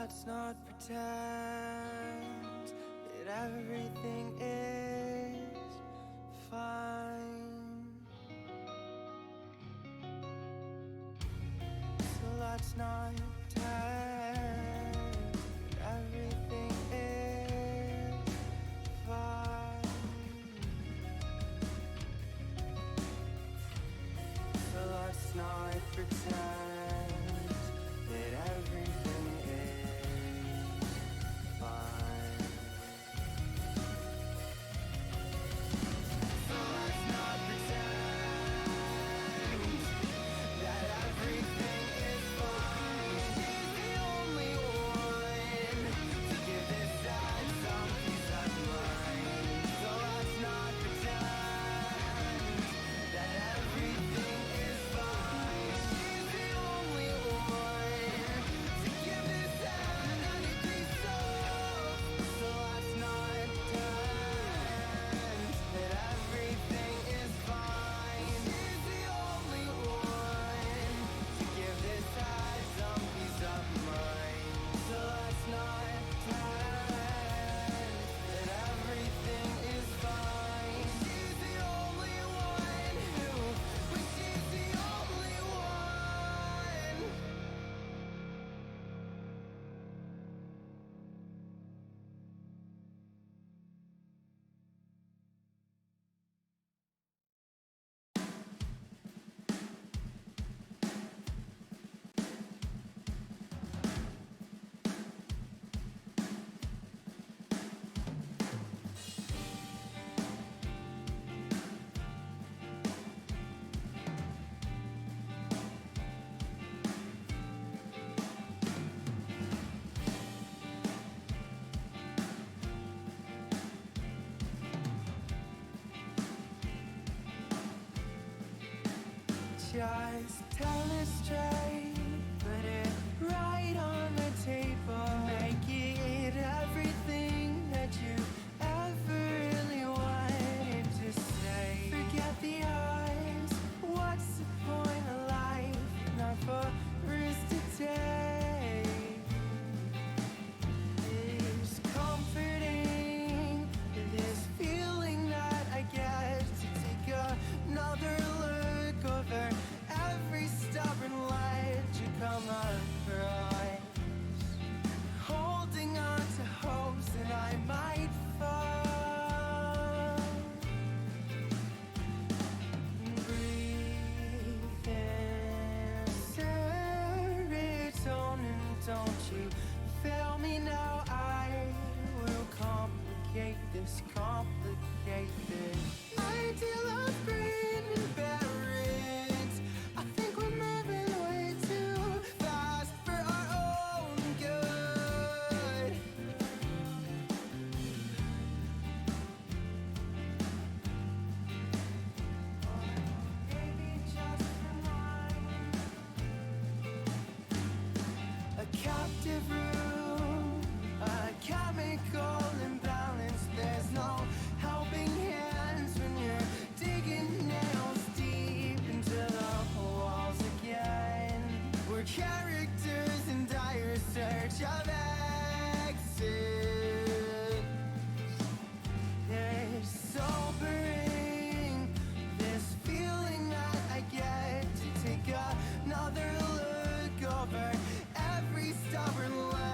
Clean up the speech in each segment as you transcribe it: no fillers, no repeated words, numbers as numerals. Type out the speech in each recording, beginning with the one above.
let's not pretend that everything is fine. So let's not pretend that everything is fine. So let's not pretend that everything is fine. So let's not pretend that everything is fine. She's the only one to give this side some peace of mind. So let's not pretend that everything is fine. She's the only one to give this side any piece of. So let's not pretend that everything is fine. She's the only one to give this side some peace of mind. So let's not pretend that everything is fine. She's the only one but she's the only one. Just tell it straight, put it right on the table. Make it everything that you ever really wanted to say. Forget the eyes, what's the point of life? Not for risk to take. It's comforting, this feeling that I get to take another look over every stubborn ledge you come across, holding on to hopes that I might fall. Breathe in serotonin, don't you fail me now. I will complicate this, ideal of green and barrens. I think we're moving way too fast for our own good. Maybe just for mine. A captive room, a chemical imbalance. There's no helping hands when you're digging nails deep into the walls again. We're characters in dire search of exit. There's sobering, this feeling that I get to take another look over every stubborn line.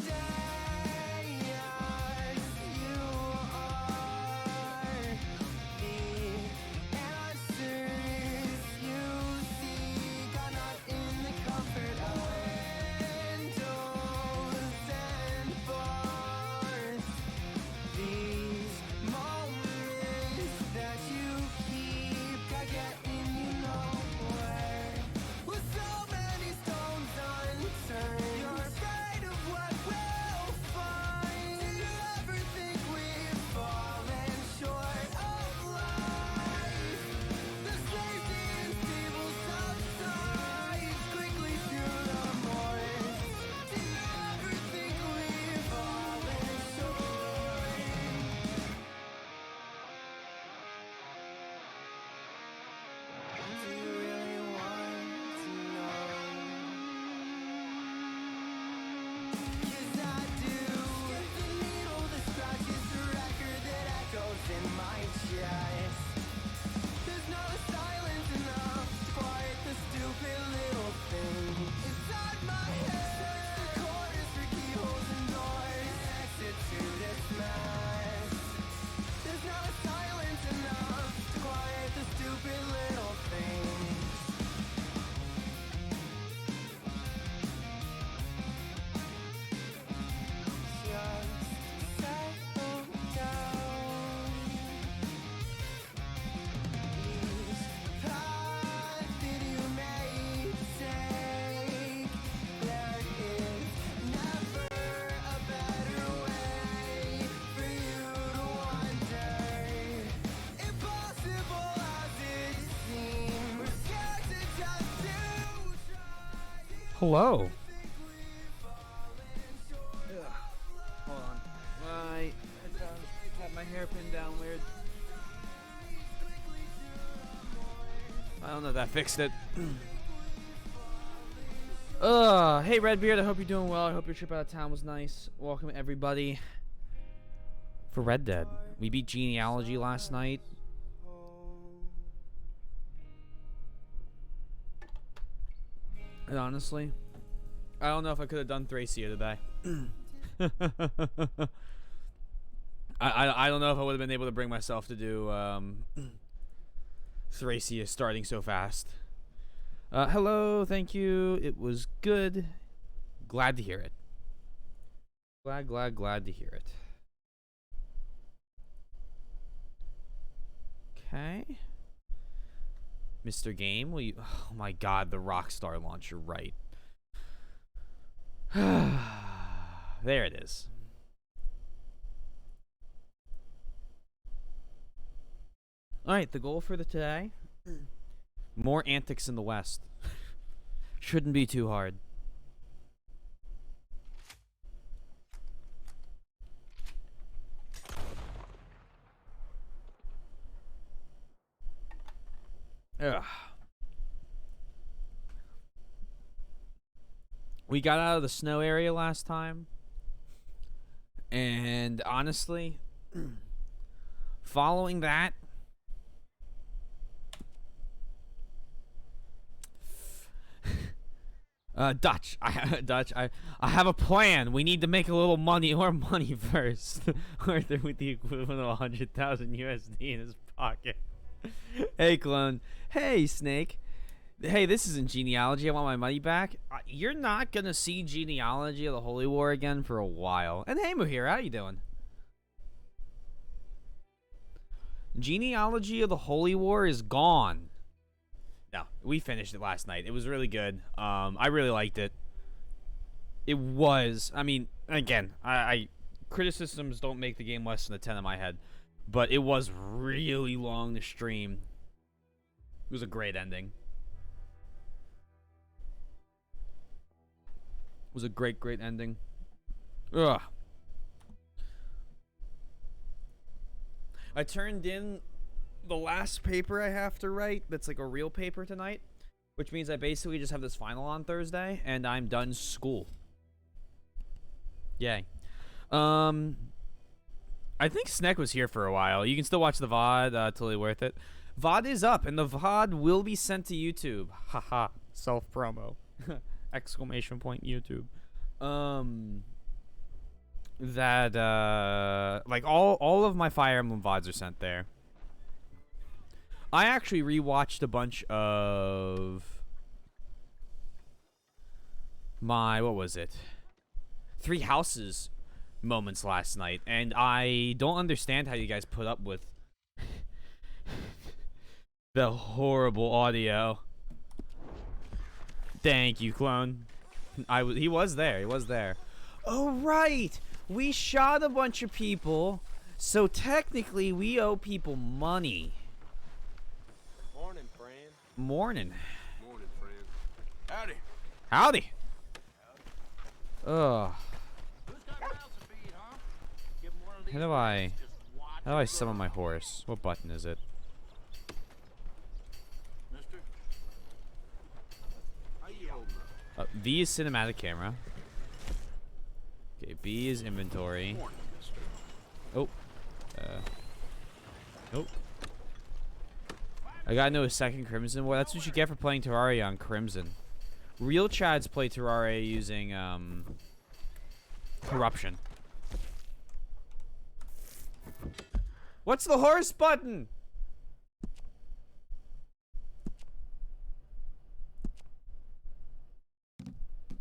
Stay as you are. The answers you seek are not in the comfort of windows and bars. These moments that you keep are getting you nowhere. With so many stones unturned, you're afraid of what we'll find. Do you ever think we've fallen short of life? The safety and stable subsides quickly through the remorse. Do you ever think we've fallen short? Do you really want to know? 'Cause I do. Skip the needle that scratches the record that echoes in my chest. There's no silence enough to quiet the stupid little thing inside my head. Search the corners for keyholes and doors, exit to this mess. There's no silence enough to quiet the stupid little things. Just settle down. Each path that you may take, there is never a better way for you to wander. Impossible as it seems, we're scared to just to try. Hello. Think we've fallen short. Hold on. My had my hair pinned down weird. I don't know if that fixed it. Hey Redbeard, I hope you're doing well. I hope your trip out of town was nice. Welcome everybody for Red Dead. We beat Genealogy last night. And honestly, I don't know if I could have done Thracia today. I don't know if I would have been able to bring myself to do Thracia starting so fast. Hello, thank you. It was good. Glad to hear it. Glad to hear it. Okay. Mr. Game, will you... Oh my god, the Rockstar launcher, right. There it is. Alright, the goal for the today. More antics in the West. Shouldn't be too hard. Ugh. We got out of the snow area last time. And honestly, following that, Dutch, I have a plan. We need to make a little money first. Arthur with the equivalent of 100,000 USD in his pocket. Hey, clone. Hey, Snake. Hey, this isn't Genealogy. I want my money back. You're not gonna see Genealogy of the Holy War again for a while. And hey, Muhir, how you doing? Genealogy of the Holy War is gone. No, we finished it last night. It was really good. I really liked it. It was. I mean, again, I criticisms don't make the game less than a 10 in my head, but it was really long to stream. It was a great ending. It was a great ending. Ugh. I turned in the last paper I have to write that's like a real paper tonight, which means I basically just have this final on Thursday and I'm done school. Yay. I think Snek was here for a while. You can still watch the VOD, totally worth it. VOD is up and the VOD will be sent to YouTube. Haha, self promo. Exclamation point YouTube. That like all of my Fire Emblem VODs are sent there. I actually rewatched a bunch of my, what was it? Three Houses moments last night, and I don't understand how you guys put up with the horrible audio. Thank you, clone. He was there. He was there. Oh right, we shot a bunch of people, so technically we owe people money. Morning, friend. Morning. Morning, friend. Howdy. Howdy. Ugh. How do I summon my horse? What button is it? Mister? How you holding up? V is cinematic camera. Okay, B is inventory. Morning, mister. Oh. Nope. I gotta know a second Crimson. Well, that's what you get for playing Terraria on Crimson. Real Chads play Terraria using, corruption. What's the horse button?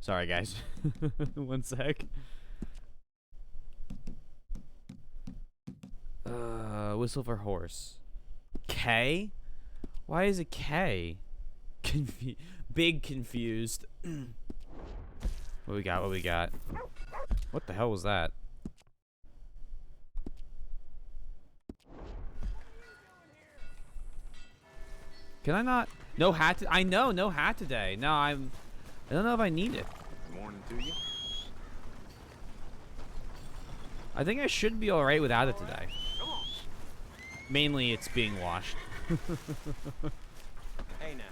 Sorry, guys. One sec. Whistle for horse. K? Why is it K? Big confused. What we got? What we got? What the hell was that? Can I not? No hat. I know, no hat today. No, I don't know if I need it. Morning to you. I think I should be alright without it today. Mainly, it's being washed. Hey now.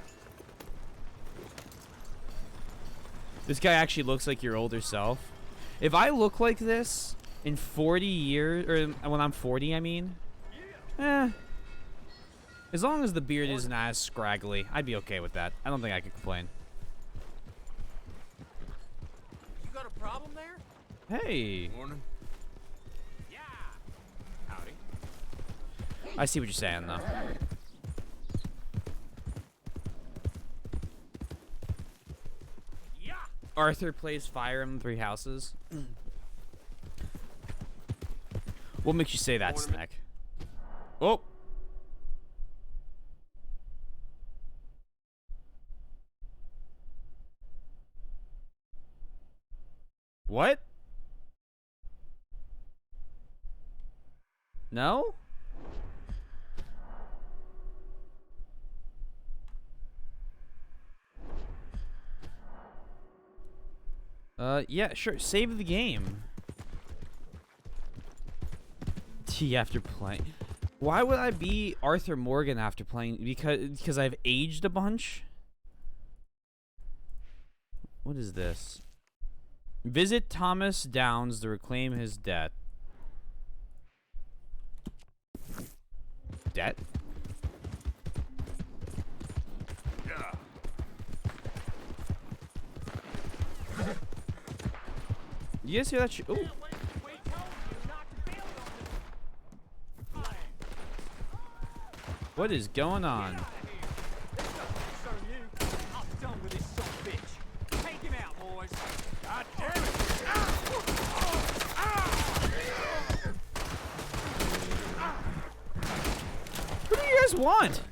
This guy actually looks like your older self. If I look like this in 40 years, or when I'm 40, I mean, as long as the beard isn't as scraggly, I'd be okay with that. I don't think I could complain. You got a problem there? Hey, Morning. Yeah. Howdy. I see what you're saying, though. Yeah. Arthur plays Fire Emblem Three Houses. What makes you say that, Snack? Oh. What? No? Yeah, sure. Save the game. T after playing. Why would I be Arthur Morgan after playing? Because I've aged a bunch? What is this? Visit Thomas Downs to reclaim his debt. Debt? Yeah. You guys hear that shit? Ooh. What is going on? God damn it. Who do you guys want?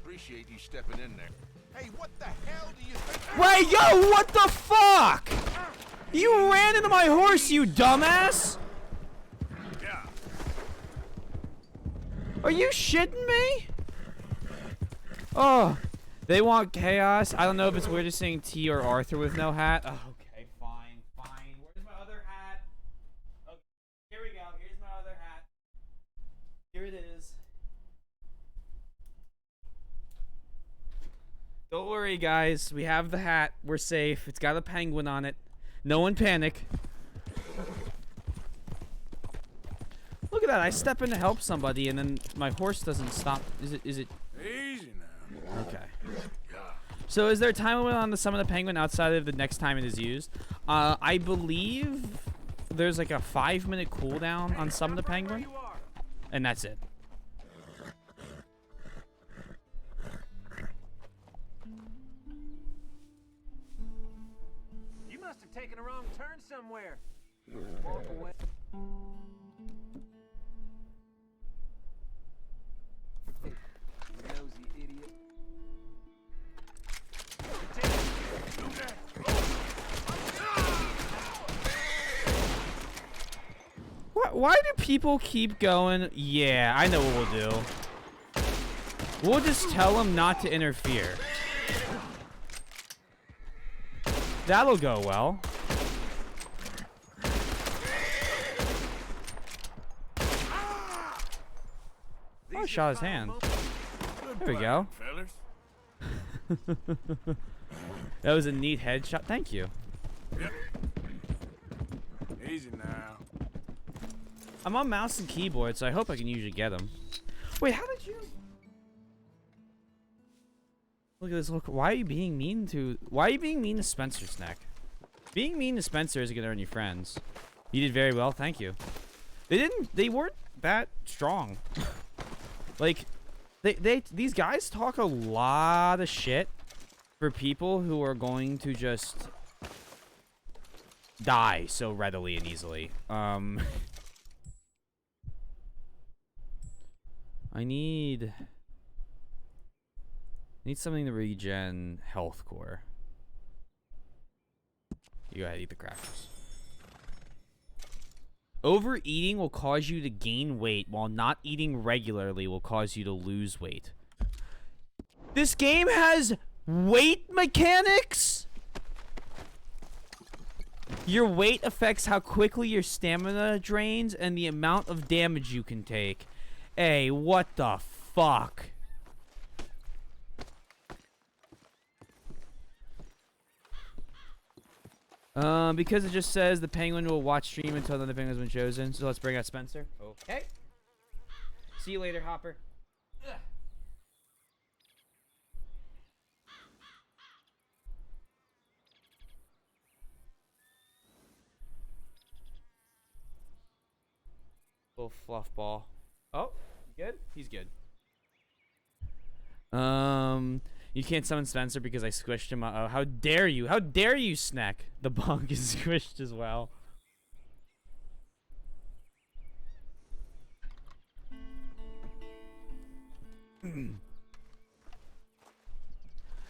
Appreciate you stepping in there. Hey, what the hell do you think? Wait, yo, what the fuck? You ran into my horse, you dumbass! Yeah. Are you shitting me? Oh, they want chaos. I don't know if it's weird just saying T or Arthur with no hat. Oh, okay, fine, fine. Where's my other hat? Okay, here we go. Here's my other hat. Here it is. Don't worry, guys. We have the hat. We're safe. It's got a penguin on it. No one panic. Look at that. I step in to help somebody, and then my horse doesn't stop. Is it? Easy now. Okay. So is there a time limit on the summon the penguin outside of the next time it is used? I believe there's like a 5-minute cooldown on summon the penguin, and that's it. You must have taken a wrong turn somewhere. Walk away. Hey, nosy idiot. Why do people keep going? Yeah, I know what we'll do. We'll just tell them not to interfere. That'll go well. Oh, shot his hand. There we go. That was a neat headshot. Thank you. Yep. Easy now. I'm on mouse and keyboard, so I hope I can usually get him. Wait, how did you? Look at this. Look, why are you being mean to? Why are you being mean to Spencer, Snack? Being mean to Spencer isn't gonna earn you friends. You did very well, thank you. They weren't that strong. Like, these guys talk a lot of shit for people who are going to just die so readily and easily. I need something to regen health core. You go ahead, eat the crackers. Overeating will cause you to gain weight, while not eating regularly will cause you to lose weight. This game has weight mechanics? Your weight affects how quickly your stamina drains and the amount of damage you can take. Hey, what the fuck? Because it just says the penguin will watch stream until another penguin's been chosen. So let's bring out Spencer. Okay. See you later, Hopper. Ugh. Little fluff ball. Oh, you good? He's good. You can't summon Spencer because I squished him. How dare you? How dare you, Snack? The bunk is squished as well.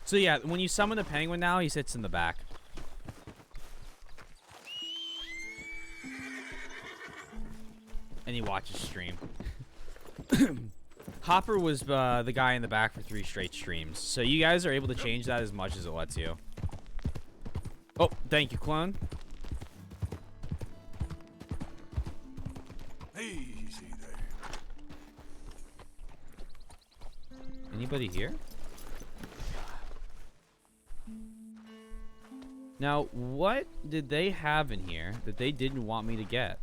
So yeah, when you summon the penguin now, he sits in the back. And he watches stream. Hopper was the guy in the back for 3 straight streams. So you guys are able to change that as much as it lets you. Oh, thank you, clone. Easy there. Anybody here? Now, what did they have in here that they didn't want me to get?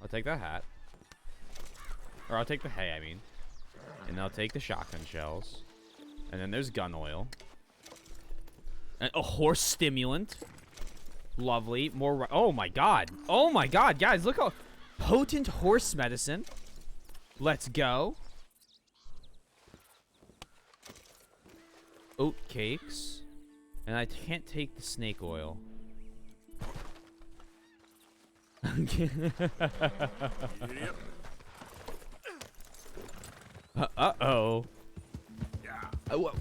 I'll take that hat. Or I'll take the hay, I mean. And I'll take the shotgun shells. And then there's gun oil. And a horse stimulant. Lovely. More. Oh my god. Oh my god, guys, look how potent horse medicine. Let's go. Oat cakes. And I can't take the snake oil. Idiot. Uh-oh.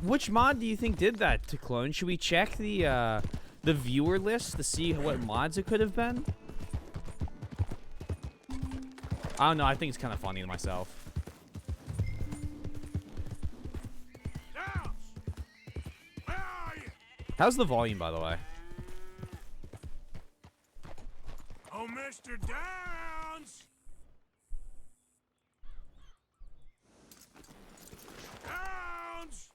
Which mod do you think did that to clone? Should we check the viewer list to see what mods it could have been? I don't know. I think it's kind of funny to myself. Downs! Where are you? How's the volume, by the way? Oh, Mr. Downs! Downs!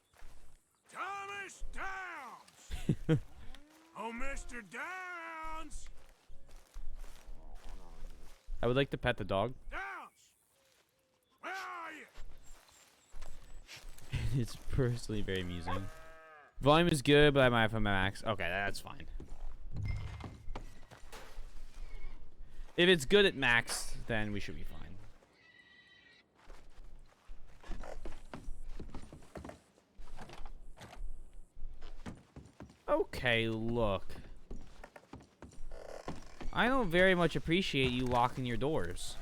Oh, Mr. Downs! I would like to pet the dog. Downs! Where are you? It's personally very amusing. Volume is good, but I might have a max. Okay, that's fine. If it's good at max, then we should be fine. Okay, look. I don't very much appreciate you locking your doors.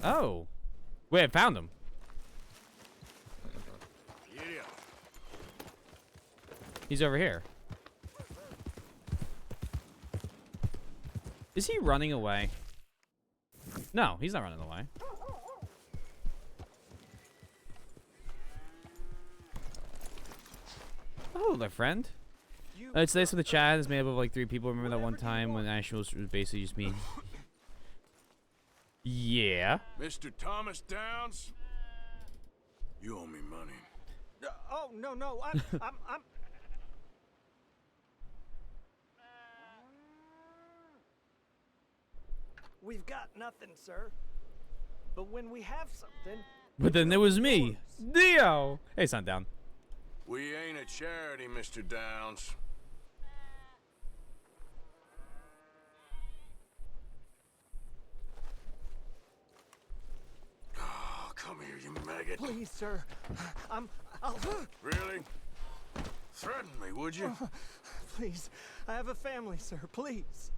Oh. Wait, I found him. Yeah. He's over here. Is he running away? No, he's not running away. Oh, my friend. It's nice when the chat is made up of like 3 people. Remember that one time when Ash was basically just me? Yeah. Mr. Thomas Downs? You owe me money. Oh, no, I'm... We've got nothing, sir. But when we have something... But then there was me, Dio. Hey, son, down. We ain't a charity, Mr. Downs. Oh, come here, you maggot. Please, sir. I'll... Really? Threaten me, would you? Please. I have a family, sir. Please.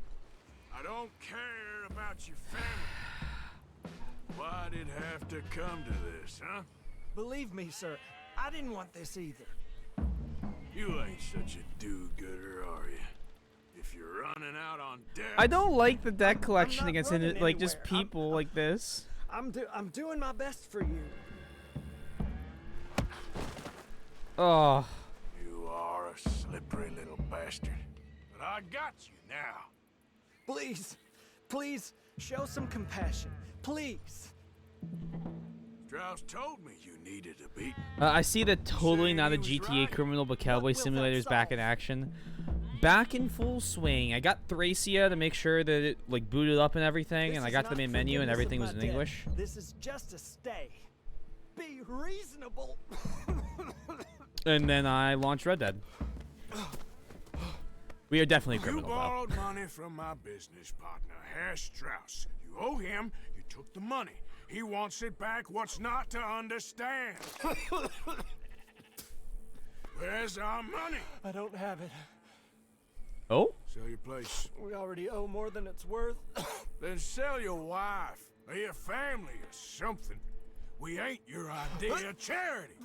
I don't care about your family. Why'd it have to come to this, huh? Believe me, sir. I didn't want this either. You ain't such a do-gooder, are you? If you're running out on debt... I don't like the deck collection not against running like just anywhere. people like this. I'm doing my best for you. Oh. You are a slippery little bastard. But I got you now. Please, please, show some compassion. Please. Strauss told me you needed a beating. I see that totally not a he was GTA right. criminal, but Cowboy will that Simulator is back in solve? action. Back in full swing. I got Thracia to make sure that it like booted up and everything, This and I is got to the not main menu and forgiveness of everything was my in debt. English. This is just a stay. Be reasonable. And then I launched Red Dead. We are definitely You criminal, though. borrowed money from my business partner, Herr Strauss. You owe him, you took the money. He wants it back, what's not to understand? Where's our money? I don't have it. Oh? Sell your place. We already owe more than it's worth. Then sell your wife, or your family, or something. We ain't your idea of charity.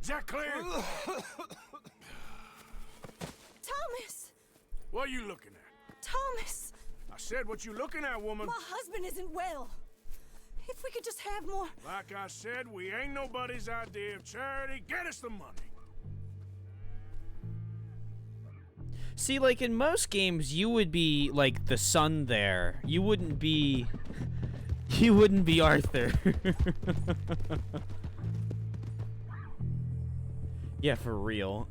Is that clear? Thomas! What are you looking at? Thomas! I said what you looking at, woman. My husband isn't well. If we could just have more... Like I said, we ain't nobody's idea of charity. Get us the money. See, like in most games, you would be like the son there. You wouldn't be. You wouldn't be Arthur. Yeah, for real.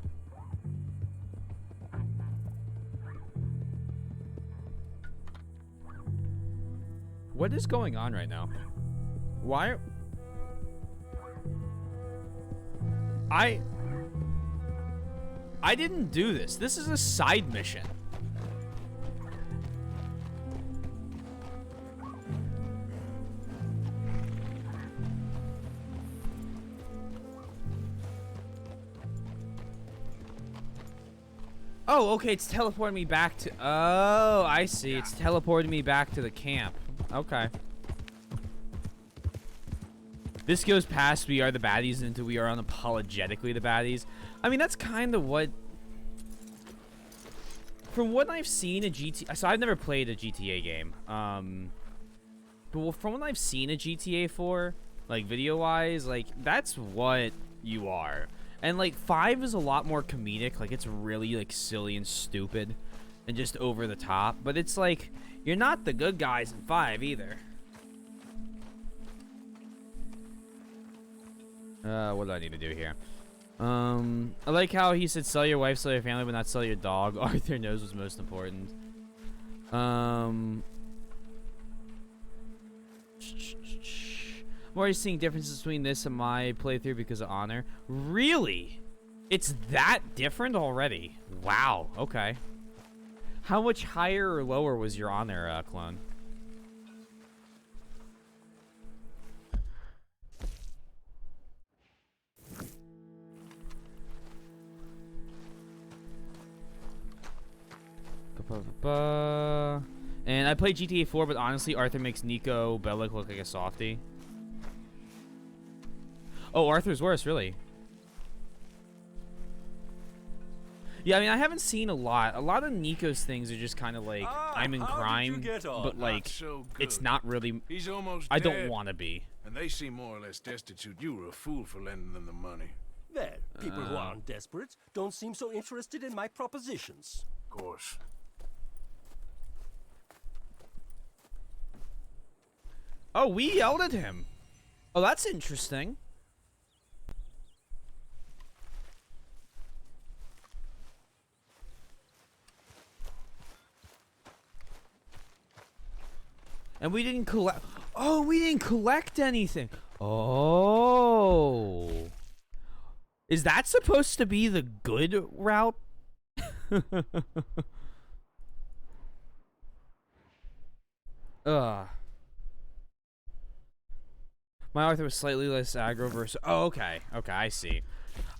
What is going on right now? Why? I didn't do this. This is a side mission. Oh, okay, it's teleporting me back to... Oh, I see. It's teleporting me back to the camp. Okay. This goes past we are the baddies into we are unapologetically the baddies. I mean, that's kind of what... From what I've seen a GTA... So I've never played a GTA game. But from what I've seen a GTA 4, like video-wise, like, that's what you are. And like 5 is a lot more comedic. Like it's really like silly and stupid and just over the top. But it's like you're not the good guys in 5 either. What do I need to do here? I like how he said sell your wife, sell your family, but not sell your dog. Arthur knows what's most important. I'm already seeing differences between this and my playthrough because of honor. Really? It's that different already? Wow. Okay. How much higher or lower was your honor, clone? And I played GTA 4, but honestly, Arthur makes Nico Bellic look like a softie. Oh, Arthur's worse, really. Yeah, I mean, I haven't seen a lot. A lot of Nico's things are just kind of like, I'm in crime, but like, so it's good. not really, He's almost I dead, don't want to be. and they seem more or less destitute. You were a fool for lending them the money. Well, people who aren't desperate don't seem so interested in my propositions. Of course. Oh, we yelled at him. Oh, that's interesting. And we didn't collect. Oh, we didn't collect anything. Oh. Is that supposed to be the good route? Ugh. My Arthur was slightly less aggro versus. Oh, okay. Okay, I see.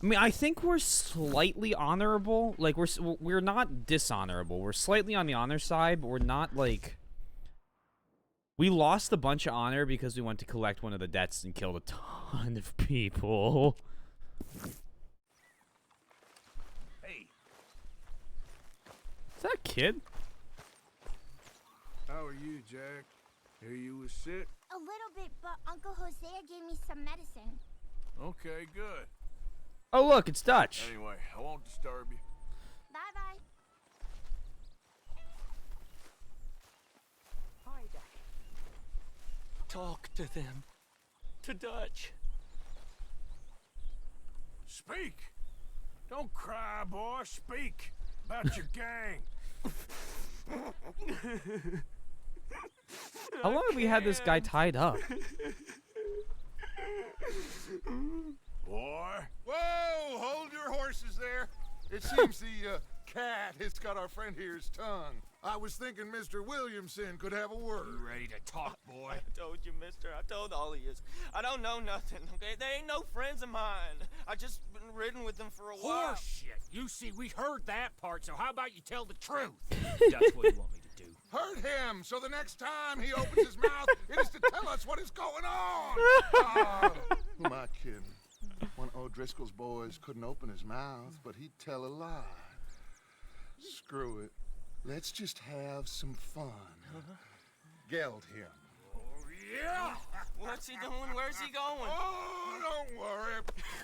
I mean, I think we're slightly honorable. Like, we're not dishonorable. We're slightly on the honor side, but we're not, like... We lost a bunch of honor because we went to collect one of the debts and killed a ton of people. Hey, Is that a kid? How are you, Jack? Hear you was sick? A little bit, but Uncle Hosea gave me some medicine. Okay, good. Oh, look, it's Dutch. Anyway, I won't disturb you. Bye-bye. hi, Dad. Talk to them. To Dutch. Speak! Don't cry, boy. Speak about your gang. How long have we had this guy tied up? Boy. Whoa! Hold your horses there. It seems the cat has got our friend here's tongue. I was thinking Mr. Williamson could have a word. Ready to talk, boy? I told you, mister. I told all of you. I don't know nothing, okay? They ain't no friends of mine. I just been ridden with them for a while. Horseshit. You see, we heard that part, so how about you tell the truth? That's what you want me to do. Hurt him, so the next time he opens his mouth, it is to tell us what is going on. Who am I kidding? One of O'Driscoll's boys couldn't open his mouth, but he'd tell a lie. Screw it. Let's just have some fun. Geld him. Yeah! What's he doing? Where's he going? Oh, don't worry.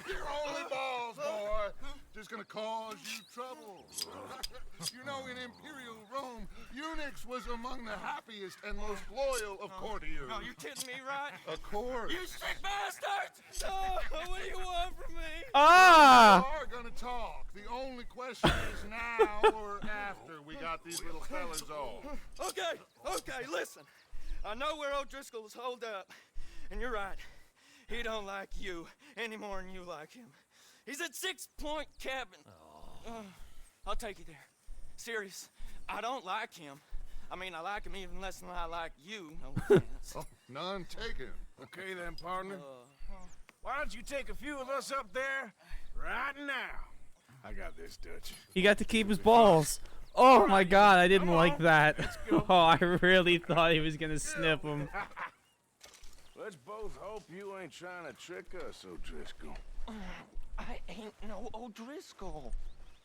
You're only balls, boy. Just gonna cause you trouble. You know, in Imperial Rome, eunuchs was among the happiest and most loyal of courtiers. No, you kidding me, right? Of course. You sick bastards! Oh, what do you want from me? Ah! We are gonna talk. The only question is now or after we got these little fellas off. Okay, listen. I know where O'Driscoll is holed up, and you're right. He don't like you any more than you like him. He's at 6 Point Cabin. I'll take you there. Serious. I don't like him. I mean, I like him even less than I like you. No offense. Oh, none taken. Okay then, partner. Why don't you take a few of us up there right now? I got this, Dutch. He got to keep his balls. Oh my god, I didn't like that. Oh, I really thought he was gonna snip him. Let's both hope you ain't trying to trick us, O'Driscoll. I ain't no O'Driscoll.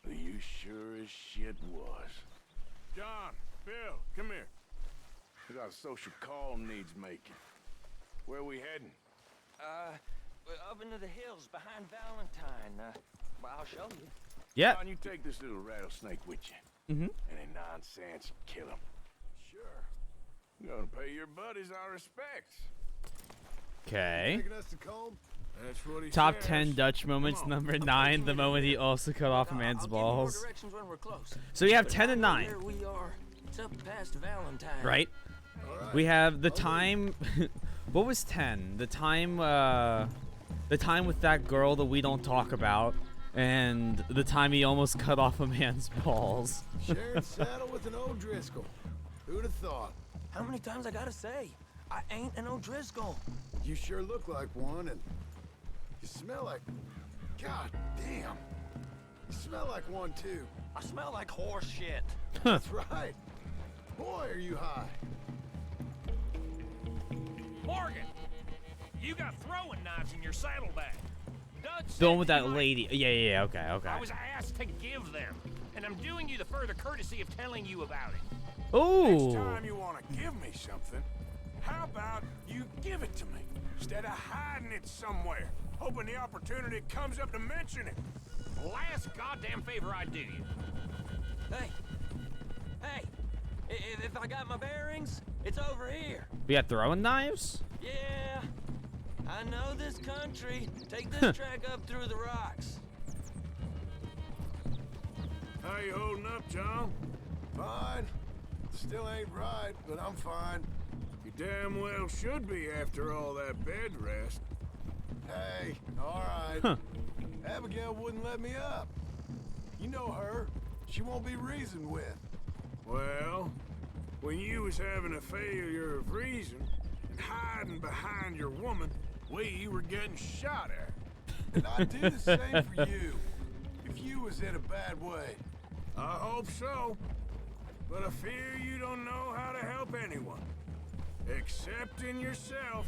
You sure as shit was. John, Bill, come here. We got a social call needs making. Where we heading? Up into the hills behind Valentine. Well, I'll show you. Yeah. John, you take this little rattlesnake with you. Mm-hmm. Any nonsense, kill him. Sure. I'm gonna pay your buddies our respects. Okay. Taking us to Combe? That's what he Top says. 10 Dutch moments. Come on. Number 9, the moment he also cut off a I'll man's give you more balls. directions when we're close. So we have But 10 and now 9, Here we are. It's up past Valentine. right? We have the time. What was 10? The time with that girl that we don't talk about, and the time he almost cut off a man's balls. Sharing saddle with an O'Driscoll. Who'd have thought? How many times I gotta say? I ain't an O'Driscoll. You sure look like one, and you smell like... God damn. You smell like one, too. I smell like horse shit. That's right. Boy, are you high. Morgan, you got throwing knives in your saddlebag. Dutch The said one with that you might- lady. Yeah. Okay. I was asked to give them, and I'm doing you the further courtesy of telling you about it. Next Ooh. time you want to give me something, how about you give it to me instead of hiding it somewhere, hoping the opportunity comes up to mention it. Last goddamn favor I do you. Hey, if I got my bearings, it's over here. We got throwing knives? Yeah, I know this country. Take this track up through the rocks. How you holding up, John? Fine. Still ain't right, but I'm fine. You damn well should be after all that bed rest. Hey, all right. Huh. Abigail wouldn't let me up. You know her. She won't be reasoned with. Well, when you was having a failure of reason and hiding behind your woman, we were getting shot at. And I'd do the same for you. If you was in a bad way. I hope so. But I fear you don't know how to help anyone. Except in yourself.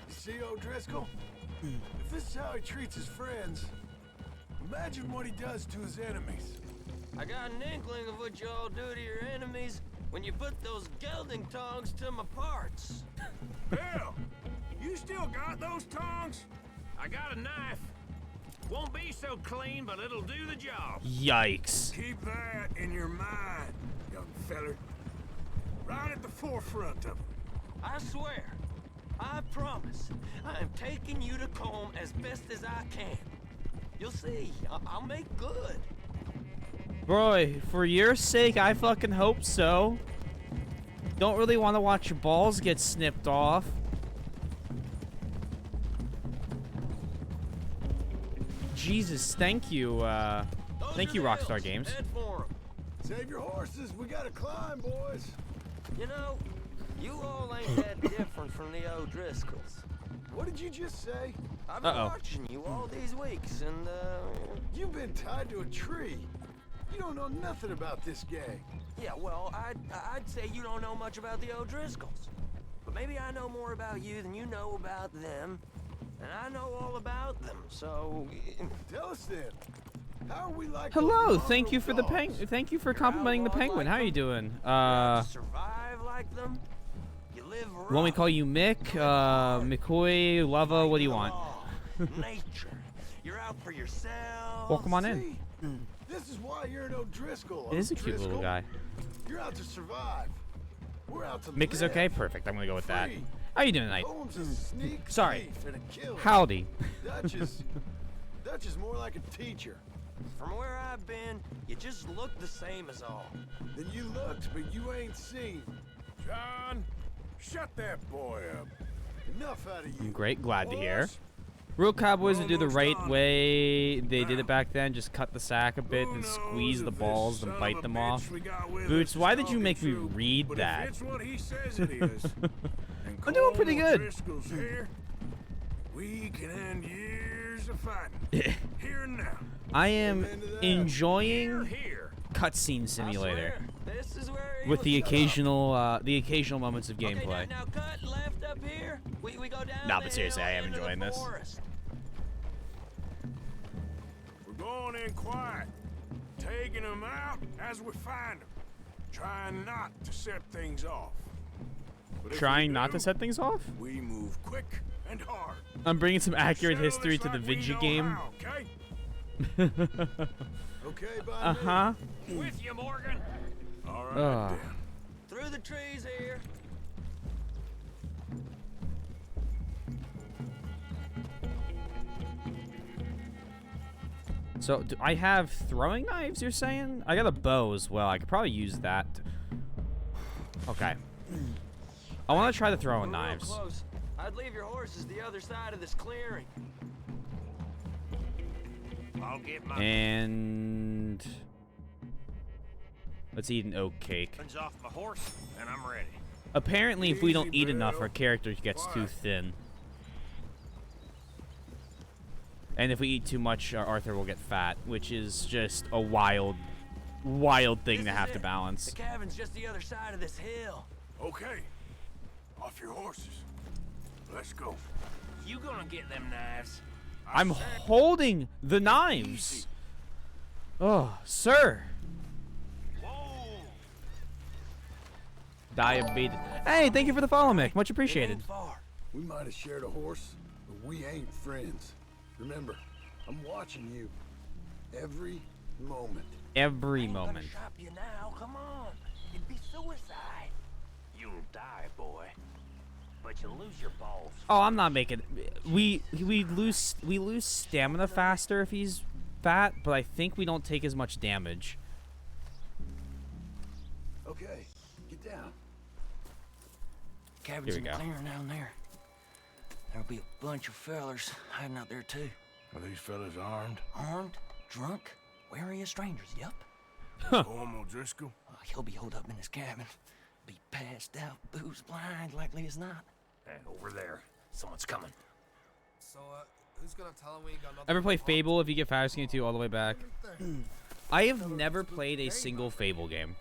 You see, O'Driscoll? If this is how he treats his friends, imagine what he does to his enemies. I got an inkling of what y'all do to your enemies when you put those gelding tongs to my parts. Hell, you still got those tongs? I got a knife. Won't be so clean, but it'll do the job. Yikes. Keep that in your mind, young feller. Right at the forefront of it. I swear, I promise, I am taking you to Combe as best as I can. You'll see, I'll make good. Boy, for your sake, I fucking hope so. Don't really want to watch your balls get snipped off. Jesus, thank you, Those thank are you, the Rockstar hills. Games. Head for 'em. Save your horses. We gotta climb, boys. You know, you all ain't that different from the O'Driscolls. What did you just say? I've been Uh-oh. watching you all these weeks, and You've been tied to a tree. You don't know nothing about this gang. yeah, well, I'd say you don't know much about the O'Driscolls. But maybe I know more about you than you know about them, and I know all about them, so... Tell us then. How are we like Hello, those thank you for the mongrel penguin. dogs? Thank you for complimenting the outlawed penguin. like How are you them? doing? You survive like them? You live rough. Want me to call you Mick? McCoy, Lava, what do you want? Nature. You're out for yourself. Welcome on in. See? This is why you're an O'Driscoll. It is a cute little O'Driscoll. guy. You're out to survive. We're out to Mick is live. okay? Perfect. I'm gonna go with that. Free. How you doing tonight? Combs a sneak Sorry. thief and a killer. Howdy. Dutch is more like a teacher. From where I've been, you just look the same as all. Then you looked, but you ain't seen. John, shut that boy up. Enough out of you. Great, glad to hear. Boys, Real cowboys would do the Almost right done. way. They did Now, it back then. Just cut the sack a bit who and knows squeeze the if this balls son and of bite a them bitch off. we got with Boots, us why is did you talking make me true, read but that? If it's what he says it is, and I'm doing pretty Cole good. O'Driscoll's here, we can end years of fighting. Here and now. I am Amen to that. enjoying Here. Cutscene I Simulator swear, this is where with the Shut up. occasional moments of Okay, gameplay. now cut left up here. We go down. Nah, the but seriously, hill I am into the enjoying this. forest. We're going in quiet, taking them out as we find them, trying not to set things off. But if Trying we not to do, set things off. we move quick and hard. I'm bringing some accurate Settle history this to the like we Vidya know game. how, okay? Okay, by Uh-huh. With you, Morgan. All right, Ugh. then. Through the trees here. So, do I have throwing knives, you're saying? I got a bow as well. I could probably use that. Okay. I want to try the throwing We're real knives. close. I'd leave your horses the other side of this clearing. I'll get my And... let's eat an oat cake. hands off my horse, and I'm ready. Apparently, if we don't Easy, eat enough, Bill. our character gets too Quiet. thin. And if we eat too much, Arthur will get fat, which is just a wild, wild thing This to is have to it. balance. The cabin's just the other side of this hill. Okay. Off your horses. Let's go. You gonna get them knives? I'm holding the knives. Oh, sir. Whoa! Diabetes. Hey, thank you for the follow, Mick. Much It appreciated. ain't far. We might have shared a horse, but we ain't friends. Remember, I'm watching you. Every moment. Every Ain't gonna moment. shop you now. Come on. It'd be suicide. You'll die, boy. But you'll lose your balls. Oh, I'm not making. We lose stamina faster if he's fat, but I think we don't take as much damage. Okay, get down. Cabin's Here we in the go. clearing down there. There'll be a bunch of fellers hiding out there too. Are these fellas armed? Armed, drunk, wary of strangers. Yup. Orm O'Driscoll? He'll be holed up in his cabin. Be passed out, booze blind, likely as not. Over there. Someone's coming. So, who's gonna tell him we ain't got nothing Ever play to do? Fable if you get Fire Skin 2 all the way back? I have never played a single Fable game.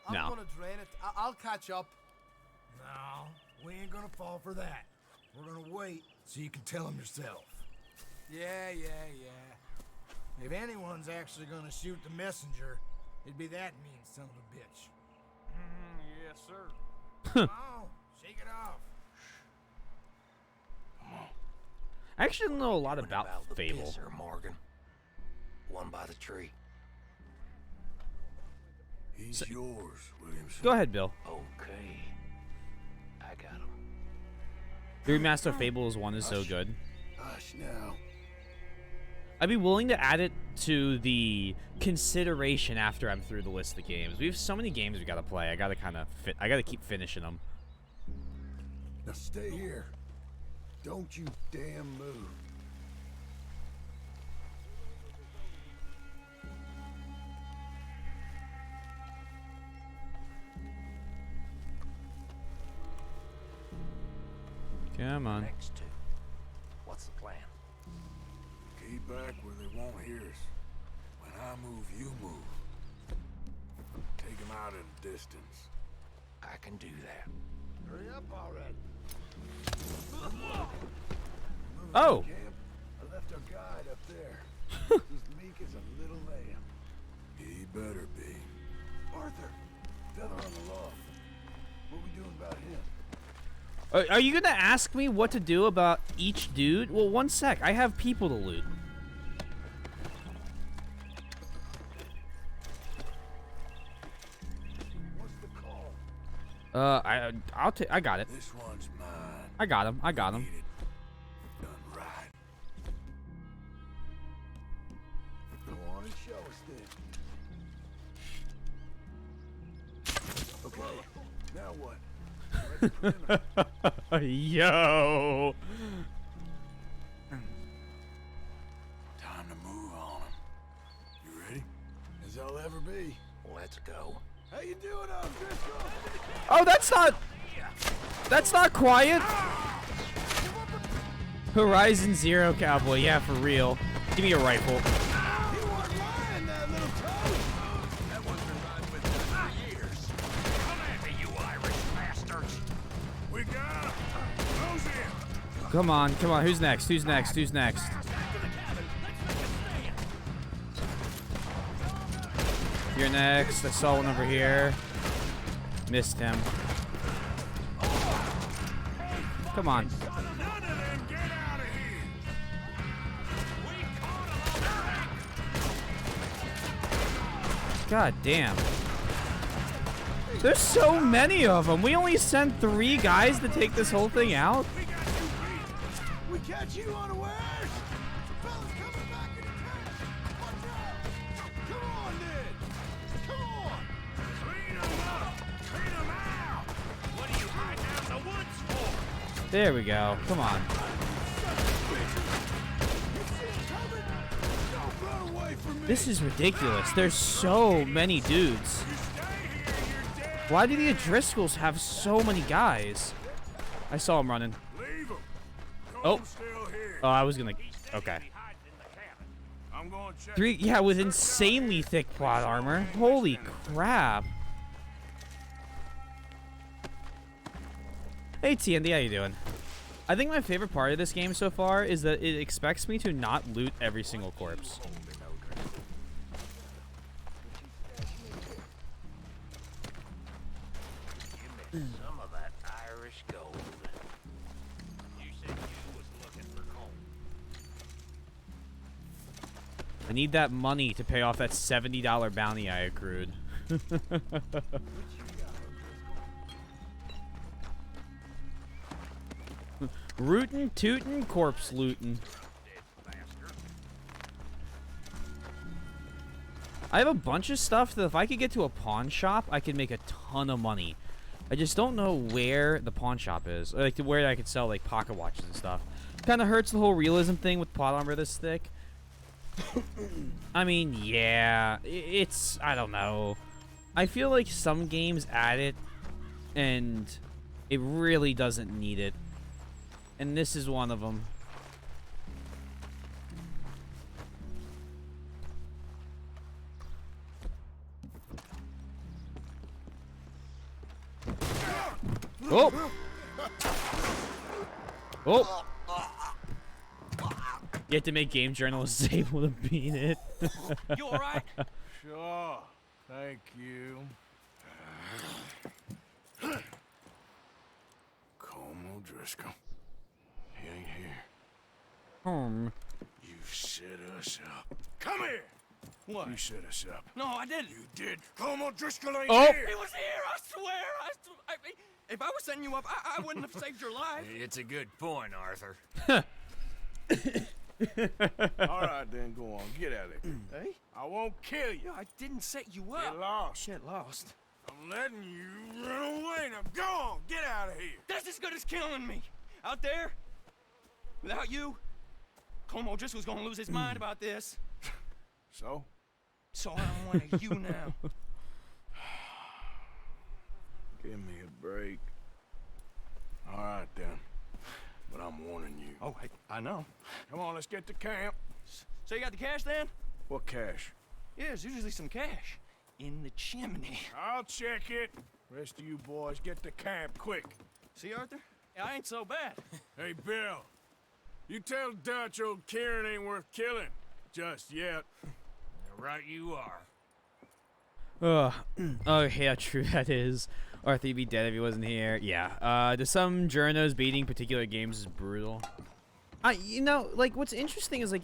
I'm No. gonna drain it. I'll catch up. No, we ain't gonna fall for that. We're gonna wait so you can tell him yourself. Yeah. If anyone's actually gonna shoot the messenger, it'd be that mean son of a bitch. Yes, sir. Come on, shake it off. I actually don't know a lot What about the Fable. pisser, Morgan? One by the tree. He's yours, Williamson. Go ahead, Bill. Okay. I got him. The remaster of Fables 1 is so good. Hush now. I'd be willing to add it to the consideration after I'm through the list of games. We have so many games we gotta play. I gotta I gotta keep finishing them. Now stay here. Don't you damn move. Come on. Next two. What's the plan? Keep back where they won't hear us. When I move, you move. Take him out at a distance. I can do that. Hurry up already. Oh! Camp. I left our guide up there. He's meek as a little lamb. He better be. Arthur, feather on the loft. What we doing about him? Are you gonna ask me what to do about each dude? Well, one sec. I have people to loot. What's the call? I got it. This one's mine. I got him. I got him. Need it done right. Go on and show us then. Okay, now what? Where's the criminal? Yo. Time to move on him. You ready? As I'll ever be. Let's go. How you doing, O'Driscoll? Oh, that's not quiet. Horizon Zero Cowboy. Yeah, for real. Give me a rifle. You weren't lying, that little toad. That one's been riding with us for years. Come at me, you Irish bastards. We got him. Close in. Come on, come on. Who's next? Who's next? Who's next? Back to the cabin. Let's make a stand. You're next. I saw one over here. Missed him. Come on. None of them get out of here. We caught him. God damn. There's so many of them. We only sent 3 guys to take this whole thing out. We catch you unawares! Fellas coming back in attack! Watch out! Come on, then! Come on! Clean them up! Clean them out! What are you hiding out in the woods for? There we go. Come on. This is ridiculous. There's so many dudes. Why do the O'Driscolls have so many guys? I saw him running. Leave 'em. Oh. Still here. Oh, I was gonna. Okay. I'm going to check. 3. Yeah, with insanely thick plot armor. Holy crap. Hey, TND, how you doing? I think my favorite part of this game so far is that it expects me to not loot every single corpse. Some of that Irish gold. You said you was looking for coal. I need that money to pay off that $70 bounty I accrued. Rootin', tootin', corpse lootin'. I have a bunch of stuff that if I could get to a pawn shop, I could make a ton of money. I just don't know where the pawn shop is. Like, where I could sell, like, pocket watches and stuff. Kind of hurts the whole realism thing with plot armor this thick. I mean, yeah, it's, I don't know. I feel like some games add it, and it really doesn't need it. And this is one of them. Oh! Oh! You have to make game journalists able to beat it. You alright? Sure. Thank you. Colm O'Driscoll. He ain't here. You set us up. Come here! What? You set us up. No, I didn't. You did. Colm O'Driscoll ain't Oh. here! He was here, I swear. I mean, if I was setting you up, I wouldn't have saved your life. It's a good point, Arthur. All right, then, go on. Get out of here. Hey? I won't kill you. I didn't set you Get up. lost. Get lost. I'm letting you run away. Now go on. Get out of here. That's as good as killing me. Out there, without you, Colm O'Driscoll's gonna lose his mind about this. So? So I'm one of you now. Give me a break. All right, then. But I'm warning you. Oh, I know. Come on, let's get to camp. So you got the cash then? What cash? Yeah, there's usually some cash in the chimney. I'll check it. Rest of you boys, get to camp quick. See, Arthur? I ain't so bad. Hey, Bill. You tell Dutch old Kieran ain't worth killing. Just yet. Right you are. Oh, yeah, true, that is. Arthur would be dead if he wasn't here. Yeah. To some journos, beating particular games is brutal. You know, like, what's interesting is, like,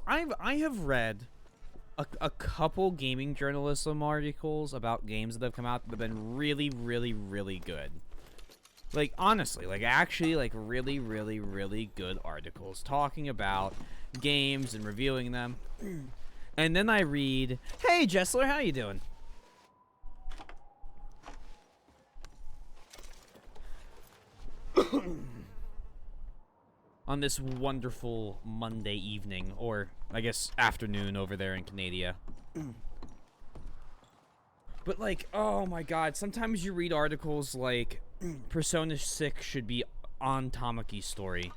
I have read a couple gaming journalism articles about games that have come out that have been really, really, really good. Like, honestly, like, actually, like, really, really, really good articles talking about games and reviewing them. And then I read, hey, Jessler, how you doing? On this wonderful Monday evening, or I guess afternoon over there in Canada. But like, oh my god, sometimes you read articles like Persona 6 should be on Tamaki's story.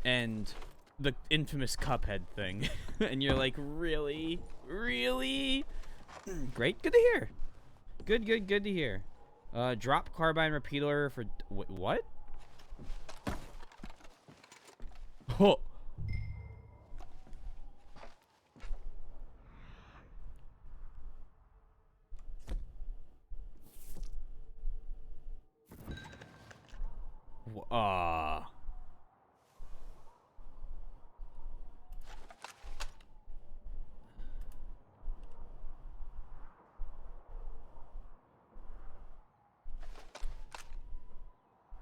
And the infamous Cuphead thing. And you're like, really? Really? Great, good to hear. Good to hear. Drop carbine repeater for what? Oh.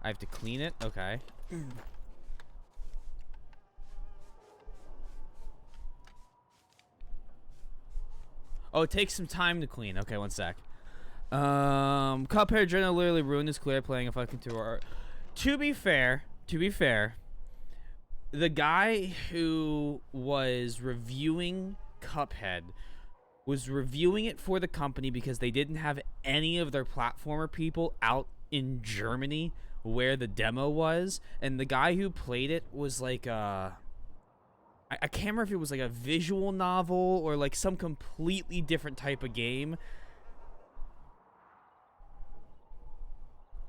I have to clean it? Okay. Oh, it takes some time to clean. Okay, one sec. Cuphead Journal literally ruined his career playing a fucking 2-hour. To be fair, the guy who was reviewing Cuphead was reviewing it for the company because they didn't have any of their platformer people out in Germany where the demo was, and the guy who played it was like I can't remember if it was like a visual novel or like some completely different type of game.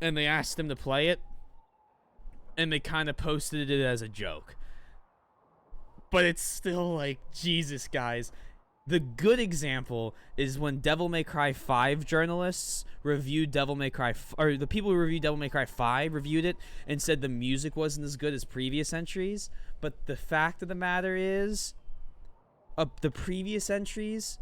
And they asked him to play it, and they kind of posted it as a joke. But it's still like, Jesus, guys. The good example is when Devil May Cry 5 journalists reviewed Devil May Cry, or the people who reviewed Devil May Cry 5 reviewed it and said the music wasn't as good as previous entries. But the fact of the matter is, the previous entries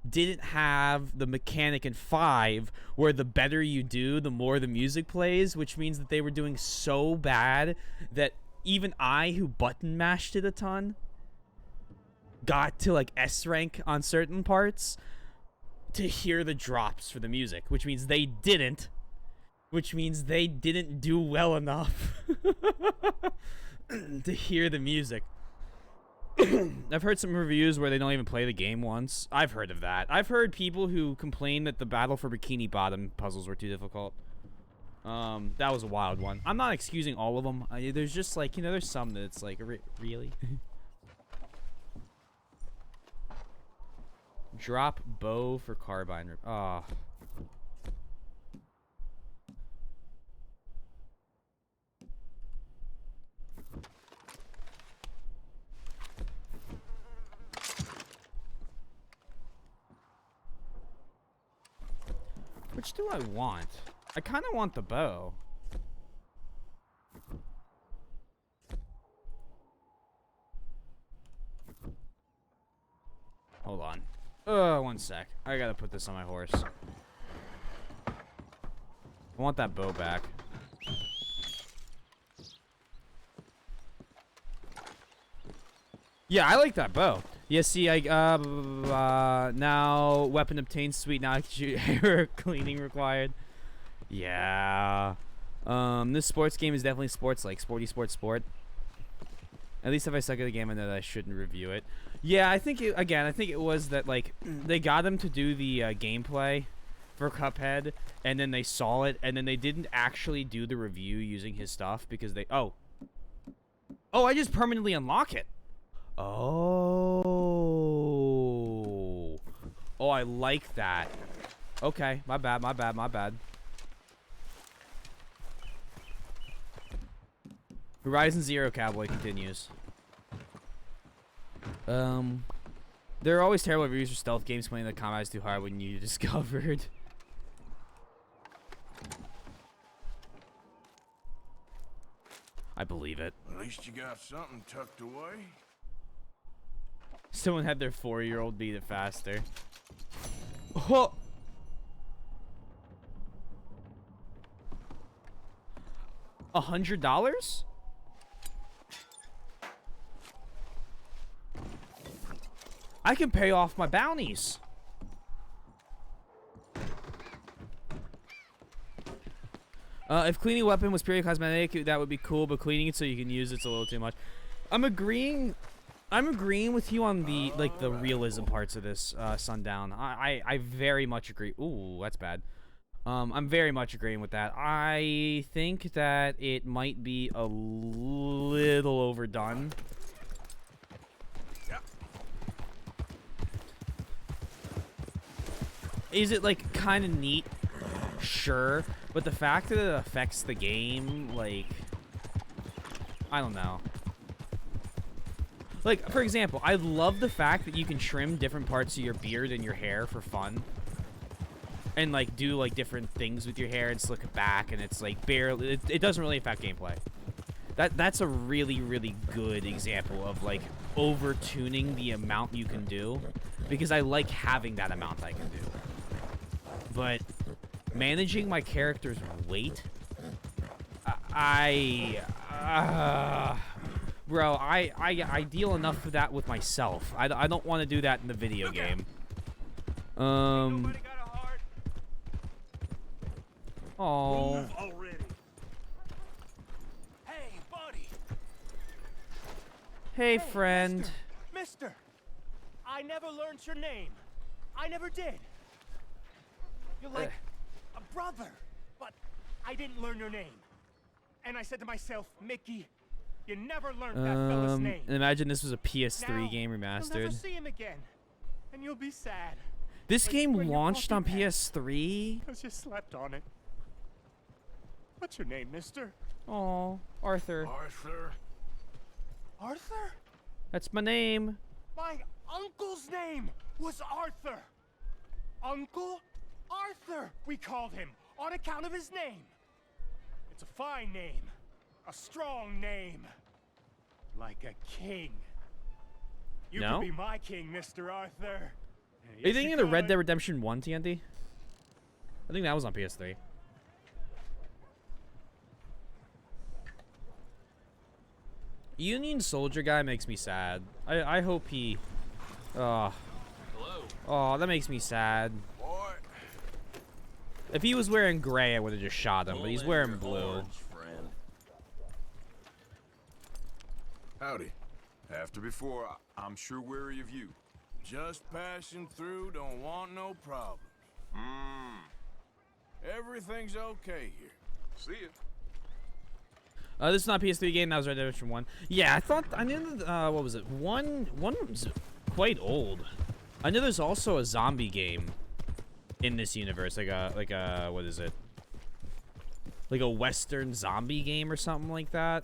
didn't have the mechanic in 5 where the better you do, the more the music plays, which means that they were doing so bad that even I, who button mashed it a ton, got to like S rank on certain parts to hear the drops for the music, which means they didn't do well enough to hear the music. I've heard some reviews where they don't even play the game once. I've heard of that. I've heard people who complain that the Battle for Bikini Bottom puzzles were too difficult. That was a wild one. I'm not excusing all of them. There's just like, you know, there's some that's like, really? Drop bow for carbine. Ah. Oh. Which do I want? I kind of want the bow. Hold on. One sec. I gotta put this on my horse. I want that bow back. Yeah, I like that bow. Yeah, see, now weapon obtained, sweet, now I can shoot hair, cleaning required. Yeah. This sports game is definitely sports, like sporty sport. At least if I suck at the game, I know that I shouldn't review it. Yeah, I think it was that, like, they got him to do the gameplay for Cuphead, and then they saw it, and then they didn't actually do the review using his stuff because they, oh, I just permanently unlock it. Oh, I like that. Okay, my bad. Horizon Zero Cowboy continues. There are always terrible reviews for stealth games claiming that combat is too hard when you discovered. I believe it. At least you got something tucked away. Someone had their 4-year-old beat it faster. Oh! $100? I can pay off my bounties. If cleaning a weapon was purely cosmetic, that would be cool, but cleaning it so you can use it's a little too much. I'm agreeing with you on the the realism parts of this, Sundown. I very much agree. Ooh, that's bad. I'm very much agreeing with that. I think that it might be a little overdone. Is it like kind of neat? Sure, but the fact that it affects the game, like, I don't know. Like, for example, I love the fact that you can trim different parts of your beard and your hair for fun. And, like, do, like, different things with your hair and slick it back, and it's, like, barely... It doesn't really affect gameplay. That's a really, really good example of, like, over-tuning the amount you can do. Because I like having that amount I can do. But managing my character's weight... Bro, I deal enough of that with myself. I don't want to do that in the video game. Oh. already. Hey, buddy. Hey, friend. Mister, I never learned your name. I never did. You're like a brother, but I didn't learn your name. And I said to myself, Mickey, you never learned that fella's name. Imagine this was a PS3 game You'll never remastered. see him again, and you'll be sad. This Like game when you're launched on walking back. PS3? Because you slept on it. What's your name, mister? Oh, Arthur. Arthur? Arthur? That's my name. My uncle's name was Arthur. Uncle Arthur, we called him, on account of his name. It's a fine name. A strong name. Like a king. You No? could be my king, Mr. Arthur. Are you thinking of the Red Dead Redemption 1 TNT? I think that was on PS3. Union Soldier guy makes me sad. I hope he... Oh, that makes me sad. Boy. If he was wearing gray, I would have just shot him, but he's wearing blue. Howdy. After before, I'm sure weary of you. Just passing through, don't want no problems. Everything's okay here. See ya. This is not a PS3 game. That was Red Dead Redemption 1. Yeah, I knew that, what was it? One was quite old. I know there's also a zombie game in this universe, like a what is it? Like a Western zombie game or something like that.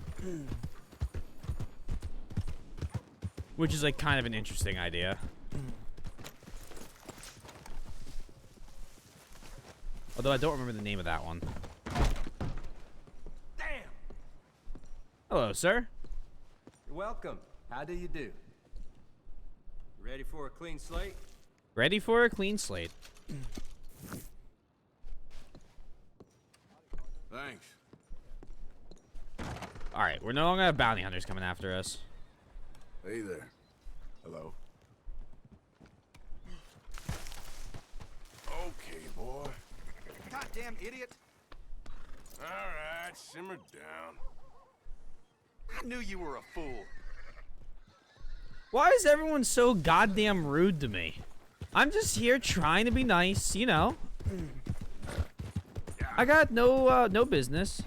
Which is like kind of an interesting idea. Although I don't remember the name of that one. Damn! Hello, sir. You're welcome. How do you do? Ready for a clean slate? Ready for a clean slate. Thanks. Alright, we're no longer have bounty hunters coming after us. Hey there. Hello. Okay, boy. Goddamn idiot. All right, simmer down. I knew you were a fool. Why is everyone so goddamn rude to me? I'm just here trying to be nice, you know. I got no business.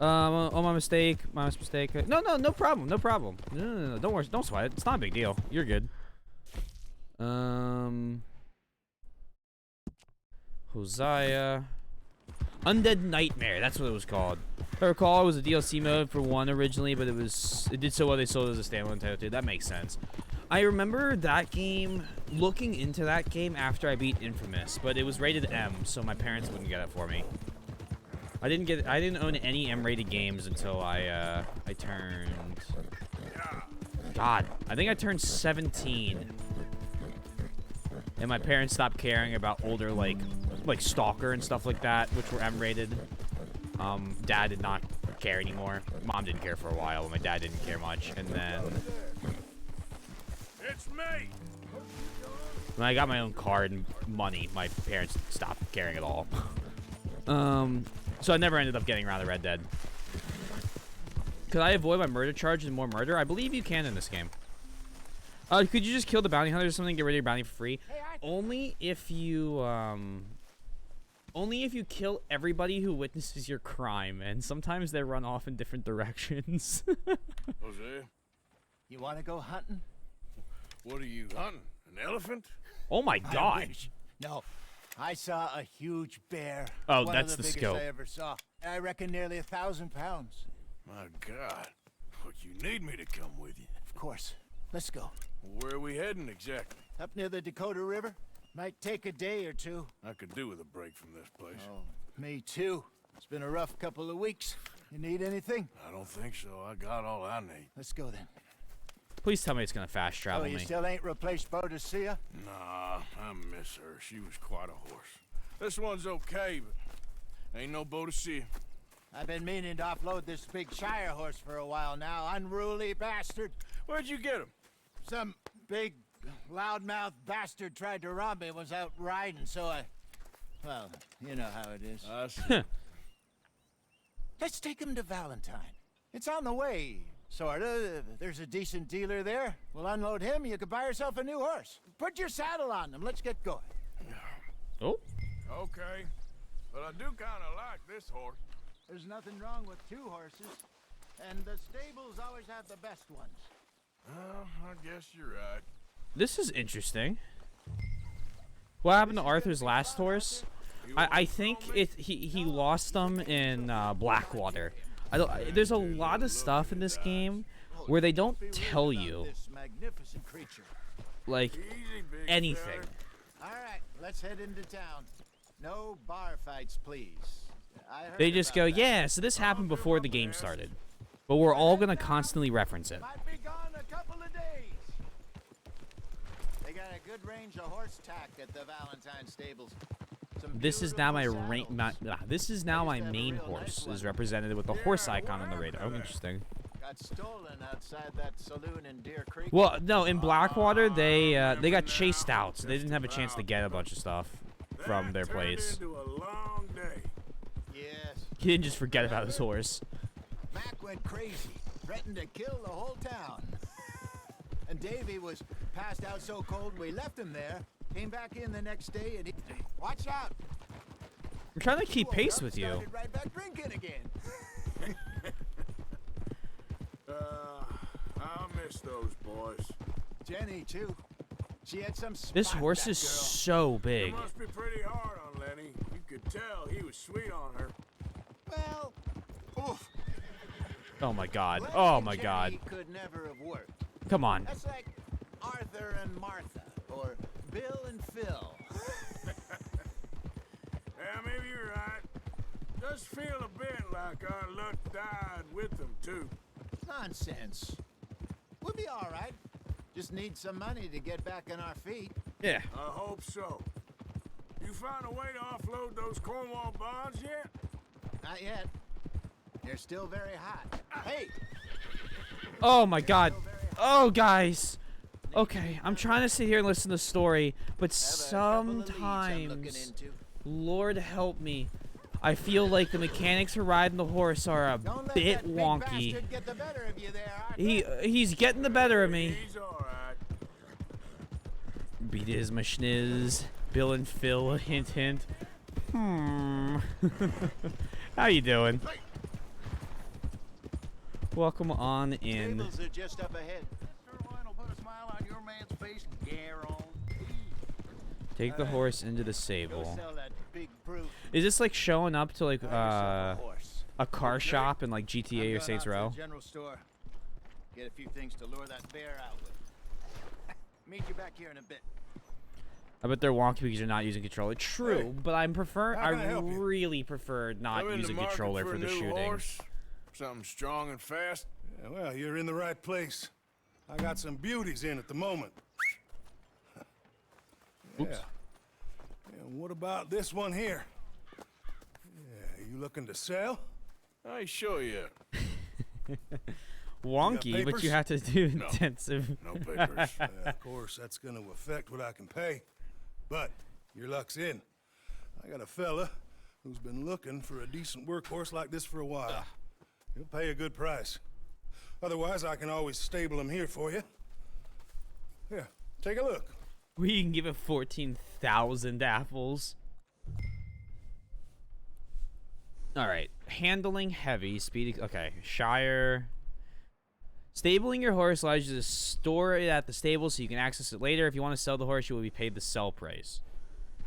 Oh, my mistake. My mistake. No problem. No, don't worry. Don't sweat it. It's not a big deal. You're good. Hosea. Undead Nightmare. That's what it was called. If I recall, it was a DLC mode for 1 originally, but it did so well they sold it as a standalone title too. That makes sense. I remember that game, looking into that game after I beat Infamous, but it was rated M, so my parents wouldn't get it for me. I didn't own any M-rated games until I turned... God, I think I turned 17. And my parents stopped caring about older, like Stalker and stuff like that, which were M-rated. Dad did not care anymore. Mom didn't care for a while, and my dad didn't care much. And then... It's me. when I got my own car and money, my parents stopped caring at all. So I never ended up getting around to Red Dead. Could I avoid my murder charge and more murder? I believe you can in this game. Could you just kill the bounty hunters or something and get rid of your bounty for free? Only if you kill everybody who witnesses your crime, and sometimes they run off in different directions. Jose, You want to go hunting? what are you hunting? An elephant? Oh my I god. wish. No. I saw a huge bear. Oh, One that's of the the biggest scope. I ever saw. I reckon nearly 1,000 pounds. My God. Look, you need me to come with you. Of course. Let's go. Where are we heading exactly? Up near the Dakota River. Might take a day or two. I could do with a break from this place. Oh, me too. It's been a rough couple of weeks. You need anything? I don't think so. I got all I need. Let's go then. Please tell me it's gonna fast travel Oh, you me. still ain't replaced Boadicea? Nah, I miss her. She was quite a horse. This one's okay, but ain't no Boadicea. I've been meaning to offload this big Shire horse for a while now. Unruly bastard. Where'd you get him? Some big, loudmouth bastard tried to rob me. Was out riding, so I... Well, you know how it is. Let's take him to Valentine. It's on the way, sorta. There's a decent dealer there. We'll unload him. You could buy yourself a new horse. Put your saddle on him. Let's get going. Oh. Okay. But I do kind of like this horse. There's nothing wrong with two horses, and the stables always have the best ones. Well, I guess you're right. This is interesting. What happened to Arthur's last horse? I think he lost them in Blackwater. There's a lot of stuff in this game where they don't tell you This magnificent creature. like anything. All right, let's head into town. No bar fights, please. I heard They just about go, that. yeah, so this happened before the game started. But we're all gonna constantly reference it. Might be gone a couple of days. They got a good range of horse tack at the Valentine stables. Some This is now my beautiful saddles. this is now my main horse is represented with the horse icon on the radar. Oh, interesting. Got stolen outside that saloon in Deer Creek. Well, no, in Blackwater they got chased out, so they didn't have a chance to get a bunch of stuff from their place. Into a long day. Yes. He didn't just forget about his horse. Mac went crazy, threatened to kill the whole town. And Davy was passed out so cold we left him there. Came back in the next day and he... Watch out! I'm trying to keep Woke pace up, with you. started right back drinking again. I miss those boys. Jenny too. She had some spot, This horse that is girl. so big. It must be pretty hard on Lenny. You could tell he was sweet on her. Well, oof. Oh my god. Lenny Oh and my Jenny god. could never have worked. Come on. That's like Arthur and Martha, or Bill and Phil. Yeah, maybe you're right. Does feel a bit like our luck died with them, too. Nonsense. We'll be all right. Just need some money to get back on our feet. Yeah. I hope so. You find a way to offload those Cornwall bonds yet? Not yet. They're still very hot. Hey! Oh my god. Oh, guys. Okay, I'm trying to sit here and listen to the story, but sometimes, Lord help me, I feel like the mechanics for riding the horse are a Don't let bit that big wonky. bastard get the better of you there, Arthur. He's getting the better of me. He's all right. Beat his my schniz. Bill and Phil, hint hint. How you doing? Welcome on in. Tables are just up ahead. Take the horse into the Go stable. sell that big brute. Is this like showing up to like Buy yourself a horse. a car shop in like GTA or I'm going Saints out to Row? the general store. Get a few things to lure that bear out with. Meet you back here in a bit. I bet they're wonky because you're not using controller. True, Hey, but I prefer. how can I I help you? really prefer not I'm in the using market controller for for a the new shooting. horse. Something strong and fast. Yeah, well, you're in the right place. I got some beauties in at the moment. Oops. Yeah. And what about this one here? Yeah, you looking to sell? I ain't sure yet. Wonky, but you papers? have to do No. intensive. No papers. Yeah, of course, that's gonna affect what I can pay. But your luck's in. I got a fella who's been looking for a decent workhorse like this for a while. He'll pay a good price. Otherwise, I can always stable him here for you. Here, take a look. We can give it 14,000 apples. All right, handling heavy, speed. Okay, Shire. Stabling your horse allows you to store it at the stable so you can access it later. If you want to sell the horse, you will be paid the sell price.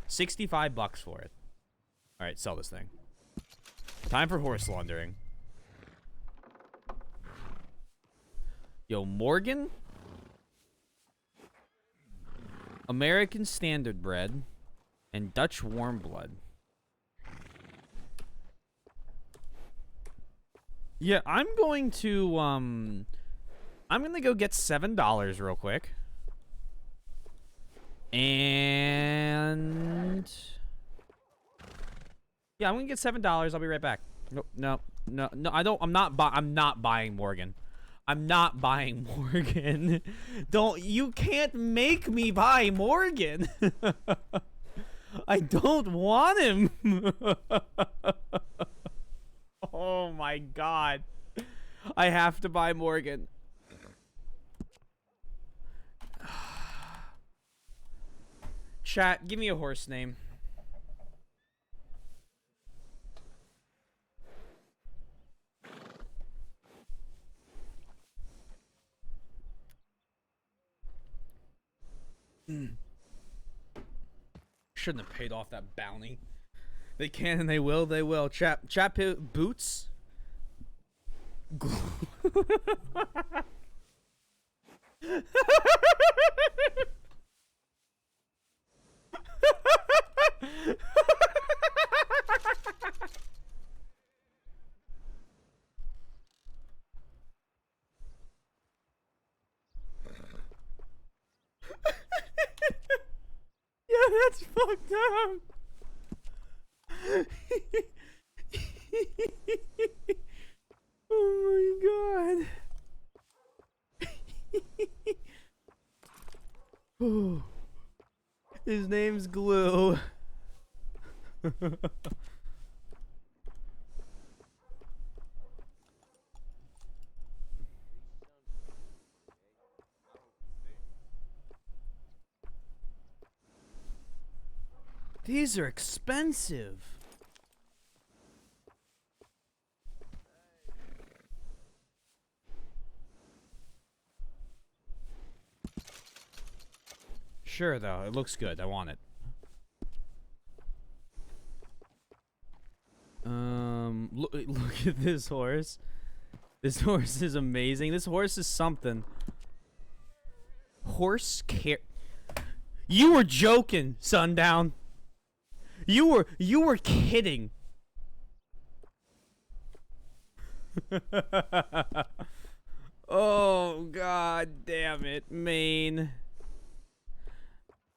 65 bucks for it. All right, sell this thing. Time for horse laundering. Yo, Morgan? American Standard Bred and Dutch Warm Blood. Yeah, I'm going to go get $7 real quick. And yeah, I'm gonna get $7. I'll be right back. Nope, nope. No, I don't. I'm not buying Morgan. I'm not buying Morgan. You can't make me buy Morgan. I don't want him. Oh my god. I have to buy Morgan. Chat, give me a horse name. Shouldn't have paid off that bounty. They can and they will. They will. Boots. Yeah, that's fucked up. Oh my god. Ooh. His name's Glue. These are expensive. Sure, though. It looks good. I want it. Look at this horse. This horse is amazing. This horse is something. Horse care. You were joking, Sundown. You were kidding. Oh god damn it, Maine.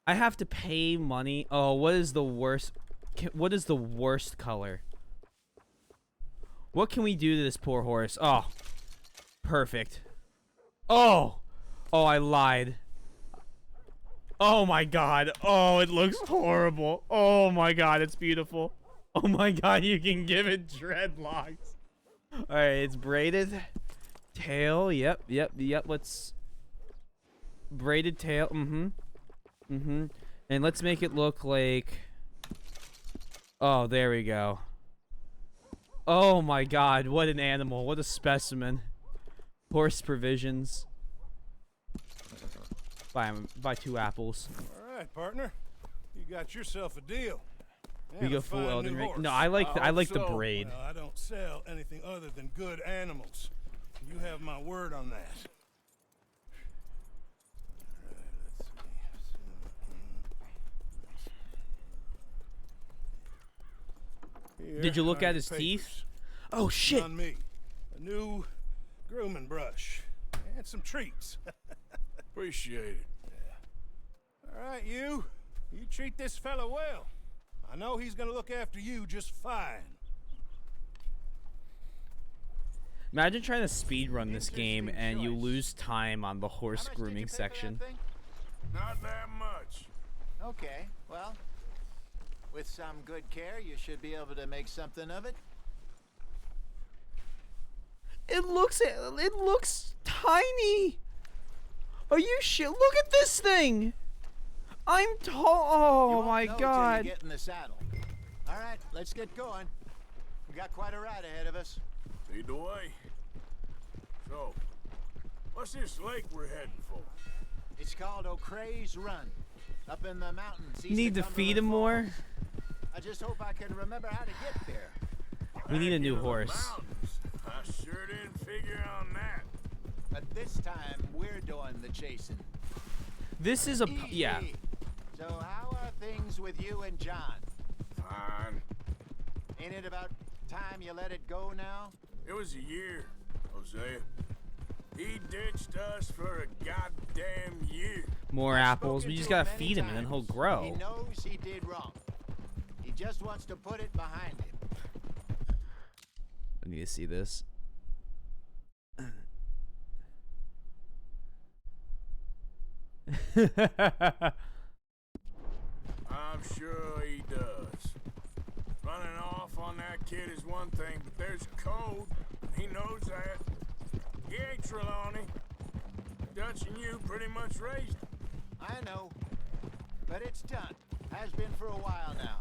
I have to pay money. Oh, what is the worst? What is the worst color? What can we do to this poor horse? Oh, perfect. Oh, I lied. Oh my god. Oh, it looks horrible. Oh my god, it's beautiful. Oh my god, you can give it dreadlocks. All right, it's braided tail. Yep. Let's braided tail. And let's make it look like. Oh, there we go. Oh my god, what an animal. What a specimen. Horse provisions. Buy 2 apples. All right, partner. You got yourself a deal. We go full Elden Ring. No, I like the braid. Well, I don't sell anything other than good animals. You have my word on that. Here Did you look are at your his papers. teeth? Oh shit! On me, a new grooming brush and some treats. Appreciate it. All right, you treat this fella well. I know he's gonna look after you just fine. Imagine trying to speed run this game and you lose time on the horse grooming section. Not that much. Okay, well, with some good care, you should be able to make something of it. It looks tiny. Are you shit? Look at this thing. I'm tall. Oh my god. Till you get in the saddle. All right, let's get going. We got quite a ride ahead of us. Lead the way. So, what's this lake we're heading for? It's called O'Creagh's Run, up in the mountains. You need to feed him more. I just hope I can remember how to get there. We need a new horse. I sure didn't figure on that. But this time, we're doing the chasing. This is a yeah. So how are things with you and John? Fine. Ain't it about time you let it go now? It was a year, Hosea. He ditched us for a goddamn year. More apples. We just gotta feed him and then he'll He grow. knows he did wrong. He just wants to put it behind him. I need to see this. I'm sure he does. Running off on that kid is one thing, but there's a code. He knows that. He ain't Trelawney. Dutch and you pretty much raised him. I know. But it's done. Has been for a while now.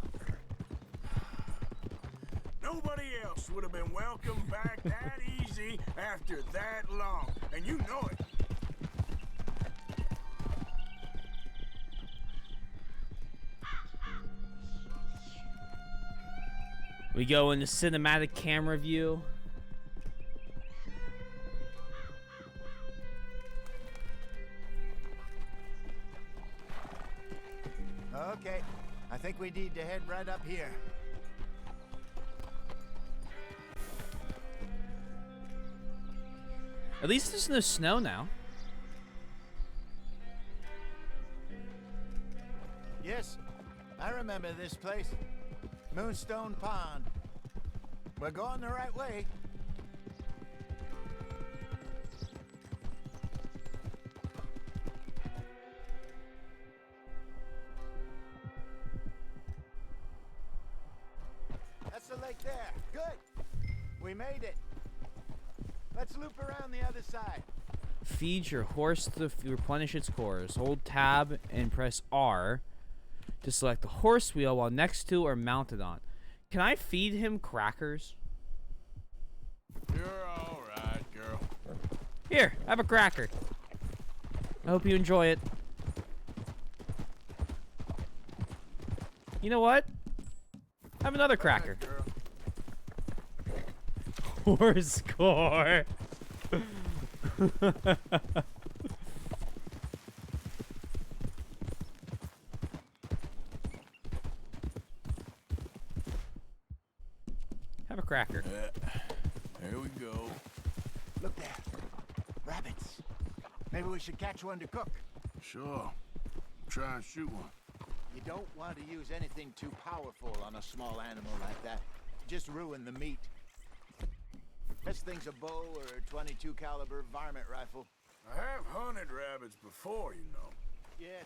Nobody else would have been welcomed back that easy after that long. And you know it. We go into cinematic camera view. Okay. I think we need to head right up here. At least there's no snow now. Yes, I remember this place. Moonstone Pond. We're going the right way. That's the lake there. Good. We made it. Let's loop around the other side. Feed your horse to replenish its cores. Hold tab and press R to select the horse wheel while next to or mounted on. Can I feed him crackers? You're all right, girl. Here, have a cracker. I hope you enjoy it. You know what? Have another cracker. Horse core. Have a cracker. Here we go. Look there. Rabbits. Maybe we should catch one to cook. Sure. Try and shoot one. You don't want to use anything too powerful on a small animal like that. Just ruin the meat. This thing's a bow or a 22 caliber varmint rifle. I have hunted rabbits before, you know. Yes.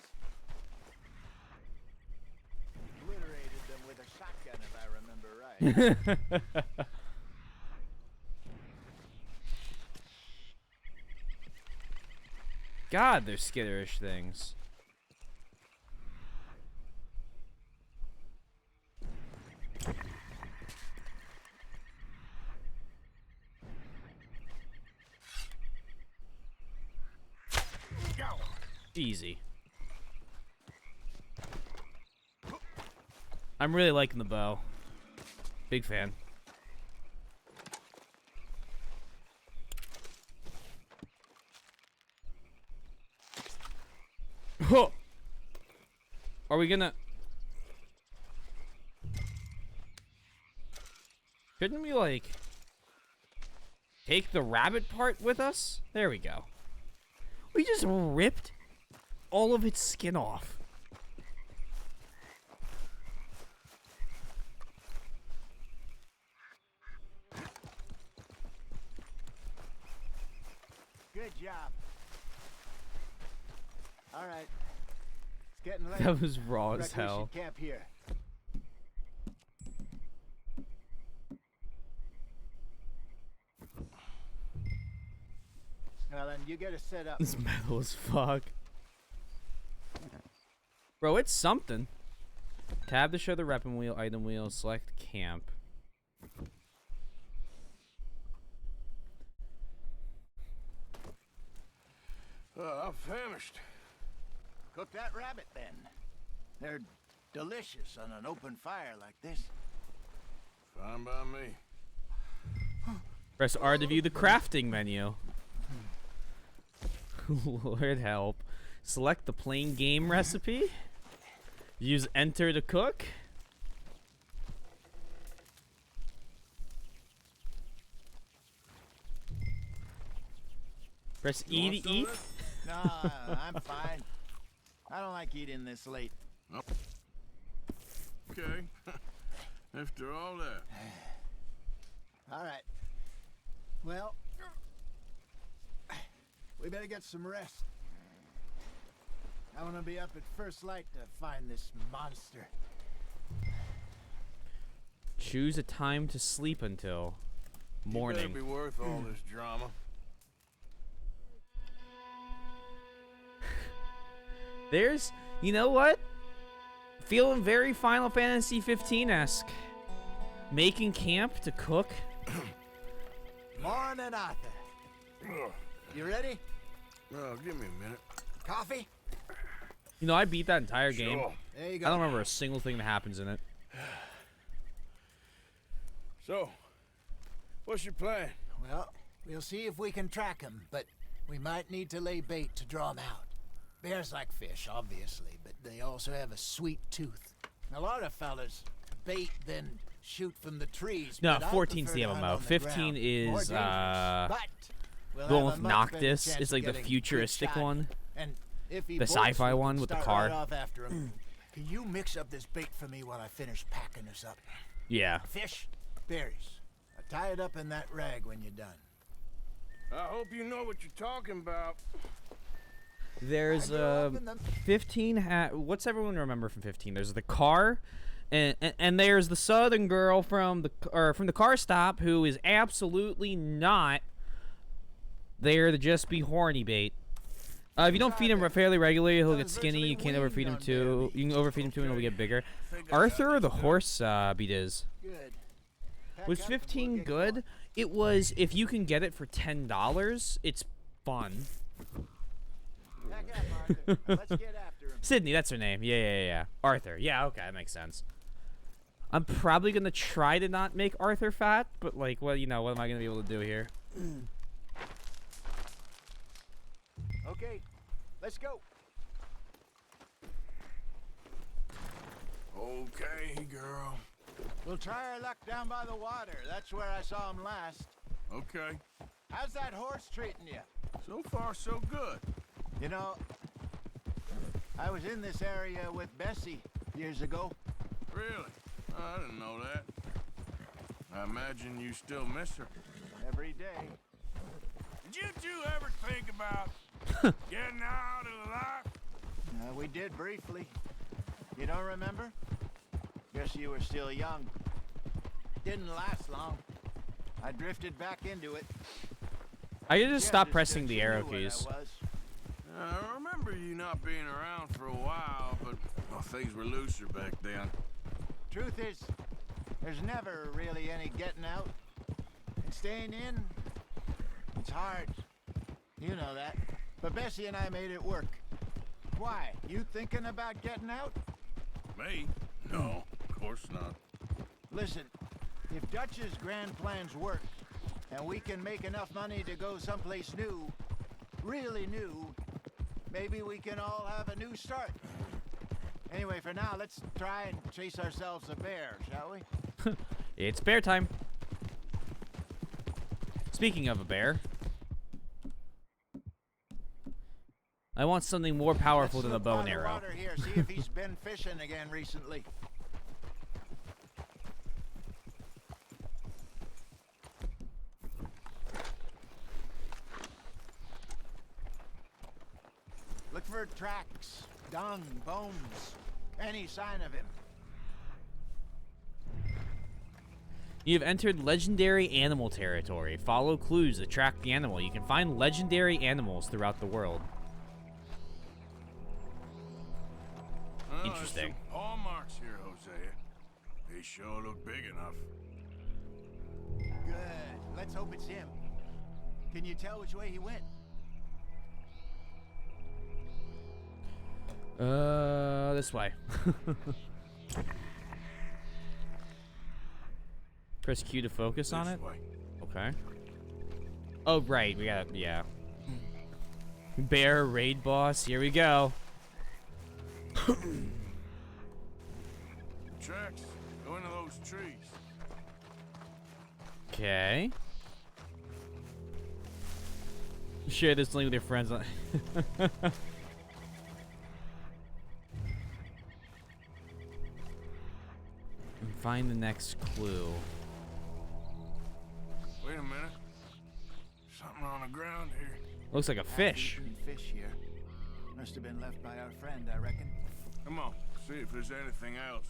Obliterated them with a shotgun, if I remember right. God, they're skitterish things. Easy. I'm really liking the bow. Big fan. Huh. Are we gonna... Shouldn't we, like, take the rabbit part with us? There we go. We just ripped all of its skin off. Good job. All right. It's getting late. That was raw as Reckon we hell. should camp here. Well, then you get to set up. This metal as fuck. Bro, it's something. Tab to show the weapon wheel, item wheel, select camp. I'm famished. Cook that rabbit then. They're delicious on an open fire like this. Fine by me. Press R to view the crafting menu. Lord help. Select the plain game recipe. Use enter to cook. Press E to eat. No, I'm fine. I don't like eating this late. Oh. Okay. After all that. All right. Well, we better get some rest. I want to be up at first light to find this monster. Choose a time to sleep until morning. Better be worth all this drama. There's, you know what? Feeling very Final Fantasy 15-esque. Making camp to cook. Morning, Arthur. You ready? Oh, give me a minute. Coffee? You know, I beat that entire game. Sure. There you go. I don't remember a single thing that happens in it. So, what's your plan? Well, we'll see if we can track him, but we might need to lay bait to draw him out. Bears like fish, obviously, but they also have a sweet tooth. A lot of fellas bait, then shoot from the trees. No, but I 14's the prefer to hunt MMO. on the 15 ground. More is, dangerous, but we'll the one have with a much better Noctis. chance It's of like the getting a good futuristic shot. one. And if he The bolts, sci-fi we one can with the start car. Right off after him. Can you mix up this bait for me while I finish packing this up? Yeah. Fish, berries. Tie it up in that rag when you're done. I hope you know what you're talking about. There's 15 what's everyone remember from 15? There's the car, and there's the southern girl from the car stop who is absolutely not there to just be horny bait. If you don't feed him fairly regularly, he'll get skinny. You can't overfeed him too. You can overfeed him too, and he'll get bigger. Arthur, the horse beat is. Good. Was 15 good? It was. If you can get it for $10, it's fun. Pack up, Arthur. Let's get after him. Sydney, that's her name. Yeah. Arthur. Yeah, okay, that makes sense. I'm probably gonna try to not make Arthur fat, but like, well, you know, what am I gonna be able to do here? Okay, let's go. Okay, girl. We'll try our luck down by the water. That's where I saw him last. Okay. How's that horse treating you? So far, so good. You know, I was in this area with Bessie years ago. Really? Oh, I didn't know that. I imagine you still miss her. Every day. Did you two ever think about getting out of the life? We did briefly. You don't remember? Guess you were still young. Didn't last long. I drifted back into it. I could just stop pressing the arrow Knew where I keys. was. I remember you not being around for a while, but well, things were looser back then. Truth is, there's never really any getting out. And staying in, it's hard. You know that. But Bessie and I made it work. Why? You thinking about getting out? Me? No, of course not. Listen, if Dutch's grand plans work, and we can make enough money to go someplace new, really new, maybe we can all have a new start. Anyway, for now, let's try and chase ourselves a bear, shall we? It's bear time. Speaking of a bear, I want something more powerful than a bow and arrow. Water here, see if he's been fishing again recently. Look for tracks, dung, bones, any sign of him. You've entered legendary animal territory. Follow clues to track the animal. You can find legendary animals throughout the world. Well, Interesting. There's some paw marks here, Hosea. They sure look big enough. Good. Let's hope it's him. Can you tell which way he went? This way. Press Q to focus on it. Okay. Oh, right. We got, yeah. Bear raid boss. Here we go. Tracks. Go into those trees. Okay. Share this link with your friends. And find the next clue. Wait a minute. Something on the ground here. Looks like a fish. Half-eaten fish here. Must have been left by our friend, I reckon. Come on, see if there's anything else.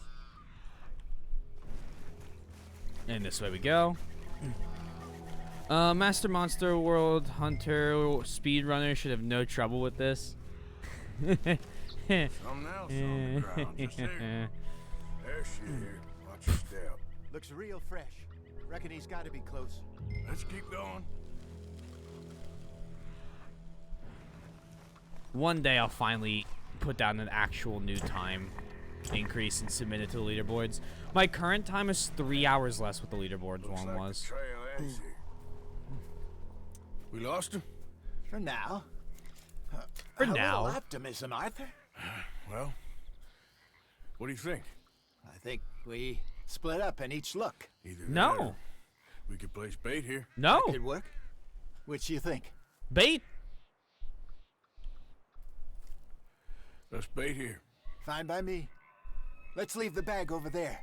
And this way we go. Master Monster World Hunter Speedrunner should have no trouble with this. Something else on the ground, just here. There's shit here. Watch your step. Looks real fresh. Reckon he's got to be close. Let's keep going. One day I'll finally put down an actual new time increase and submit it to the leaderboards. My current time is 3 hours less what the leaderboards Looks one like was. the trail ends here. We lost him? For now. For A now. little optimism, Arthur. Well, what do you think? I think we split up and each look. Either No. that or we could place bait here. No. Could work. Which do you think? Bait. Let's bait here. Fine by me. Let's leave the bag over there.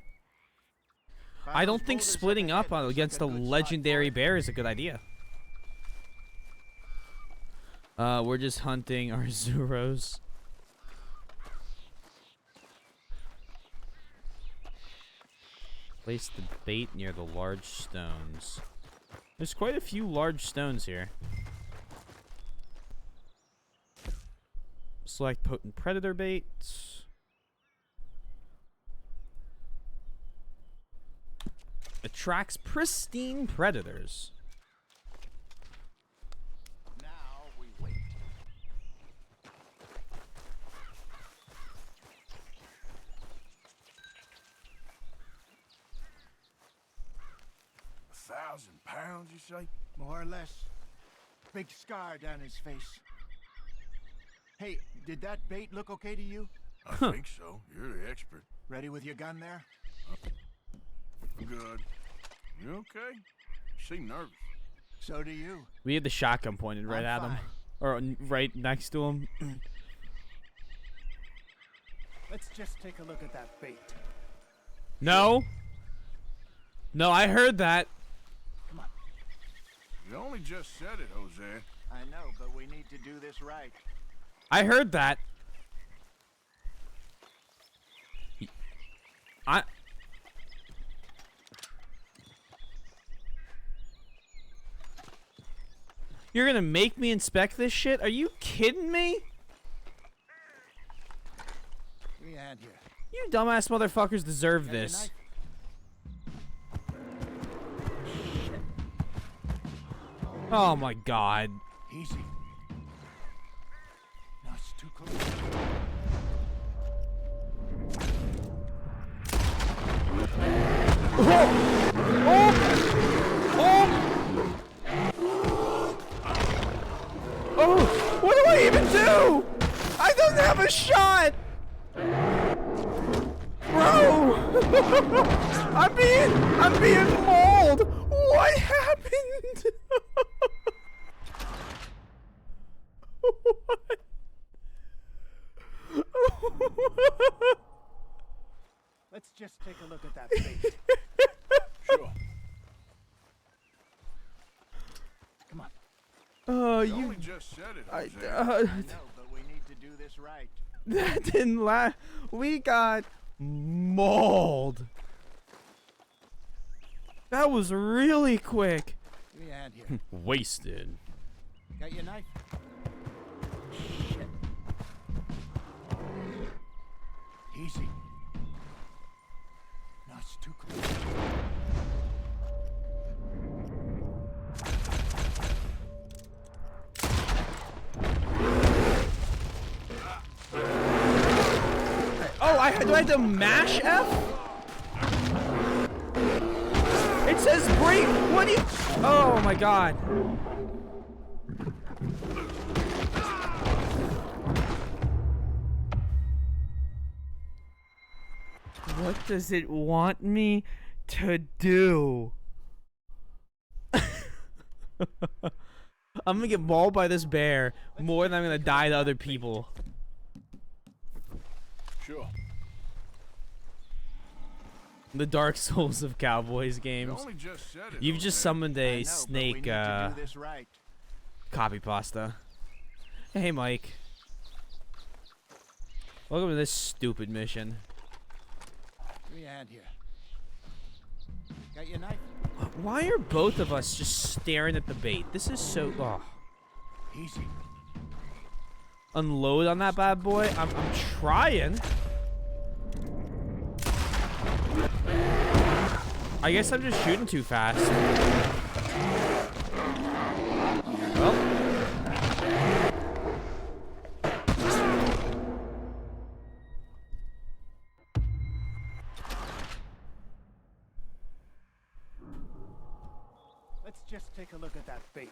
I don't think splitting up against the legendary bear is a good idea. We're just hunting our Zuros. Place the bait near the large stones. There's quite a few large stones here. Select potent predator bait. Attracts pristine predators. Now we wait. £1,000, you say? More or less. Big scar down his face. Hey, did that bait look okay to you? I think so. You're the expert. Ready with your gun there? Good. You okay? You seem nervous. So do you. We had the shotgun pointed right I'm at him. fine. Or right next to him. Let's just take a look at that bait. No. No, I heard that. Come on. You only just said it, Jose. I know, but we need to do this right. I heard that. You're gonna make me inspect this shit? Are you kidding me? Give me a hand here. You dumbass motherfuckers deserve Got your this. knife? Oh my god. Easy. No, it's too close. Oh, what do I even do? I don't have a shot. Bro, I'm being mauled. What happened? Let's just take a look at that bait. Sure. Come on. Oh, You you. only just said it, I, Jose. I know, but we need to do this right. that didn't last. We got mauled. That was really quick. Give me a hand here. Wasted. Got your knife? Shit. Easy. No, it's too close. Oh, do I have to mash F? It says break. What do you? Oh my god. What does it want me to do? I'm gonna get mauled by this bear more than I'm gonna die to other people. Sure. The Dark Souls of Cowboys You games. only just said it, You've just Jose. summoned I a know, but we snake, need to do this right. Copy pasta. Hey, Mike. Welcome to this stupid mission. Give me a hand here. Got your knife? Why are both of us just staring at the bait? This is so... Oh. Easy. Unload on that bad boy? I'm trying. I guess I'm just shooting too fast. Well. Let's just take a look at that bait.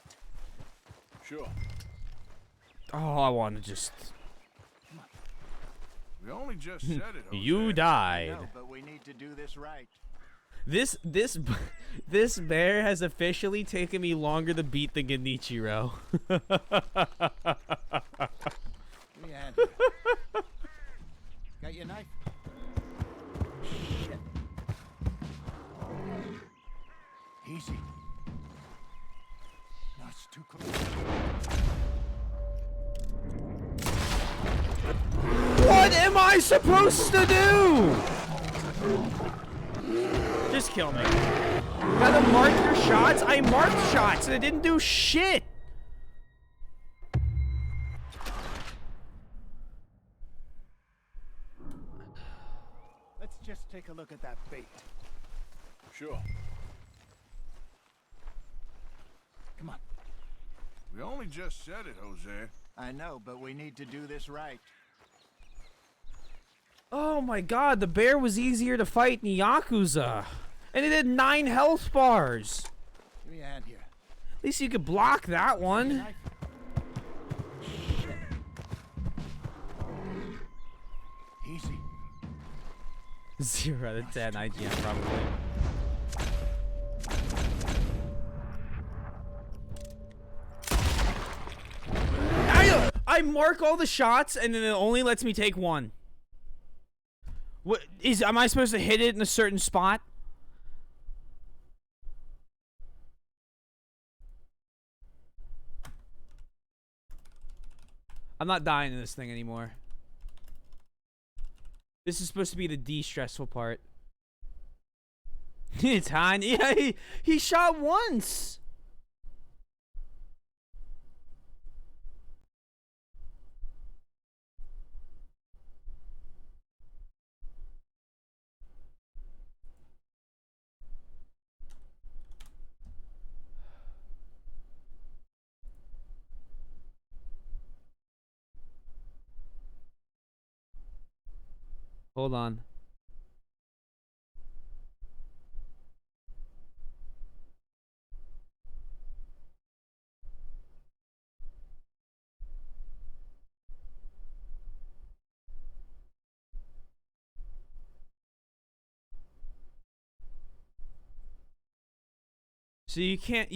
Sure. Oh, I want to just... We only just said it. Jose. You died. No, but we need to do this right. This bear has officially taken me longer to beat than Genichiro. Give me a hand here. Got your knife? Shit. Easy. No, it's too close. What am I supposed to do? Just kill me. You gotta mark your shots? I marked shots and it didn't do shit. Let's just take a look at that bait. Sure. Come on. We only just said it, Jose. I know, but we need to do this right. Oh my god, the bear was easier to fight in Yakuza. And it had 9 health bars. Give me a hand here. At least you could block that one. Easy. 0 out of 10 IGN probably. I mark all the shots and then it only lets me take one. What am I supposed to hit it in a certain spot? I'm not dying in this thing anymore. This is supposed to be the de-stressful part. It's high. Yeah, he shot once. Hold on. So you can't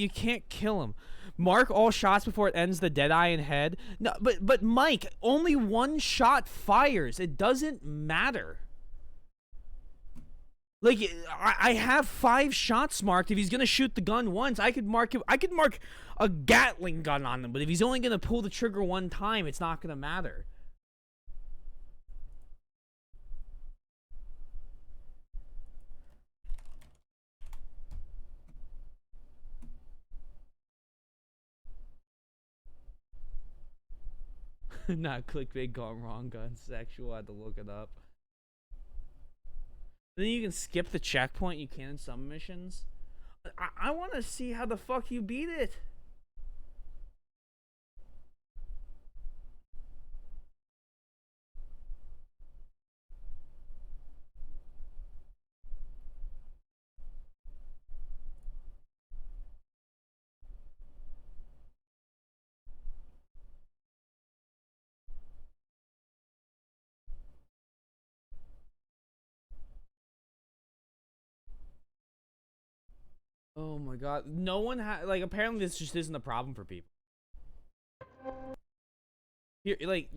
kill him. Mark all shots before it ends the Deadeye in head. No, but Mike, only one shot fires. It doesn't matter. Like I have 5 shots marked. If he's gonna shoot the gun once, I could mark him. I could mark a Gatling gun on him. But if he's only gonna pull the trigger one time, it's not gonna matter. Not clickbait gone wrong, gun sexual. I had to look it up. Then you can skip the checkpoint you can in some missions. I want to see how the fuck you beat it. Oh my god. No one like, apparently this just isn't a problem for people. Here, like,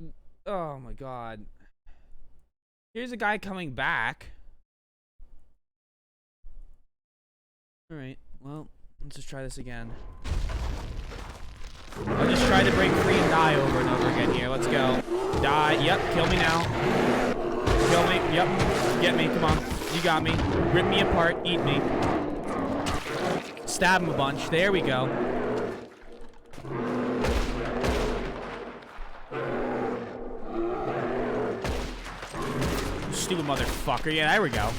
oh my god. Here's a guy coming back. Alright, well, let's just try this again. I'll just try to break free and die over and over again here. Let's go. Die. Yep, kill me now. Kill me. Yep. Get me. Come on. You got me. Rip me apart. Eat me. Stab him a bunch. There we go. Stupid motherfucker. Yeah, there we go.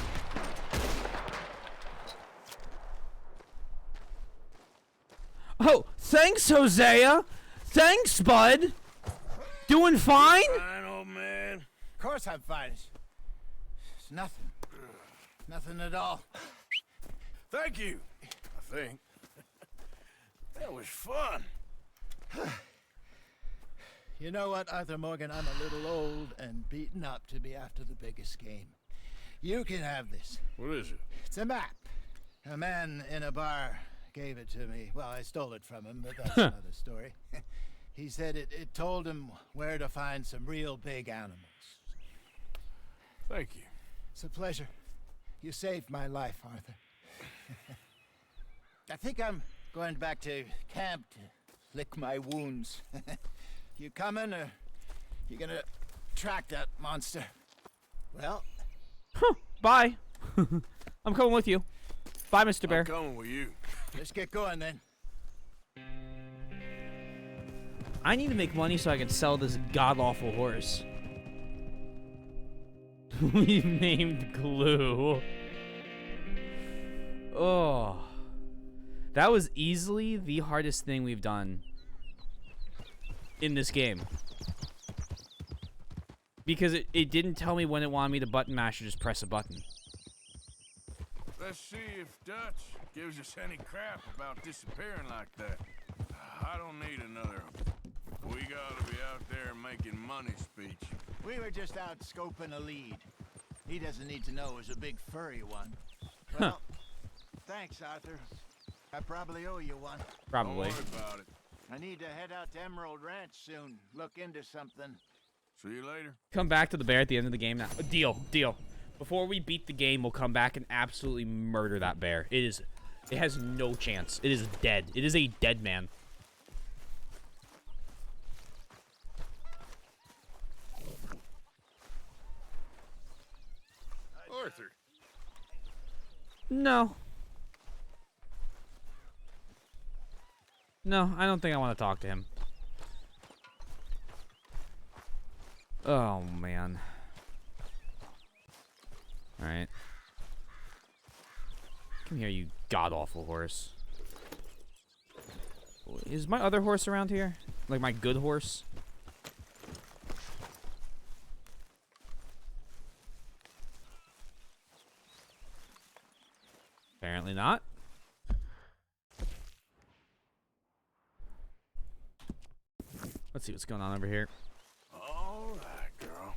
Oh, thanks, Hosea. Thanks, bud. Doing fine? Fine, old man. Of course I'm fine. It's nothing. Nothing at all. Thank you, I think. That was fun. You know what, Arthur Morgan? I'm a little old and beaten up to be after the biggest game. You can have this. What is it? It's a map. A man in a bar gave it to me. Well, I stole it from him, but that's another story. He said it told him where to find some real big animals. Thank you. It's a pleasure. You saved my life, Arthur. I think I'm going back to camp to lick my wounds. You coming, or you gonna track that monster? Well... Bye. I'm coming with you. Bye, Mr. Bear. I'm coming with you. Let's get going, then. I need to make money so I can sell this god-awful horse. We've named Glue. Oh. That was easily the hardest thing we've done in this game. Because it didn't tell me when it wanted me to button mash or just press a button. Let's see if Dutch gives us any crap about disappearing like that. I don't need another. We gotta be out there making money speech. We were just out scoping a lead. He doesn't need to know it was a big furry one. Well, thanks, Arthur. I probably owe you one. Probably. Don't worry about it. I need to head out to Emerald Ranch soon. Look into something. See you later. Come back to the bear at the end of the game now. Deal. Before we beat the game, we'll come back and absolutely murder that bear. It has no chance. It is dead. It is a dead man. Arthur. No. No, I don't think I want to talk to him. Oh, man. Alright. Come here, you god-awful horse. Is my other horse around here? Like my good horse? Apparently not. Let's see what's going on over here. All right, girl.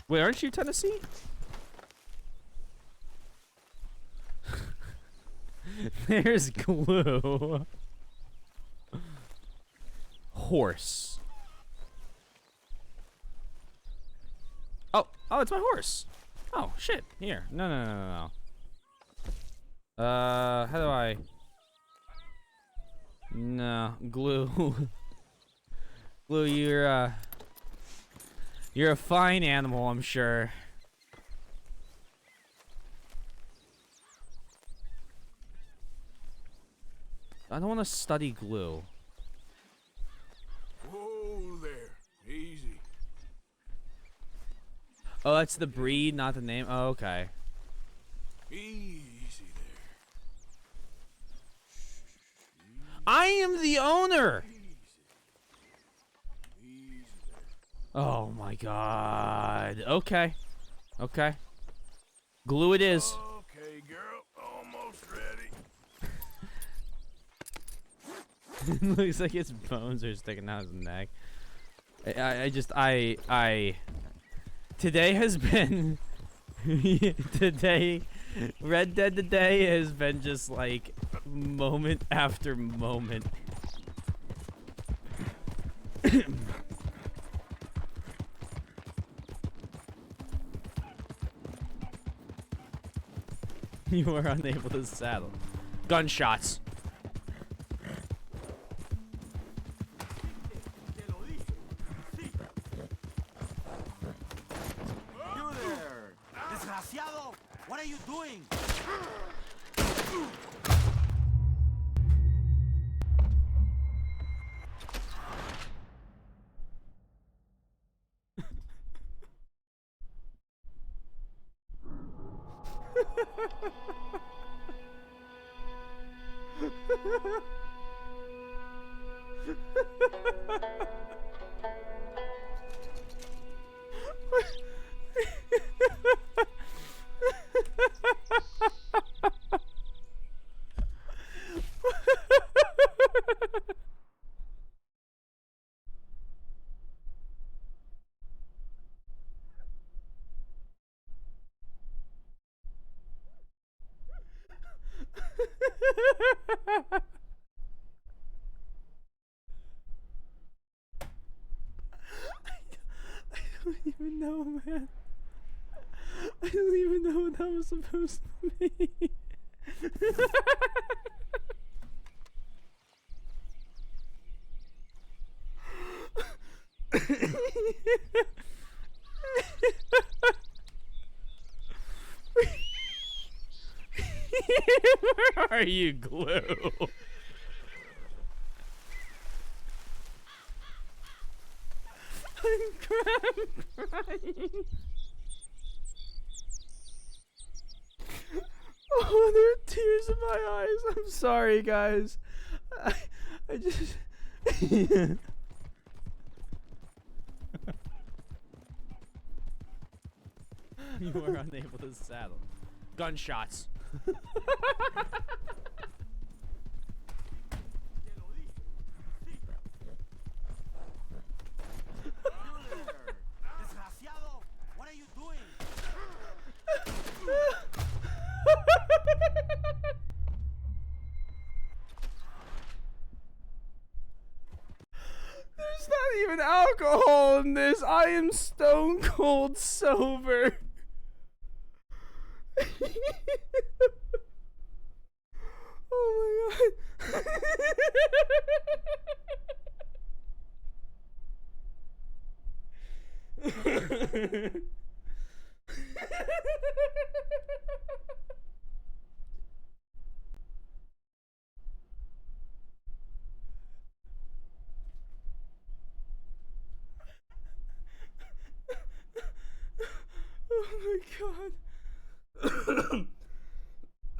Wait, aren't you Tennessee? There's Glue. Horse. Oh, it's my horse. Oh, shit. Here. No. How do I... No, Glue. Glue, you're a fine animal, I'm sure. I don't want to study Glue. Whoa there. Easy. Oh, that's the breed, not the name. Oh, okay. Easy there. I am the owner. Easy there. Oh my god. Okay. Glue it is. Okay, girl. Almost ready. Looks like his bones are sticking out his neck. Today has been Red Dead today has been just like moment after moment. You were unable to saddle. Gunshots. You there! Desgraciado! What are you doing? I don't even know, man. I don't even know what that was supposed to be. Where are you, Glue? I'm crying. Oh, there are tears in my eyes. I'm sorry, guys. I just... You were unable to saddle. Gunshots. Desgraciado! What are you doing? There's not even alcohol in this. I am stone cold sober. Oh my god.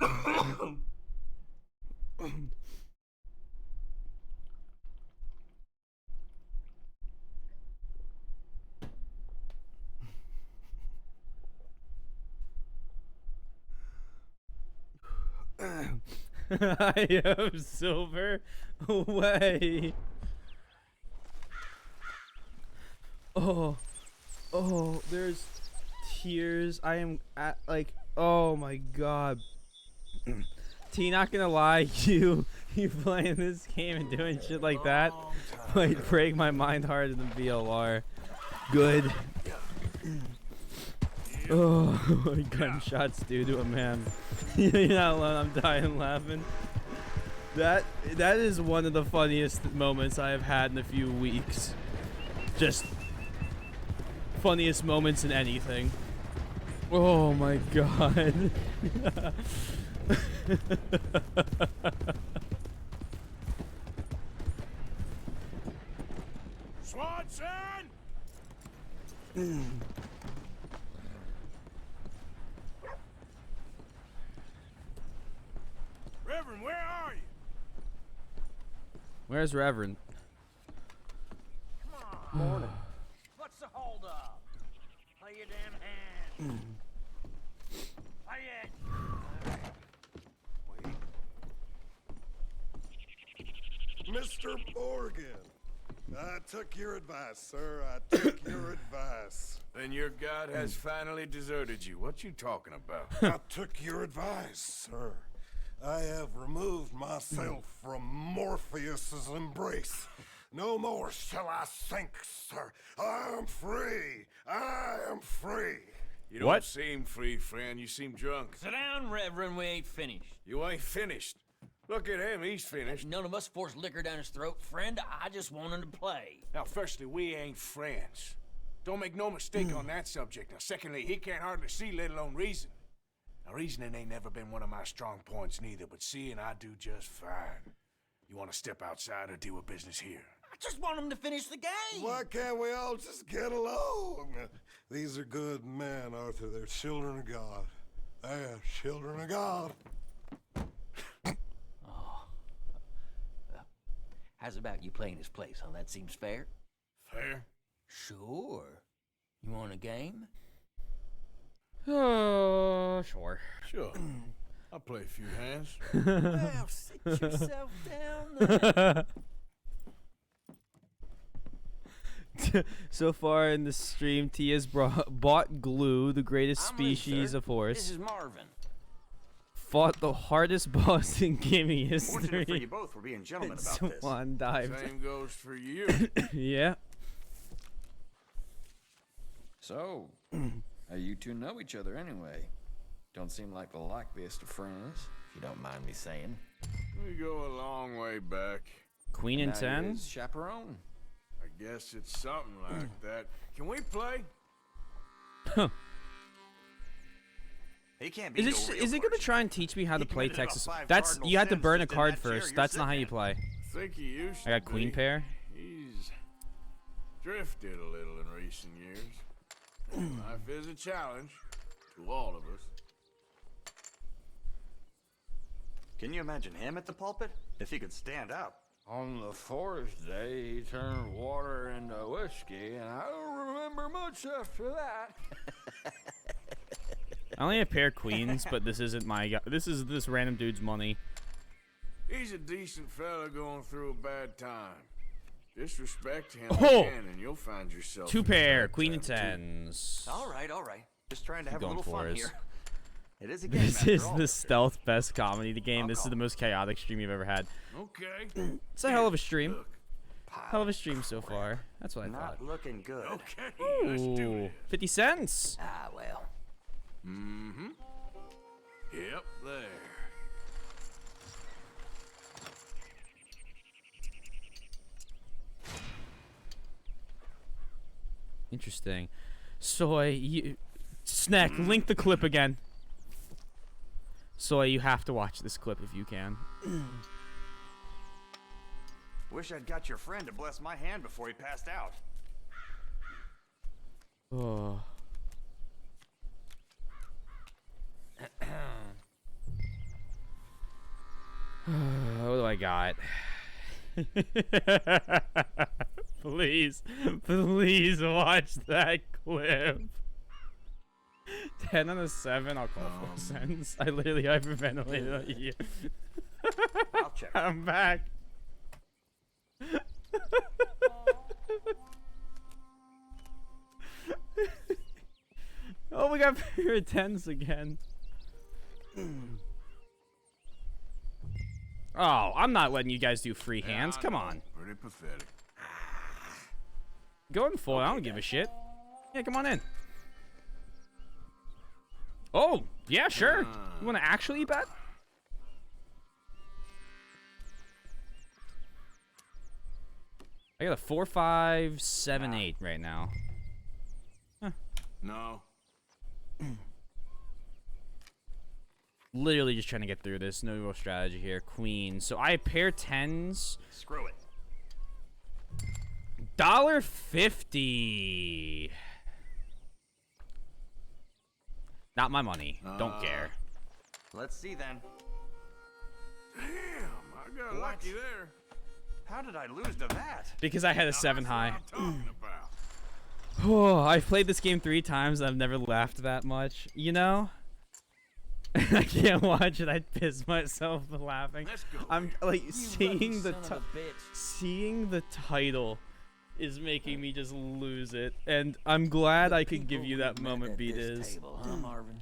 Oh my god. I am silver away. Oh, there's tears. I am at like, oh my god. T, not gonna lie, you playing this game and doing shit like that might break my mind harder than VLR. Good. Oh, gunshots do to a man. You're not alone. I'm dying laughing. That is one of the funniest moments I have had in a few weeks. Just funniest moments in anything. Oh my god. Swanson! Reverend, where are you? Where's Reverend? Morning. What's the hold up? Play your damn hand. Play it. Mr. Morgan, I took your advice, sir. I took your advice. Then your god has finally deserted you. What you talking about? I took your advice, sir. I have removed myself from Morpheus's embrace. No more shall I sink, sir. I am free. I am free. You don't What? seem free, friend. You seem drunk. Sit down, Reverend. We ain't finished. You ain't finished. Look at him. He's finished. None of us forced liquor down his throat. Friend, I just want him to play. Now, firstly, we ain't friends. Don't make no mistake on that subject. Now, secondly, he can't hardly see, let alone reason. Now, reasoning ain't never been one of my strong points neither, but seeing I do just fine. You want to step outside or deal with business here? I just want him to finish the game. Why can't we all just get along? These are good men, Arthur. They're children of God. They're children of God. How's about you playing his place, huh? That seems fair? Fair? Sure. You want a game? Oh, sure. Sure. I'll play a few hands. Well, sit yourself down then. So far in the stream, T has bought glue, the greatest I'm Lee, species sir. of horse. This is Marvin. Fought the hardest boss in gaming history. Fortunate for you both, we're being gentlemen about this. Swan dived. Same goes for you. Yeah. So, how you two know each other anyway? Don't seem like the likeliest of friends, if you don't mind me saying. We go a long way back. Queen and Now you're 10? his chaperone. I guess it's something like that. Can we play? He can't Is it gonna try and teach me how to play Texas? That's you have to burn a card first. That's not how you play. I think he used I got to queen be. pair. He's drifted a little in recent years. Life is a challenge to all of us. Can you imagine him at the pulpit? If he could stand up. On the fourth day, he turned water into whiskey, and I don't remember much after that. I only have pair queens, but this isn't my guy. This is this random dude's money. He's a decent fella going through a bad time. Disrespect him Oh! again, and you'll find yourself Two in a pair, bad queen and time, too. tens. All right. Just trying to have a Going little for fun us. here. It is a game This after is all. the stealth best comedy of the game. This is the most chaotic stream you've ever had. Okay. It's a hell of a stream. Hell of a stream so far. That's what I thought. Not looking good. Okay, let's do Ooh, it. 50 cents. Ah, well. Mm-hmm. Yep, there. Interesting. Soy, you... Snack, link the clip again. Soy, you have to watch this clip if you can. Wish I'd got your friend to bless my hand before he passed out. Oh. What do I got? Please, please watch that clip. 10 on a 7, I'll call 4 cents. I literally hyperventilated on you. I'll check. I'm back. Oh, we got pair of 10s again. Oh, I'm not letting you guys do free hands. Come on. Pretty pathetic. Going for it. I don't give a shit. Yeah, come on in. Oh, yeah, sure. You want to actually bet? I got a 4, 5, 7, 8 right now. No. Literally just trying to get through this. No real strategy here. Queen. So I pair 10s. Screw it. $1.50. Not my money. Don't care. Let's see then. Damn, I got lucky there. How did I lose to that? Because I had a 7 high. What I'm talking about. Oh, I've played this game 3 times. I've never laughed that much. You know? I can't watch it. I'd piss myself laughing. Let's go. I'm like lucky son of a bitch. seeing the title is making me just lose it, and I'm glad I could give you that moment, Beat is. Marvin?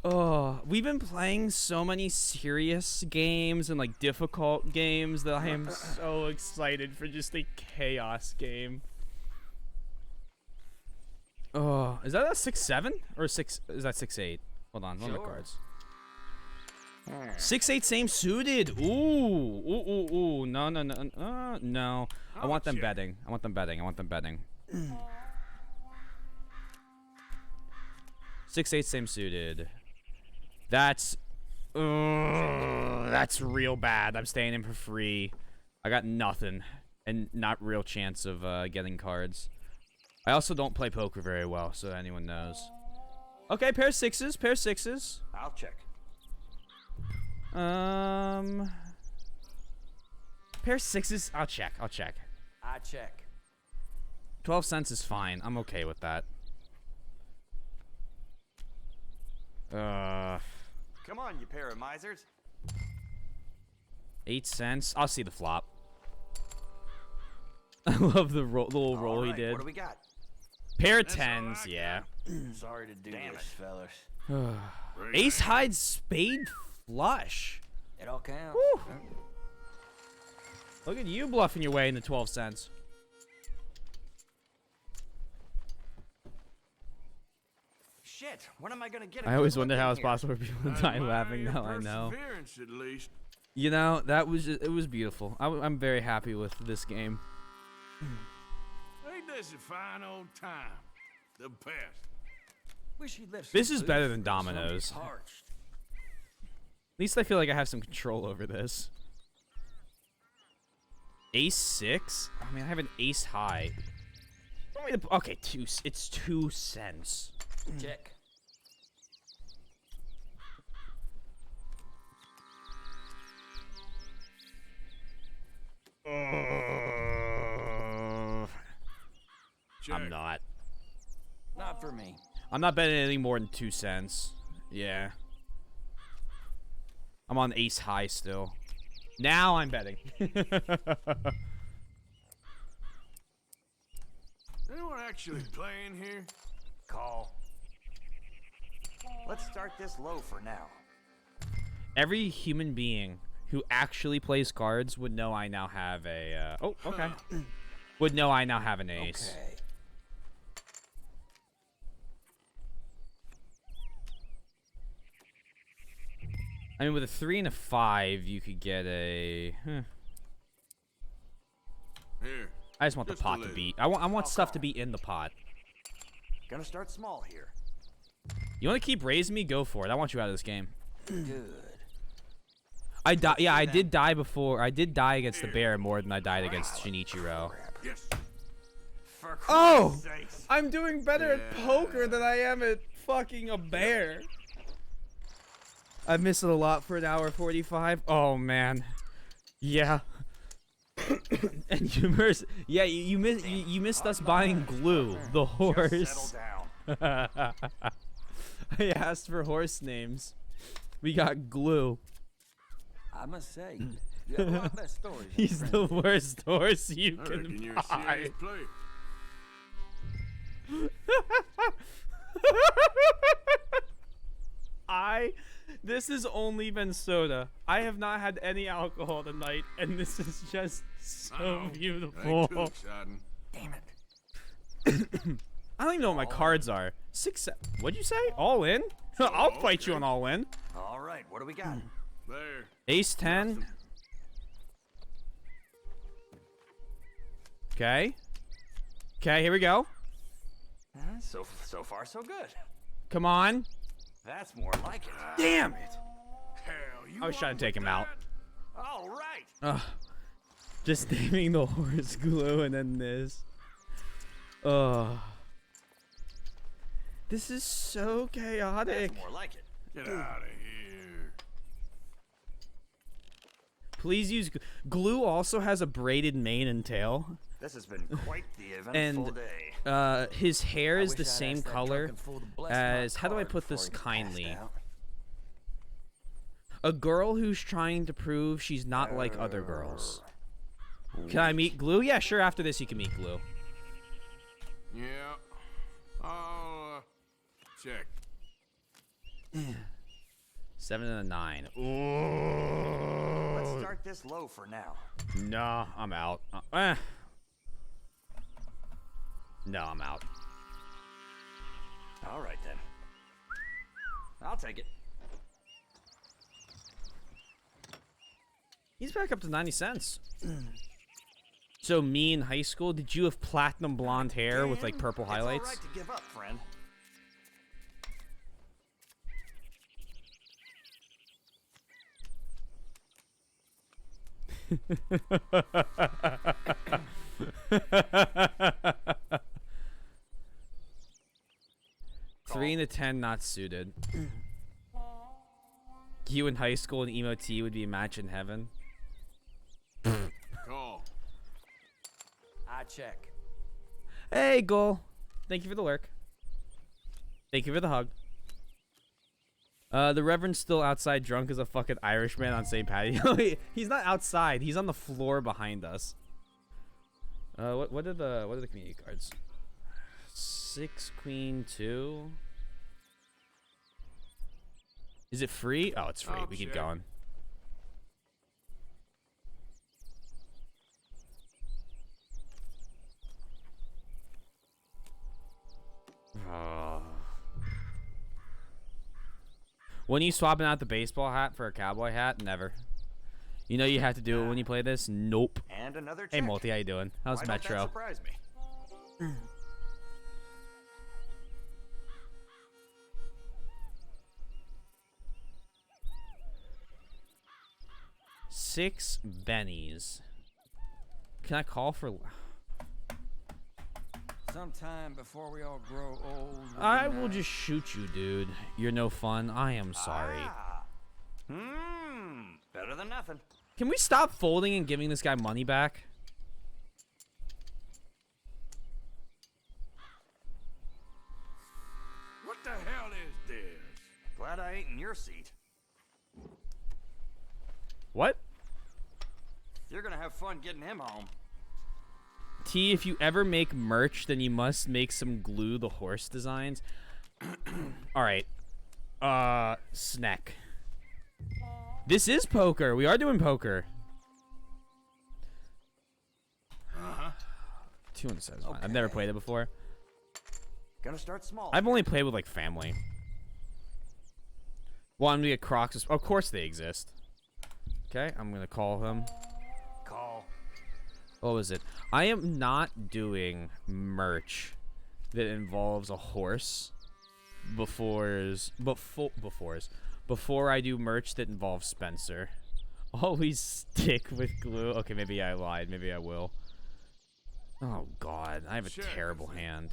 Oh, we've been playing so many serious games and like difficult games that I am so excited for just a chaos game. Oh. Is that a 6-7 or 6? Is that 6-8? Hold on, one of the cards. 6-8 same suited. Ooh. No. No. I want them betting. I want them betting. 6-8 same suited. That's real bad. I'm staying in for free. I got nothing and not real chance of getting cards. I also don't play poker very well, so anyone knows. Okay, pair of sixes. I'll check. Pair of sixes. I'll check. I check. 12 cents is fine. I'm okay with that. Come on, you pair of misers. 8 cents. I'll see the flop. I love the little roll he did. What do we got? Pair of tens, yeah. Sorry to do this, fellas. Ace hide spade flush. It all counts. Woo. Look at you bluffing your way into 12 cents. Shit, when am I gonna get? I always wonder how it's possible for people to die laughing. Now I know. At least. You know, it was beautiful. I'm very happy with this game. Ain't this a fine old time? The best. Wish he'd left This some is food better for than the zombies dominoes. parched. At least I feel like I have some control over this. Ace 6? I mean, I have an ace high. Okay, it's 2 cents. Check. I'm not. Not for me. I'm not betting anything more than 2 cents. Yeah. I'm on ace high still. Now I'm betting. Anyone actually playing here? Call. Let's start this low for now. Every human being who actually plays cards would know I now have a. Oh, okay. Would know I now have an ace. Okay. I mean, with a 3 and a 5, you could get a. Here. I just want the Just a pot to little. be. I want stuff to be in the pot. Gonna start small here. You want to keep raising me? Go for it. I want you out of this game. Good. I died. Yeah, I did die before. I did die against the bear more than I died against Shinichiro. Yes. For Oh! Christ's sakes. I'm doing better at poker than I am at fucking a bear. I missed it a lot for an hour 45. Oh man. Yeah. And you missed. Yeah, you missed us buying glue, the horse. Settle down. I asked for horse names. We got glue. I must say, you have a lot less stories. than He's friends the do. worst horse you I can reckon you're a buy. serious player. This has only been soda. I have not had any alcohol tonight, and this is just so Ain't beautiful. too exciting. Damn it. I don't even know what my cards are. 6. What'd you say? All in? I'll fight you on all in. All right, what do we got? There. Ace 10. Okay. Okay, here we go. So far, so good. Come on. That's more like it. Damn it. Hell, you I was trying to take him out. All right. Ugh. Just naming the horse glue and then this. Ugh. This is so chaotic. That's more like it. Get out of here. Please use glue. Also has a braided mane and tail, This has been quite the eventful and day. his hair I is wish the I'd same asked that color drunken fool to bless my as. How do I card put this before he passed kindly? out. A girl who's trying to prove she's not like other girls. Can I meet glue? Yeah, sure. After this, you can meet glue. Yeah. I'll check. 7 and a 9. Let's Ooh. start this low for now. No, I'm out. No, I'm out. All right, then. I'll take it. He's back up to 90 cents. So me in high school, did you have platinum blonde hair with like purple highlights? It's all right to give up, friend. Three and a 10 not suited. You in high school and emo T would be a match in heaven. Call. I check. Hey, goal. Thank you for the lurk. Thank you for the hug. The Reverend's still outside drunk as a fucking Irishman on St. Patty. He's not outside. He's on the floor behind us. What are the community cards? 6 queen 2. Is it free? Oh, it's free. We keep going. When you swapping out the baseball hat for a cowboy hat? Never. You know you have to do it when you play this? Nope. And another Hey, check. Multi, how you doing? How's Why don't Metro? that surprise me? 6 bennies. Can I call for... Sometime before we all grow old. I will just shoot you, dude. You're no fun. I am sorry. Better than nothing. Can we stop folding and giving this guy money back? What the hell is this? Glad I ain't in your seat. What? You're gonna have fun getting him home. T, if you ever make merch, then you must make some glue the horse designs. Alright. Snack. This is poker. We are doing poker. 207 is fine. I've never played it before. Gonna start small. I've only played with like family. Wanting to get Crocs. Of course they exist. Okay, I'm gonna call him. Call. What was it? I am not doing merch that involves a horse before I do merch that involves Spencer. Always stick with glue. Okay, maybe I lied. Maybe I will. Oh God, I have a terrible hand.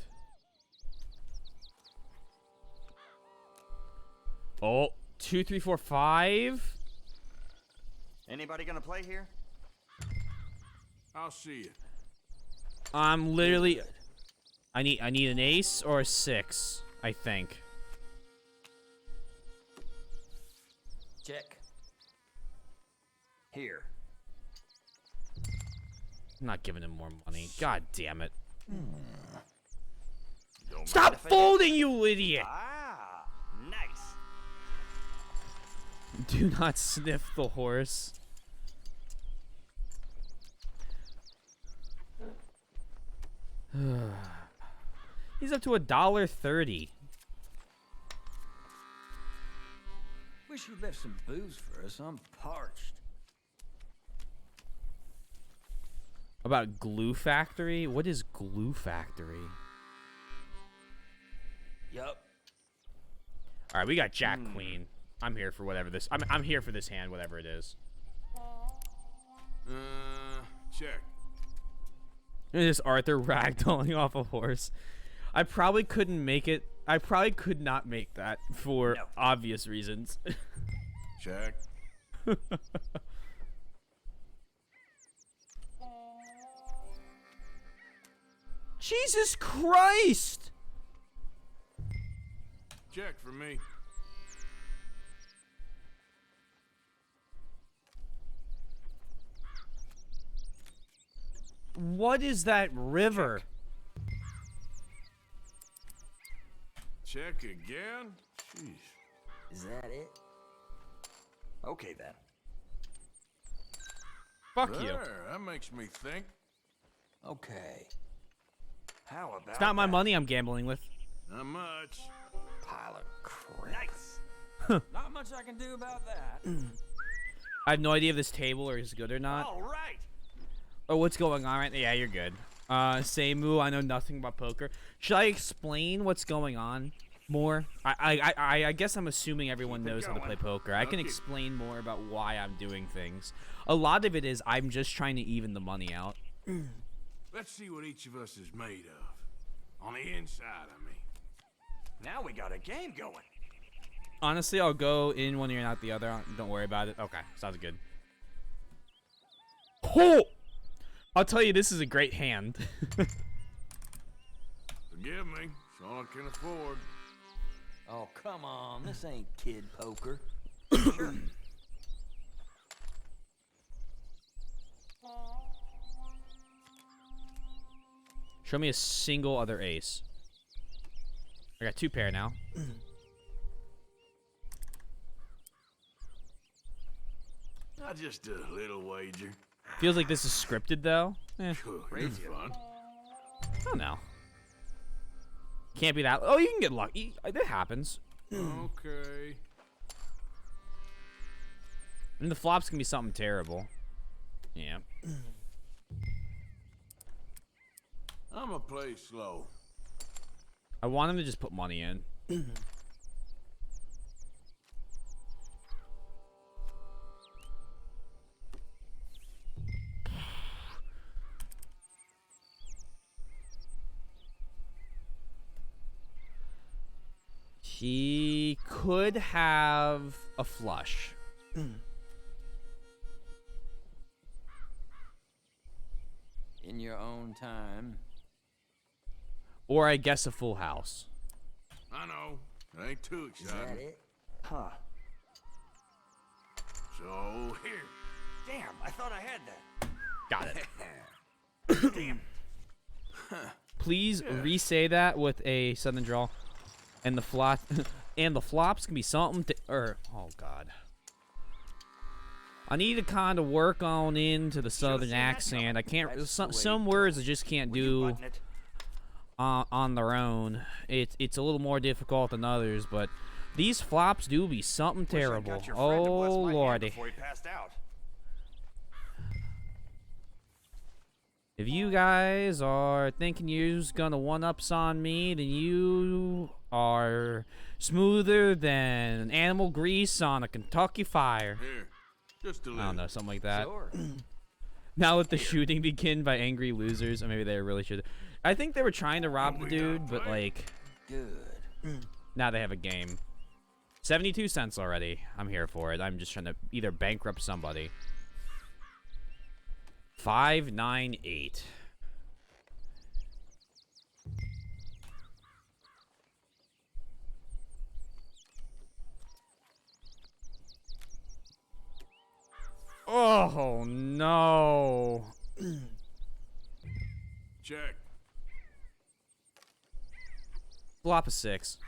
Oh, 2, 3, 4, 5. Anybody gonna play here? I'll see you. I'm literally. I need an ace or a 6, I think. Check. Here. I'm not giving him more money. God damn it. Don't Stop mind if I folding, you idiot! Ah, nice. Do not sniff the horse. He's up to $1.30. Wish you'd left some booze for us. I'm parched. About Glue Factory? What is Glue Factory? Yup. All right, we got Jack Queen. I'm here for whatever this. I'm here for this hand, whatever it is. Check. This Arthur ragdolling off a horse. I probably couldn't make it. I probably could not make that for obvious reasons. Check. Jesus Christ! Check for me. What is that river? Check again? Jeez. Is that it? Okay then. Fuck you. There, that makes me think. Okay. How about It's not my that? money I'm gambling with. Not much. Pile of crap. Nice. Not much I can do about that. I have no idea if this table is good or not. All right. Or what's going on right now. Yeah, you're good. Seimu, I know nothing about poker. Should I explain what's going on more? I guess I'm assuming everyone knows how to play poker. I can explain more about why I'm doing things. A lot of it is I'm just trying to even the money out. Let's see what each of us is made of. On the inside, I mean. Now we got a game going. Honestly, I'll go in one ear and out the other. Don't worry about it. Okay, sounds good. Oh! I'll tell you, this is a great hand. Forgive me. It's all I can afford. Oh, come on. This ain't kid poker. Show me a single other ace. I got 2 pair now. Not just a little wager. Feels like this is scripted, though. Crazy fun. I don't know. Can't be that. Oh, you can get lucky. That happens. Okay. And the flops can be something terrible. Yeah. I'm gonna play slow. I want him to just put money in. He could have a flush. In your own time. Or I guess a full house. I know. It ain't too exciting. Is that it? Huh. So, here. Damn, I thought I had that. Got it. Damn. Please re-say that with a southern drawl. And the flop and the flops can be something oh god. I need to kind of work on into the southern accent. I can't some words I just can't do on their own. It's a little more difficult than others, but these flops do be something terrible. Oh lordy. If you guys are thinking you're gonna one-ups on me, then you are smoother than animal grease on a Kentucky fire. Here, just a little. I don't know, something like that. Sure. Now let the shooting begin by angry losers, or maybe they really should. I think they were trying to rob the dude, but like, Good. now they have a game. 72 cents already. I'm here for it. I'm just trying to either bankrupt somebody. 598. Oh no. Check. Flop a 6.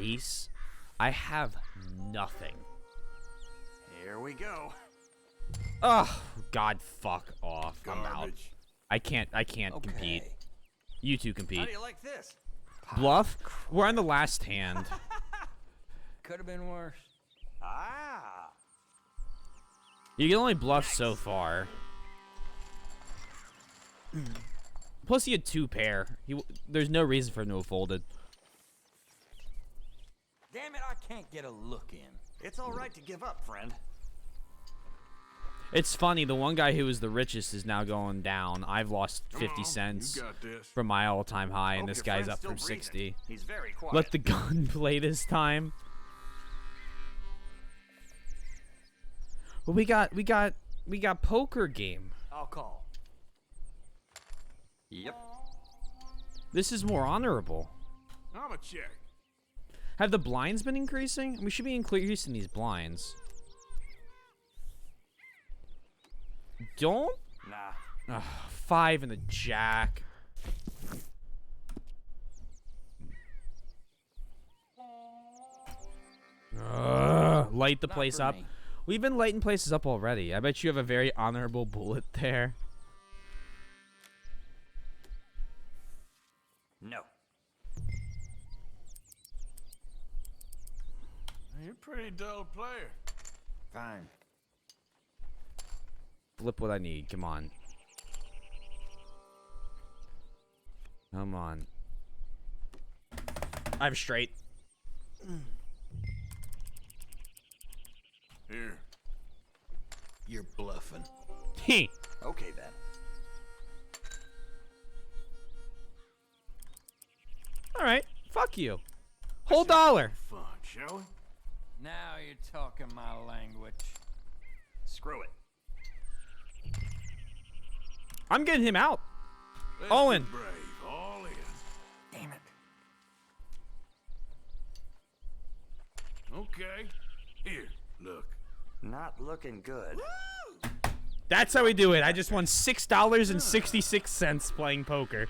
Ace. I have nothing. Here we go. Oh God, fuck off. I'm out. Garbage. I can't compete. You two compete. How do you like this? Bluff? We're on the last hand. Could have been worse. Ah. You can only bluff so far. Plus he had 2 pair. There's no reason for him to have folded. Damn it, I can't get a look in. It's all right to give up, friend. It's funny, the one guy who was the richest is now going down. I've lost 50 cents You got this. from my all-time high, and Hope this your guy's friend's up still from breathing. 60. He's very quiet. Let the gun play this time. Well, we got poker game. I'll call. Yep. This is more honorable. I'm a check. Have the blinds been increasing? We should be increasing these blinds. Don't? Nah. Ugh, 5 and the jack. Light the Not place for up. me. We've been lighting places up already. I bet you have a very honorable bullet there. No. You're a pretty dull player. Fine. Flip what I need. Come on. Come on. I'm straight. Here. You're bluffing. He. Okay then. All right. Fuck you. Whole dollar. Fun, shall we? Now you're talking my language. Screw it. I'm getting him out. Let's All be in. brave, all in. Damn it. Okay. Here, look. Not looking good. That's how we do it. I just won $6.66 playing poker.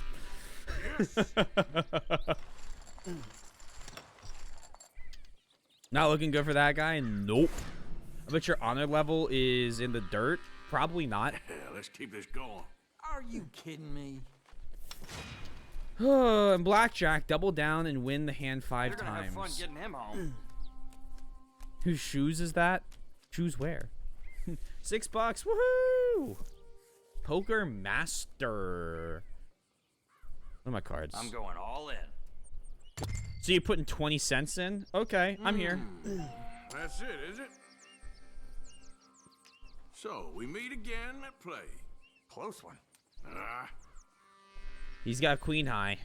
Not looking good for that guy? Nope. I bet your honor level is in the dirt. Probably not. Yeah, let's keep this going. Are you kidding me? And blackjack, double down and win the hand 5 You're gonna times. have fun getting him home. Whose shoes is that? Shoes where? $6. Woohoo! Poker master. What are my cards? I'm going all in. So you're putting 20 cents in? Okay, I'm here. That's it, is it? So, we meet again at play. Close one. He's got queen high.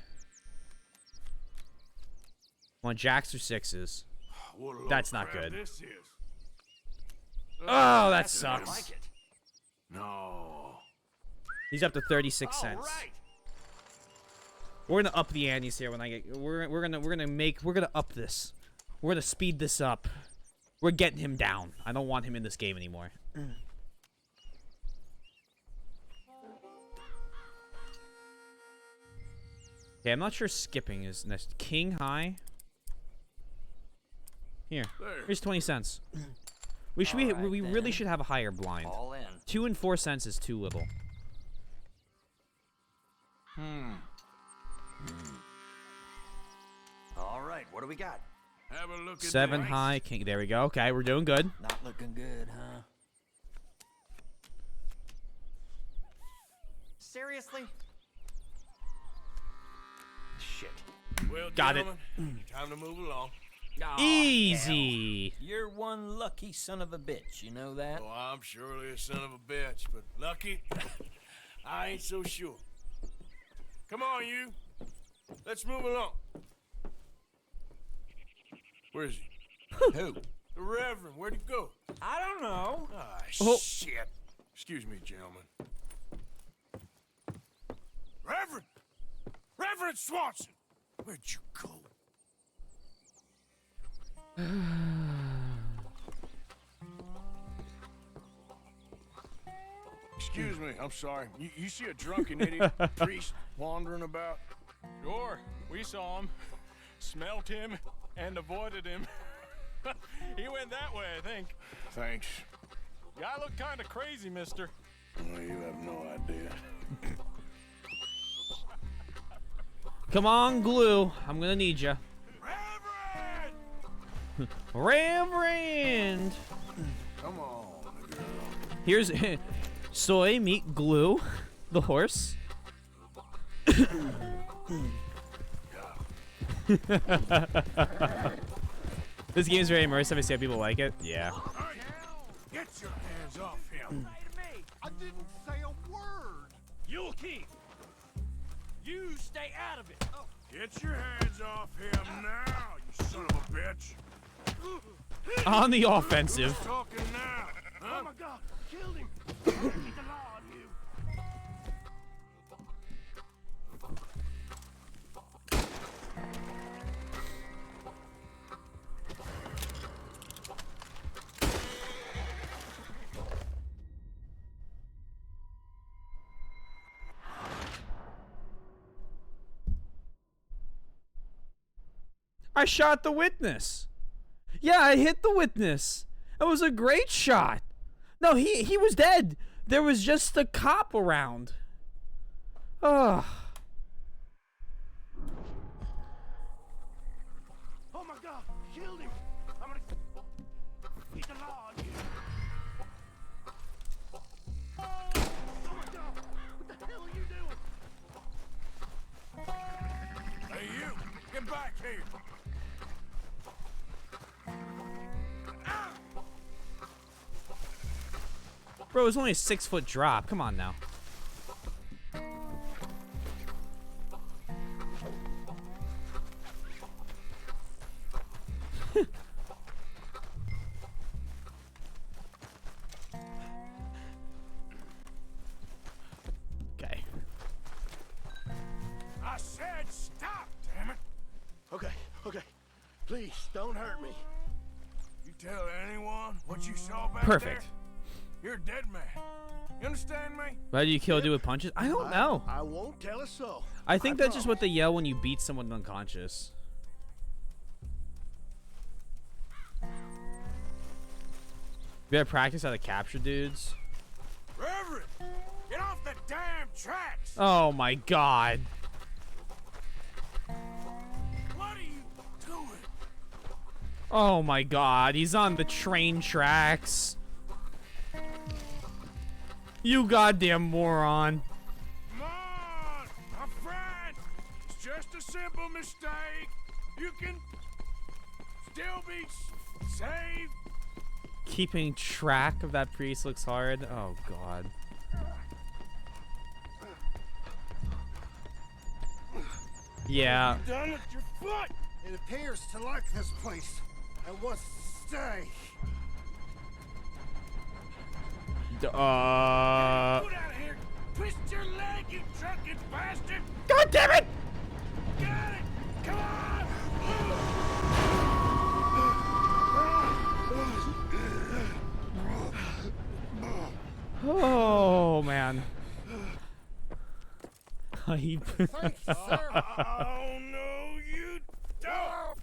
Want jacks or sixes? What a load That's of not crap good. This is. Oh, that That's not sucks. like it. No. He's up to 36 All cents. right. We're gonna up the antes here when I get. We're gonna up this. We're gonna speed this up. We're getting him down. I don't want him in this game anymore. Okay, I'm not sure skipping is next. King high. Here, here's 20 cents. We should All right, we really then. should have a higher blind. All in. 2 and 4 cents is too little. All right, what do we got? Have a look at 7 this. high, king. There we go. Okay, we're doing good. Not looking good, huh? Seriously? Shit. Well, Got it. gentlemen, time to move along. Aw, Easy. hell. You're one lucky son of a bitch, you know that? Oh, I'm surely a son of a bitch, but lucky, I ain't so sure. Come on, you. Let's move along. Where is he? Who? The Reverend. Where'd he go? I don't know. Ah, Oh. shit. Excuse me, gentlemen. Reverend! Reverend Swanson! Where'd you go? Excuse me, I'm sorry. You see a drunken idiot priest wandering about? Sure, we saw him, smelt him, and avoided him. He went that way, I think. Thanks. Guy looked kind of crazy, mister. Well, you have no idea. Come on, glue. I'm gonna need you. Reverend. Come on, girl. Here's Soy, meet Glue, the horse. This game is very immersive. I see how people like it. Yeah. Get your hands off him. I didn't say a word. You'll keep. You stay out of it. Get your hands off him now, you son of a bitch. On the offensive. Who's talking now? Huh? Oh my God! Killed him. Keep the law on you. I shot the witness. Yeah, I hit the witness. It was a great shot. No, he was dead. There was just a cop around. Ugh. Oh my God! Killed him. I'm gonna. Beat the law on you. What the hell are you doing? Hey, you! Get back here! Bro, it's only a 6-foot drop. Come on now. Okay. I said stop, damn it! Okay, okay. Please, don't hurt me. You tell anyone what you saw back Perfect. there? You're a dead man. You understand me? Why do you kill a dude with punches? I don't know. I won't tell a soul. I think that's just what they yell when you beat someone unconscious. You gotta practice how to capture dudes. Reverend, get off the damn tracks! Oh my god. What are you doing? Oh my god, he's on the train tracks. You goddamn moron. Come on, my friend! It's just a simple mistake. You can still be saved. Keeping track of that priest looks hard. Oh god. Yeah. You done with your foot? It appears to like this place and wants to stay. Get out of here! Twist your leg, you drunken bastard! God damn it! Get it! Come on! Oh man. Hype. Thanks, sir. Oh no, you don't!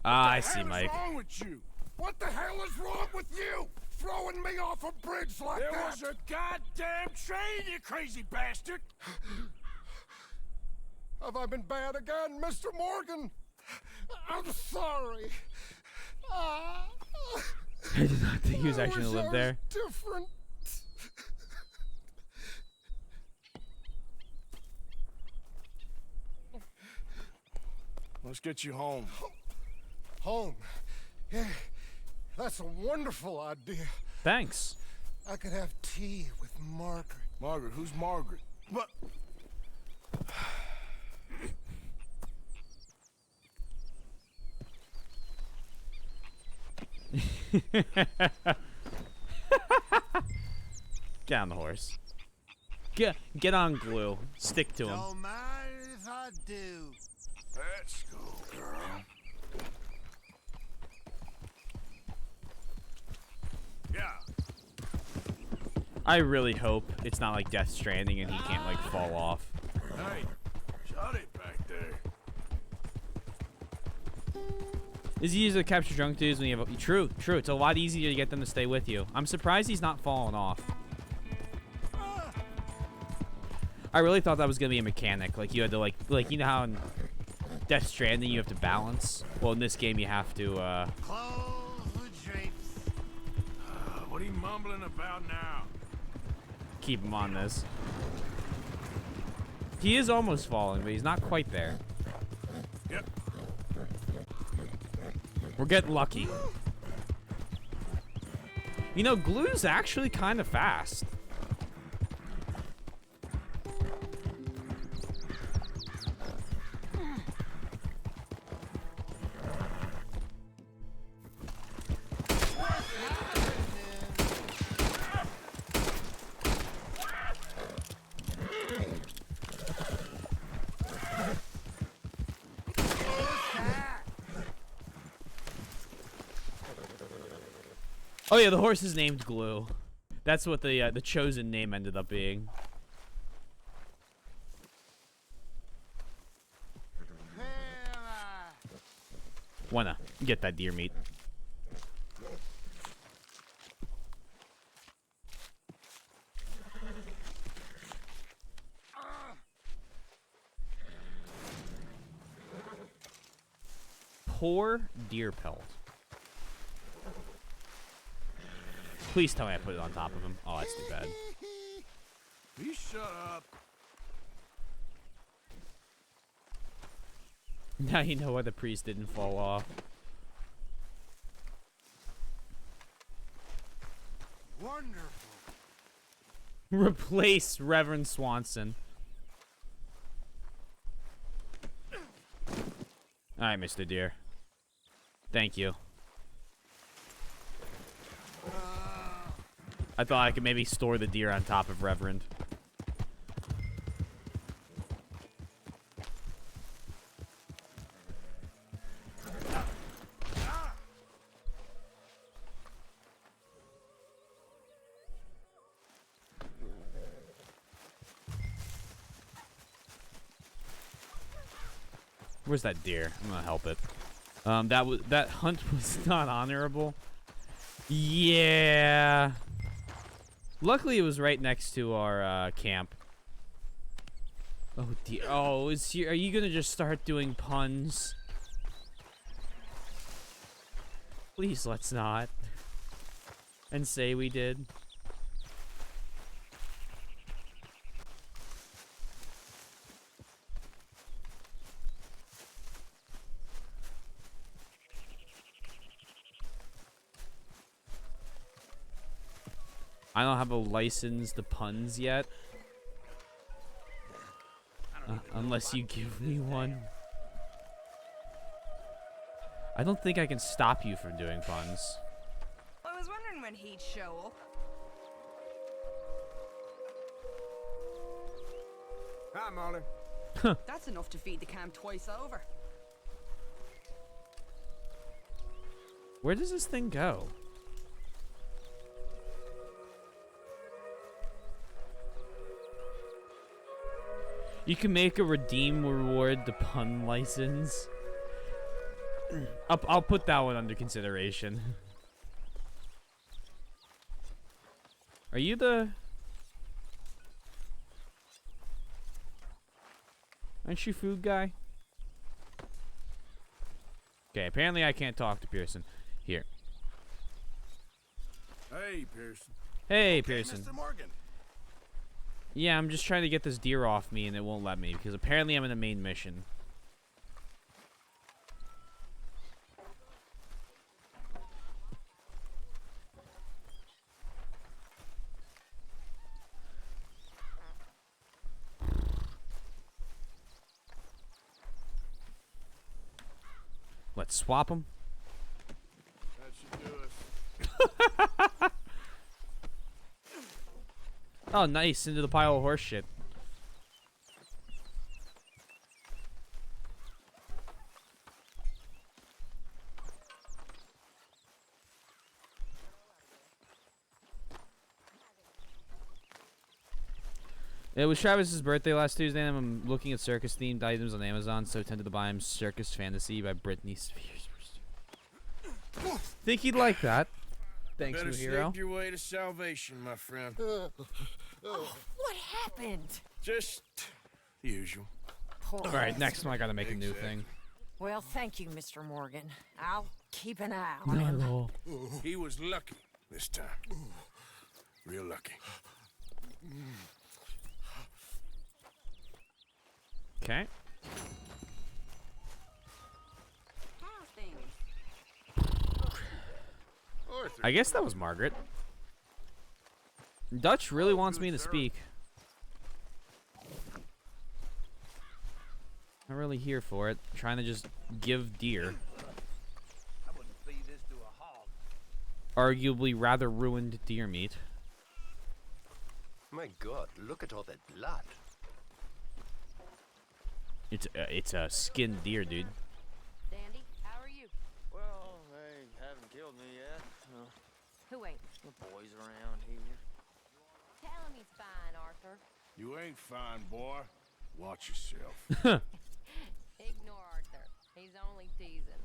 Ah, I see, Mike. What's wrong with you? What the hell is wrong with you? Throwing me off a bridge like There that? was a goddamn train, you crazy bastard! Have I been bad again, Mr. Morgan? I'm sorry. I did not think he was actually gonna live there. Different. Let's get you home. Home. Yeah, that's a wonderful idea. Thanks. I could have tea with Margaret. Margaret, who's Margaret? What? Get on the horse. Get on glue. Stick to him. Don't mind if I do. Let's go, girl. Yeah. I really hope it's not like Death Stranding and he can't like fall off. Hey, shut it back there. Is he easier to capture drunk dudes when you have true. It's a lot easier to get them to stay with you. I'm surprised he's not falling off. I really thought that was gonna be a mechanic. Like you had to like you know how in Death Stranding you have to balance. Well, in this game you have to Close the drapes. What are you mumbling about now? keep him on this. He is almost falling, but he's not quite there. Yep. We're getting lucky. You know, glue's actually kind of fast. Oh yeah, the horse is named Glue. That's what the chosen name ended up being. Wanna get that deer meat? Poor deer pelt. Please tell me I put it on top of him. Oh, that's too bad. You shut up. Now you know why the priest didn't fall off. Wonderful. Replace Reverend Swanson. Alright, Mr. Deer. Thank you. I thought I could maybe store the deer on top of Reverend. Where's that deer? I'm gonna help it. That hunt was not honorable. Yeah. Luckily, it was right next to our camp. Oh dear. Oh, are you gonna just start doing puns? Please, let's not. And say we did. I don't have a license to puns yet. Unless you give me one. I don't think I can stop you from doing puns. I was wondering when he'd show up. Hi, Molly. That's enough to feed the camp twice over. Where does this thing go? You can make a redeem reward the pun license. I'll put that one under consideration. Are you the... Aren't you food guy? Okay, apparently I can't talk to Pearson. Here. Hey, Pearson. Hey, Pearson. Mr. Morgan. Yeah, I'm just trying to get this deer off me and it won't let me because apparently I'm in a main mission. Let's swap them. That should do us. Oh, nice. Into the pile of horse shit. It was Travis's birthday last Tuesday, and I'm looking at circus-themed items on Amazon, so tempted to buy him Circus Fantasy by Britney Spears. Think he'd like that. Thanks, Better new hero. snake your way to salvation, my friend. What happened? Just the usual. Alright, next one I gotta make a new thing. Well, thank you, Mr. Morgan. I'll keep an eye on him. No. He was lucky this time. Real lucky. Okay. How's things? I guess that was Margaret. Dutch really wants me to speak. Not really here for it. Trying to just give deer. I wouldn't feed this to a hog. Arguably rather ruined deer meat. My God, look at all that blood. It's a skinned deer, dude. Dandy, how are you? Well, they haven't killed me yet. Who ain't? The boys around here. Tell him he's fine, Arthur. You ain't fine, boy. Watch yourself. Ignore Arthur. He's only teasing.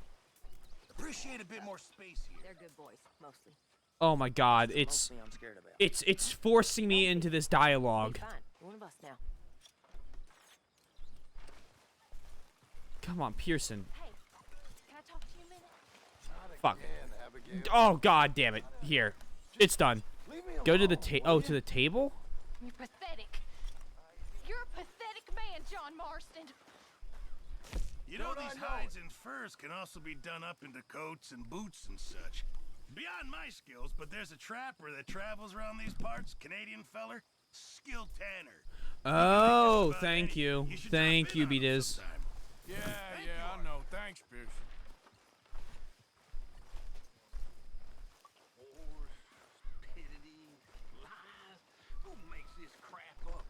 Appreciate a bit more space here. They're good boys, mostly. Oh my God! It's Mostly I'm scared about. it's forcing me into this dialogue. Fine. You're one of us now. Come on, Pearson. Hey, can I talk to you a minute? Fuck. Oh God damn it! Here. It's done. Go to the to the table. You're pathetic. You're a pathetic man, John Marston. You know these hides and furs can also be done up into coats and boots and such. Beyond my skills, but there's a trapper that travels around these parts, Canadian feller, Skill Tanner. Oh, thank you. Thank you, B-Diz. Yeah, I know. Thanks, Pierce. Stupidity, lies. Who makes this crap up?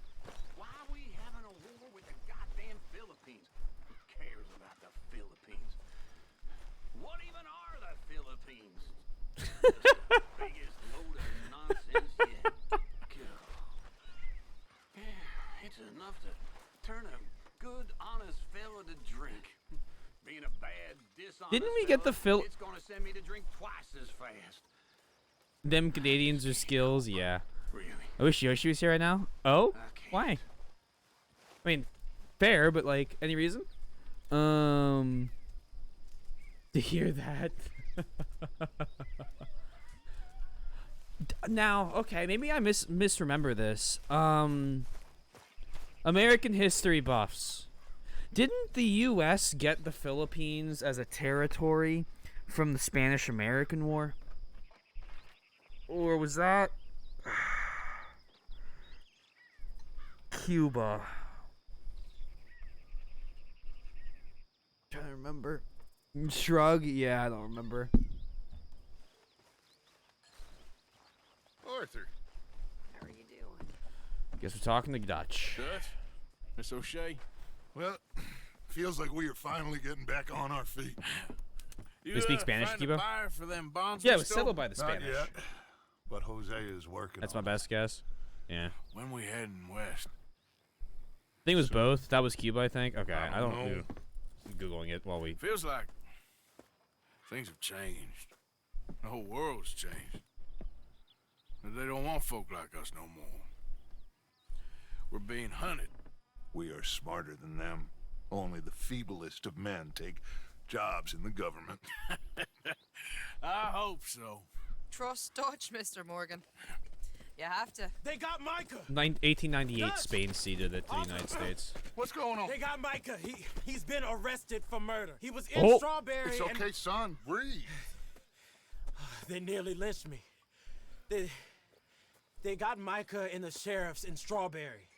Why are we having a war with the goddamn Philippines? Who cares about the Philippines? What even are the Philippines? The biggest load of nonsense yet. Yeah, it's enough to turn a good, honest fella to drink. Being a bad, dishonest Didn't we get the it's gonna send me to drink twice as fast. Them Canadians are skills, yeah. Really? I wish Yoshi was here right now. Oh, why? I mean, fair, but like, any reason? To hear that. Now, okay, maybe I misremember this. American history buffs. Didn't the U.S. get the Philippines as a territory from the Spanish-American War? Or was that Cuba? Trying to remember. Shrug? Yeah, I don't remember. Arthur. How are you doing? Guess we're talking to Dutch. Dutch? Miss O'Shea? Well, feels like we are finally getting back on our feet. You, They speak Spanish, find Cuba? a buyer for them bonds Yeah, we it was stole? settled by the Not Spanish. yet, but Jose is working That's on my best guess. Yeah. When we heading west? I think it was both. That was Cuba, I think. Okay, I don't know. know. Googling it while we. Feels like things have changed. The whole world's changed. But they don't want folk like us no more. We're being hunted. We are smarter than them. Only the feeblest of men take jobs in the government. I hope so. Trust Dutch, Mr. Morgan. You have to. They got Micah. 1898, Dutch! Spain ceded it to the United States. What's going on? They got Micah. He's been arrested for murder. He was in Oh. Strawberry. It's okay, and son. Breathe. they nearly lynched me. They got Micah and the sheriffs in Strawberry,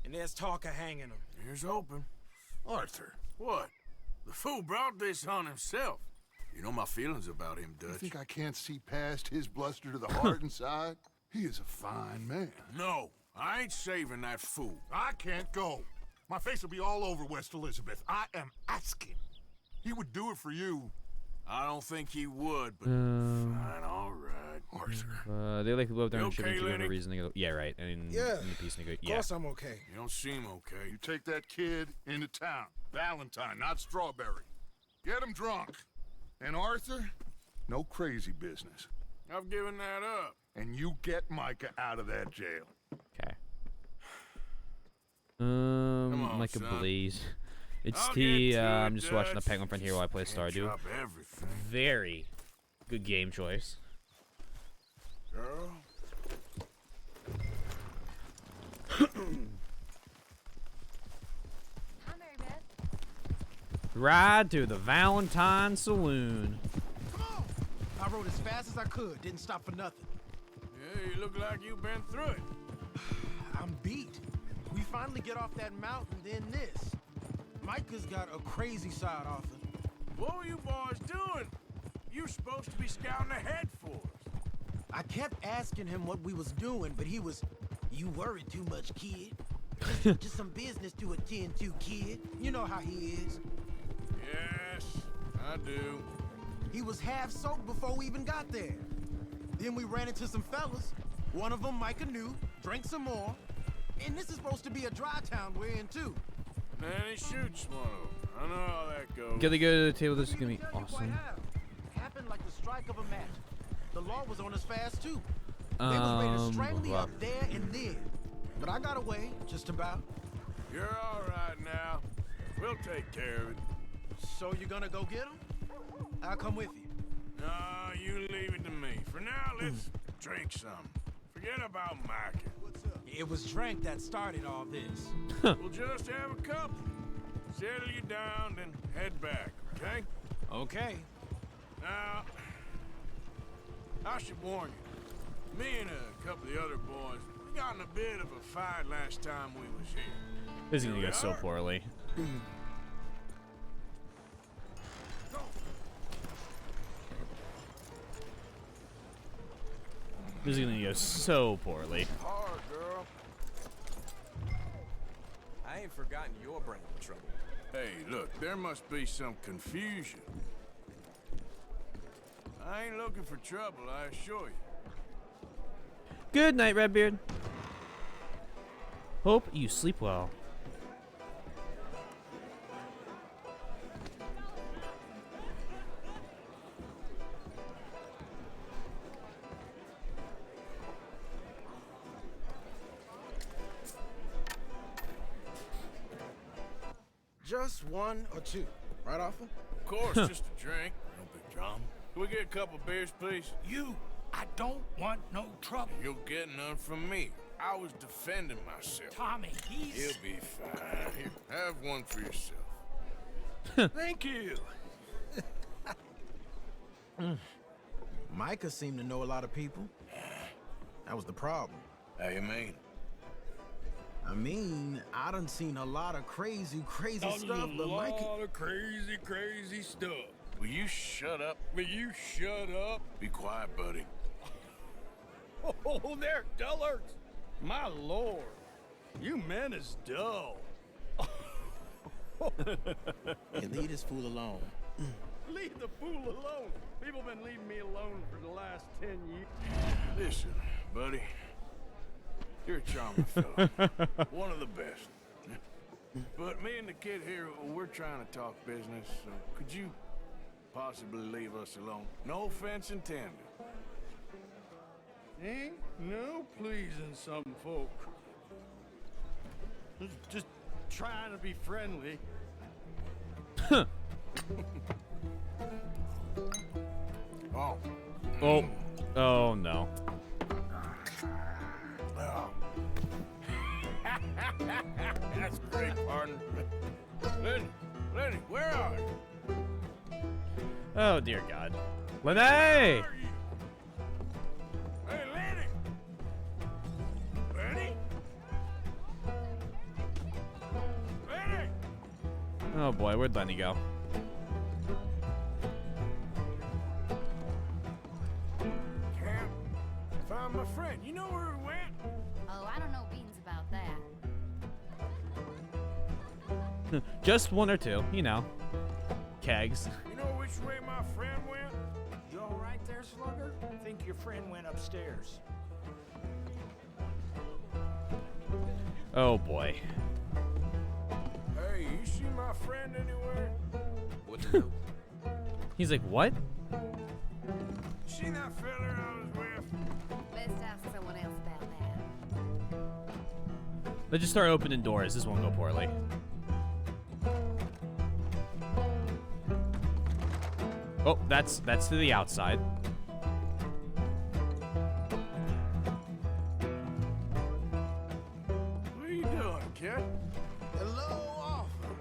and there's talk of hanging him. Here's hoping. Arthur. What? The fool brought this on himself. You know my feelings about him, You Dutch. think I can't see past his bluster to the heart inside? He is a fine man. No, I ain't saving that fool. I can't go. My face will be all over West Elizabeth. I am asking. He would do it for you. I don't think he would, but fine, all right. Arthur. They like love You down okay, shipping to have a Lenny? reason to go. Yeah, right. And Yeah. in the peace Of yeah. course I'm okay. You don't seem okay. You take that kid into town. Valentine, not Strawberry. Get him drunk. And Arthur, no crazy business. I've given that up. And you get Micah out of that jail. Okay. on, like a son. blaze. It's I'll the get to I'm it, just watching the Dutch. Penguin friend here while I play Can't Stardew. drop everything. Very good game choice. Girl. Hi, Mary Beth. Ride to the Valentine Saloon. I rode as fast as I could, didn't stop for nothing. Yeah, you look like you've been through it. I'm beat. We finally get off that mountain, then this. Micah's got a crazy side off it. What were you boys doing? You were supposed to be scouting ahead for us. I kept asking him what we was doing, but he was, "You worry too much, kid. Just some business to attend to, kid. You know how he is." Yes, I do. He was half soaked before we even got there. Then we ran into some fellas. One of them Micah knew, drank some more. And this is supposed to be a dry town we're in, too. Then he shoots one of them. I know how that goes. Gotta go to the table. This is gonna be awesome. Happened like the strike of a match. The law was on us fast, too. They was ready to strangle me up there and then. But I got away, just about. You're all right now. We'll take care of it. So you're gonna go get him? I'll come with you. No, you leave it to me. For now, let's Drink some. Forget about Mike. It was drink that started all this. We'll just have a couple. Settle you down, then head back, okay? Okay. Now, I should warn you. Me and a couple of the other boys, we got in a bit of a fight last time we was here. This is gonna go so poorly. This is gonna go so poorly. Hard, girl. I ain't forgotten your brand of trouble. Hey, look, there must be some confusion. I ain't looking for trouble, I assure you. Good night, Redbeard. Hope you sleep well. Just one or two, right, Arthur? Of course, just a drink. No big drama. Can we get a couple beers, please? I don't want no trouble. You'll get none from me. I was defending myself. Tommy, he's... He'll be fine. Here, have one for yourself. Thank you. Micah seemed to know a lot of people. That was the problem. How you mean? I mean, I done seen a lot of crazy stuff, but Micah... A lot of crazy stuff. Will you shut up? Will you shut up? Be quiet, buddy. Oh, there, dullards. My lord. You men is dull. Leave this fool alone. Leave the fool alone. People been leaving me alone for the last 10 years. Listen, buddy. You're a charming fella. One of the best. But me and the kid here, we're trying to talk business, so could you possibly leave us alone? No offense intended. Ain't no pleasing some folk. Just trying to be friendly. Oh. Oh. Oh no. Oh. That's great, partner. Lenny, where are you? Oh dear God. Lenny! Hey, Lenny! Lenny? Lenny! Oh boy, where'd Lenny go? Can't find my friend. You know where he went? Oh, I don't know beans about that. Just one or two, you know. Kegs. You know which way my friend went? You all right there, Slugger? I think your friend went upstairs. Oh boy. Hey, you see my friend anywhere? Wouldn't know. He's like, what? See that fella I was with? Best ask someone else about that. Let's just start opening doors. This won't go poorly. Oh, that's to the outside. What are you doing, kid? Hello, Arthur.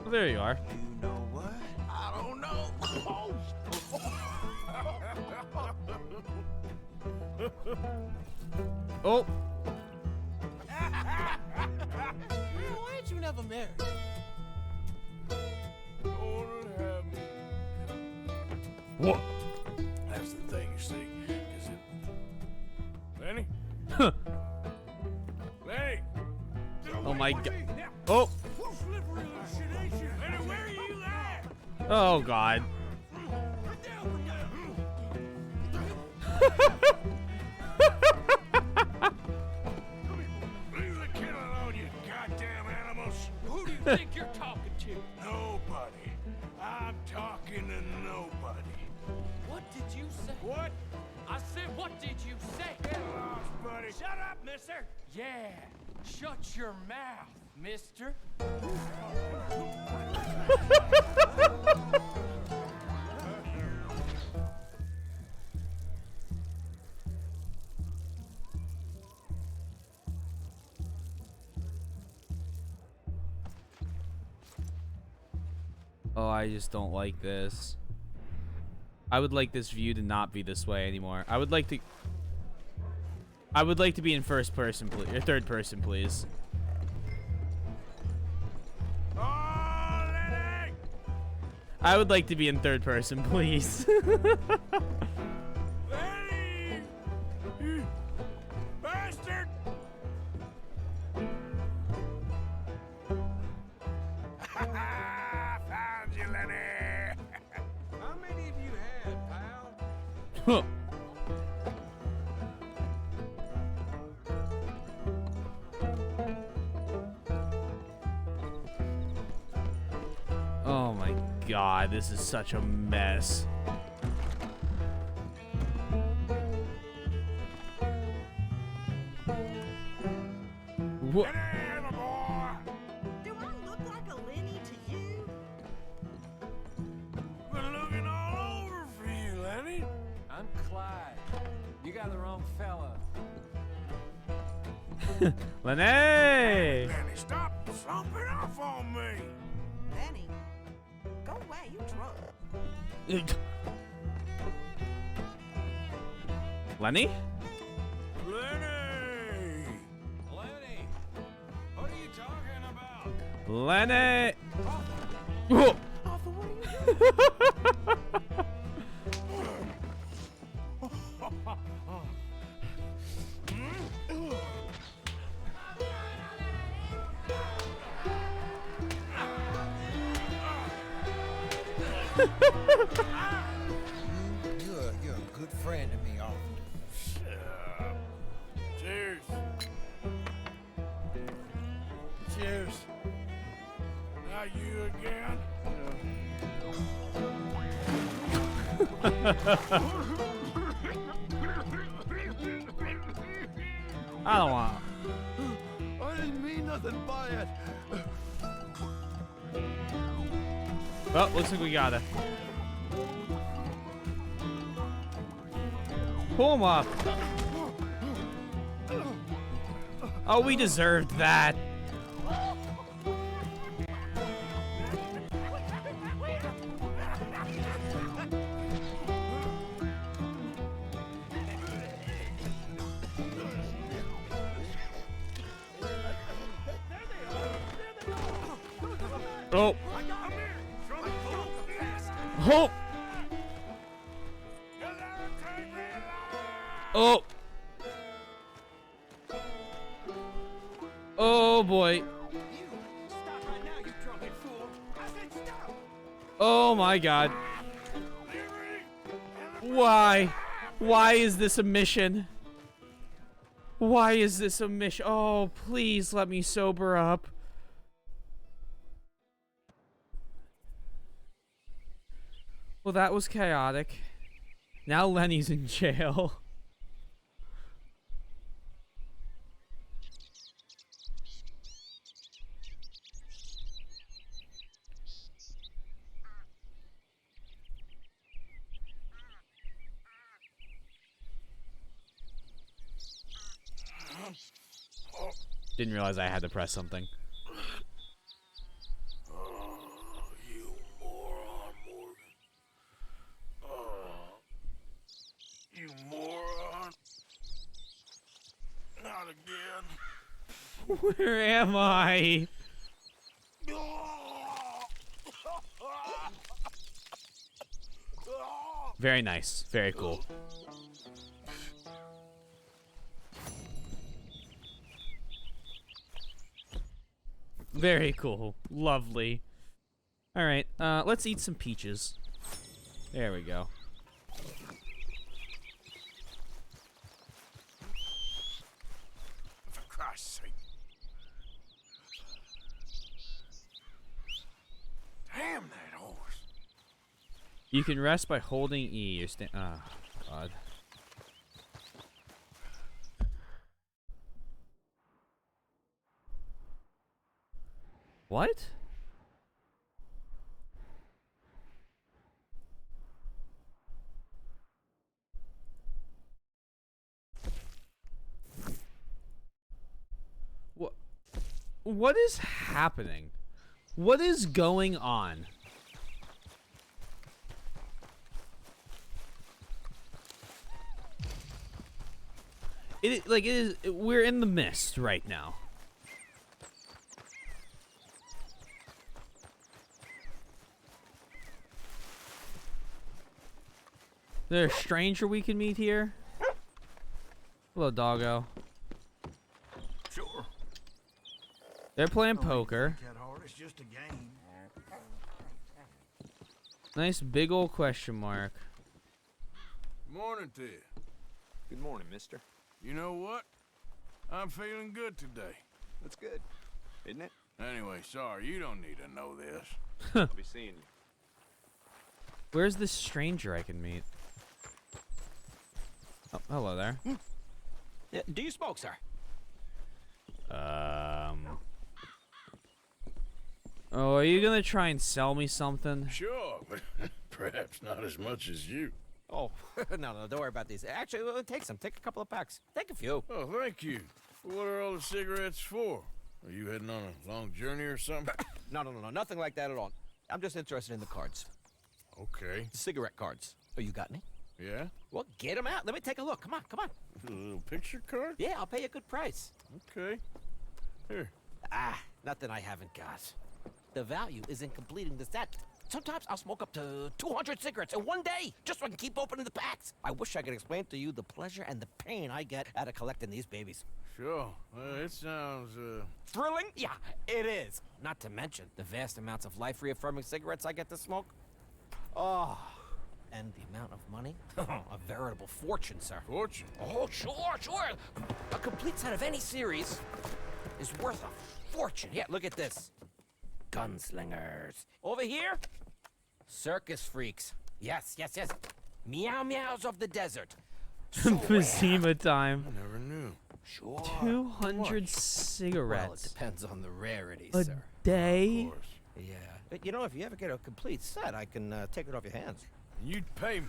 Well, there you are. You know what? I don't know. Oh. Why ain't you never married? Lord have me. What? That's the thing, you see. Is it... Lenny? Lenny! Oh my God. Oh. Lenny, where are you at? Oh God. Leave the kid alone, you goddamn animals. Who do you think you're talking to? Nobody. I'm talking to nobody. What did you say? What? I said, what did you say? Get lost, buddy. Shut up, mister. Yeah, shut your mouth, mister. Oh, I just don't like this. I would like this view to not be this way anymore. I would like to be in first person, please, or third person, please. I would like to be in third person, please. Lenny! You bastard! Found you, Lenny! How many of you had, pal? Oh my god, this is such a mess. What? Do I look like a Lenny to you? Been looking all over for you, Lenny. I'm Clyde. You got the wrong fella. Lenny! Lenny, stop slumping off on me. Lenny, go away, you drunk. Lenny? Lenny! Lenny! What are you talking about? Lenny! Whoa. Arthur, what are you doing? You're a good friend to me, Arthur. Cheers. Cheers. Now you again? I don't want. I didn't mean nothing by it. Well, looks like we got it. Pull him up. Oh, we deserved that. Oh. Oh. Oh. Oh boy. Oh my god. Why? Why is this a mission? Why is this a mission? Oh, please let me sober up. Well, that was chaotic. Now Lenny's in jail. Didn't realize I had to press something. You moron, Morgan. You moron. Not again. Where am I? Very nice. Very cool. Very cool. Lovely. Alright, let's eat some peaches. There we go. For Christ's sake. Damn that horse. You can rest by holding E. You're oh, God. What? What is happening? What is going on? Like it is. We're in the mist right now. Is there a stranger we can meet here? Hello, doggo. Sure. They're playing poker. That hard. It's just a game. Nice big old question mark. Morning to you. Good morning, mister. You know what? I'm feeling good today. That's good, isn't it? Anyway, sorry, you don't need to know this. I'll be seeing you. Where's this stranger I can meet? Oh, hello there. Do you smoke, sir? Oh, are you gonna try and sell me something? Sure, but perhaps not as much as you. Oh, no, don't worry about these. Actually, take some. Take a couple of packs. Take a few. Oh, thank you. What are all the cigarettes for? Are you heading on a long journey or something? No, nothing like that at all. I'm just interested in the cards. Okay. The cigarette cards. Oh, you got any? Yeah? Well, get them out. Let me take a look. Come on. A little picture card? Yeah, I'll pay you a good price. Okay. Here. Nothing I haven't got. The value is in completing the set. Sometimes I'll smoke up to 200 cigarettes in one day, just so I can keep opening the packs. I wish I could explain to you the pleasure and the pain I get out of collecting these babies. Sure. It sounds, Thrilling? Yeah, it is. Not to mention the vast amounts of life-reaffirming cigarettes I get to smoke. Oh, and the amount of money? A veritable fortune, sir. Fortune? Oh, sure. A complete set of any series is worth a fortune. Yeah, look at this. Gunslingers. Over here, circus freaks. Yes. Meow meows of the desert. So Vizima time. I never knew. Sure. 200 cigarettes. Well, it depends on the rarity, a sir. day? Of course. Yeah. But, you know, if you ever get a complete set, I can take it off your hands. You'd pay me.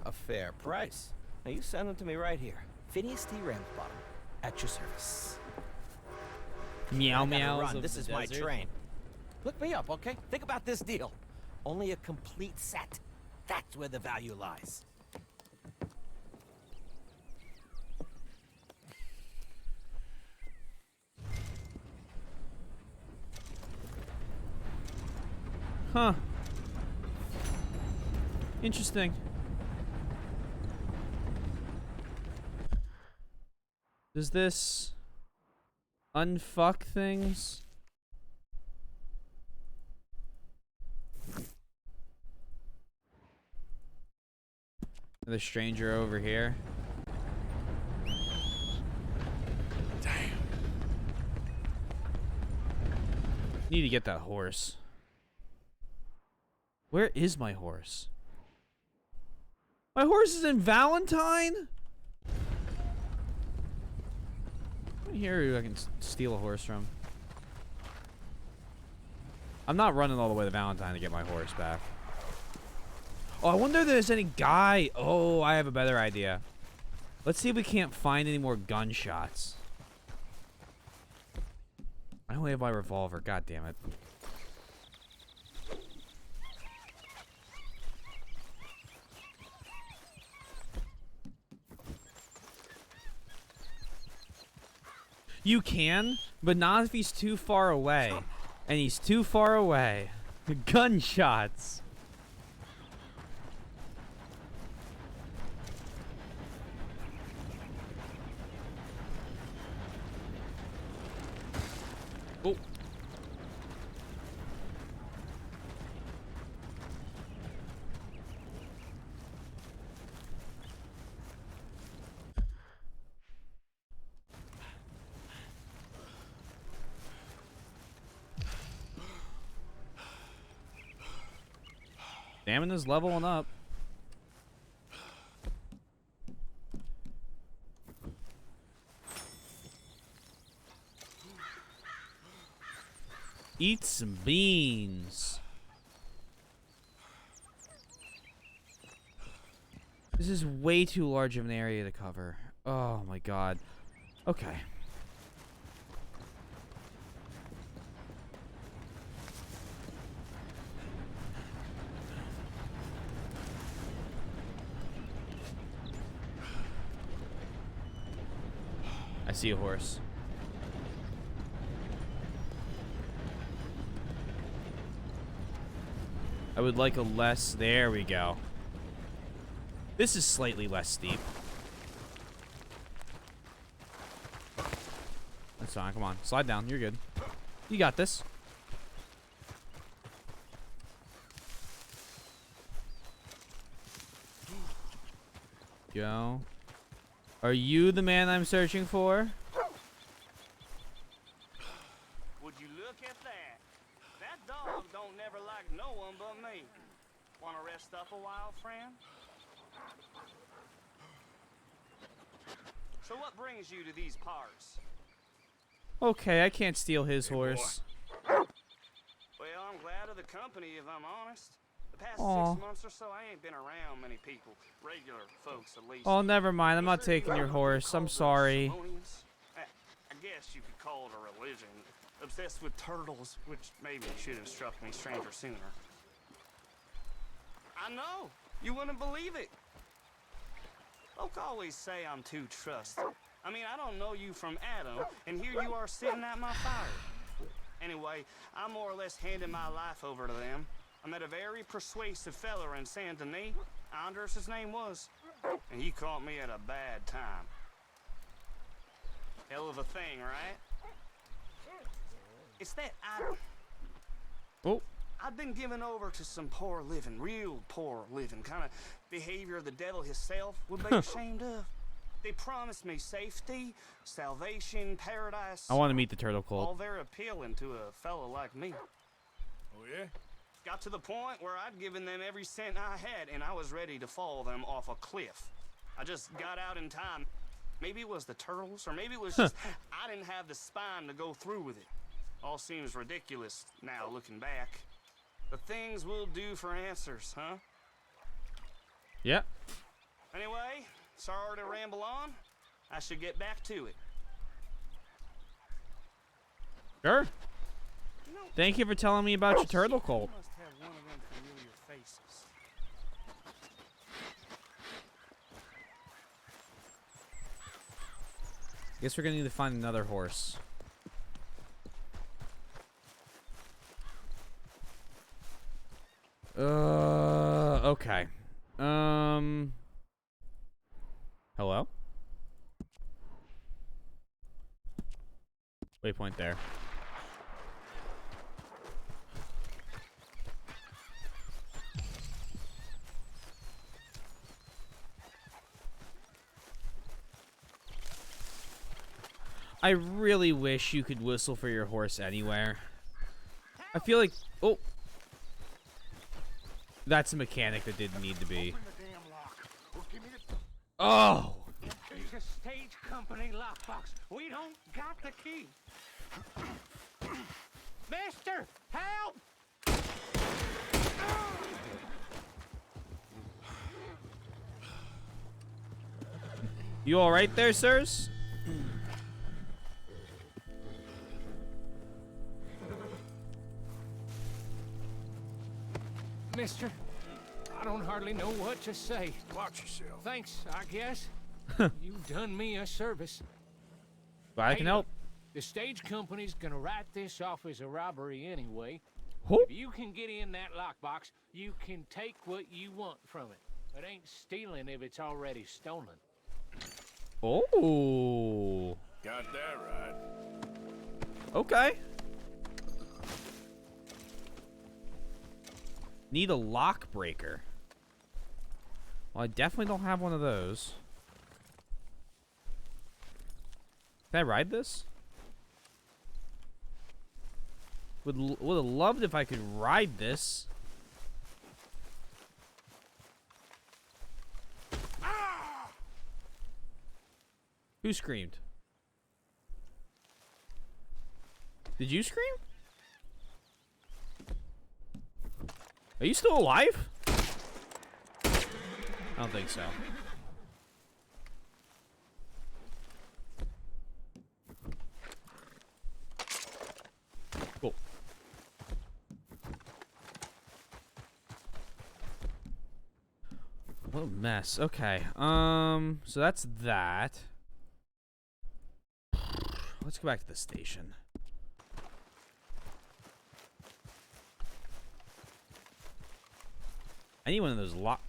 A fair price. Now, you send them to me right here. Phineas T. Ramsbottom, at your service. Meow I gotta meows run. of This the is my desert. train. Look me up, okay? Think about this deal. Only a complete set. That's where the value lies. Huh. Interesting. Does this unfuck things? The stranger over here. Damn. Need to get that horse. Where is my horse? My horse is in Valentine? Here I can steal a horse from. I'm not running all the way to Valentine to get my horse back. Oh, I wonder if there's any guy. Oh, I have a better idea. Let's see if we can't find any more gunshots. I only have my revolver. God damn it. You can, but not if he's too far away. And he's too far away. Gunshots. Oh. Stamina's leveling up. Eat some beans. This is way too large of an area to cover. Oh my god. Okay. I see a horse. I would like a less... There we go. This is slightly less steep. That's fine. Come on. Slide down. You're good. You got this. Go. Are you the man I'm searching for? Would you look at that? That dog don't never like no one but me. Want to rest up a while, friend? So what brings you to these parts? Okay, I can't steal his horse. Well, I'm glad of the company, if I'm honest. The past Aw. 6 months or so, I ain't been around many people. Regular folks, at least. Oh, never mind. I'm not taking your horse. I'm sorry. I guess you could call it a religion. Obsessed with turtles, which maybe should have struck me stranger sooner. I know. You wouldn't believe it. Folk always say I'm too trusting. I mean, I don't know you from Adam, and here you are sitting at my fire. Anyway, I'm more or less handing my life over to them. I met a very persuasive fella in Saint Denis. Anders, his name was. And he caught me at a bad time. Hell of a thing, right? It's that I've been given over to some poor living, real poor living, kind of behavior the devil himself would be ashamed of. They promised me safety, salvation, paradise. I want to meet the turtle All cult. very appealing to a fellow like me. Oh, yeah? Got to the point where I'd given them every cent I had, and I was ready to fall them off a cliff. I just got out in time. Maybe it was the turtles, or maybe it was just I didn't have the spine to go through with it. All seems ridiculous now, looking back. But things will do for answers, huh? Yeah. Anyway, sorry to ramble on. I should get back to it. Sure. Thank you for telling me about your turtle You cult. must have one of them familiar faces. Guess we're gonna need to find another horse. Okay. Hello? Waypoint there. I really wish you could whistle for your horse anywhere. I feel like... Oh. That's a mechanic that didn't need to be. Oh! It's a stage company lockbox. We don't got the key. Mister, help! You alright there, sirs? Mister, I don't hardly know what to say. Watch yourself. Thanks, I guess. You've done me a service. But I can help. The stage company's gonna write this off as a robbery anyway. Whoop. If you can get in that lockbox, you can take what you want from it. It ain't stealing if it's already stolen. Oh. Got that right. Okay. Need a lock breaker. Well, I definitely don't have one of those. Can I ride this? Would have loved if I could ride this. Who screamed? Did you scream? Are you still alive? I don't think so. Cool. What a mess. Okay. So that's that. Let's go back to the station. I need one of those lock.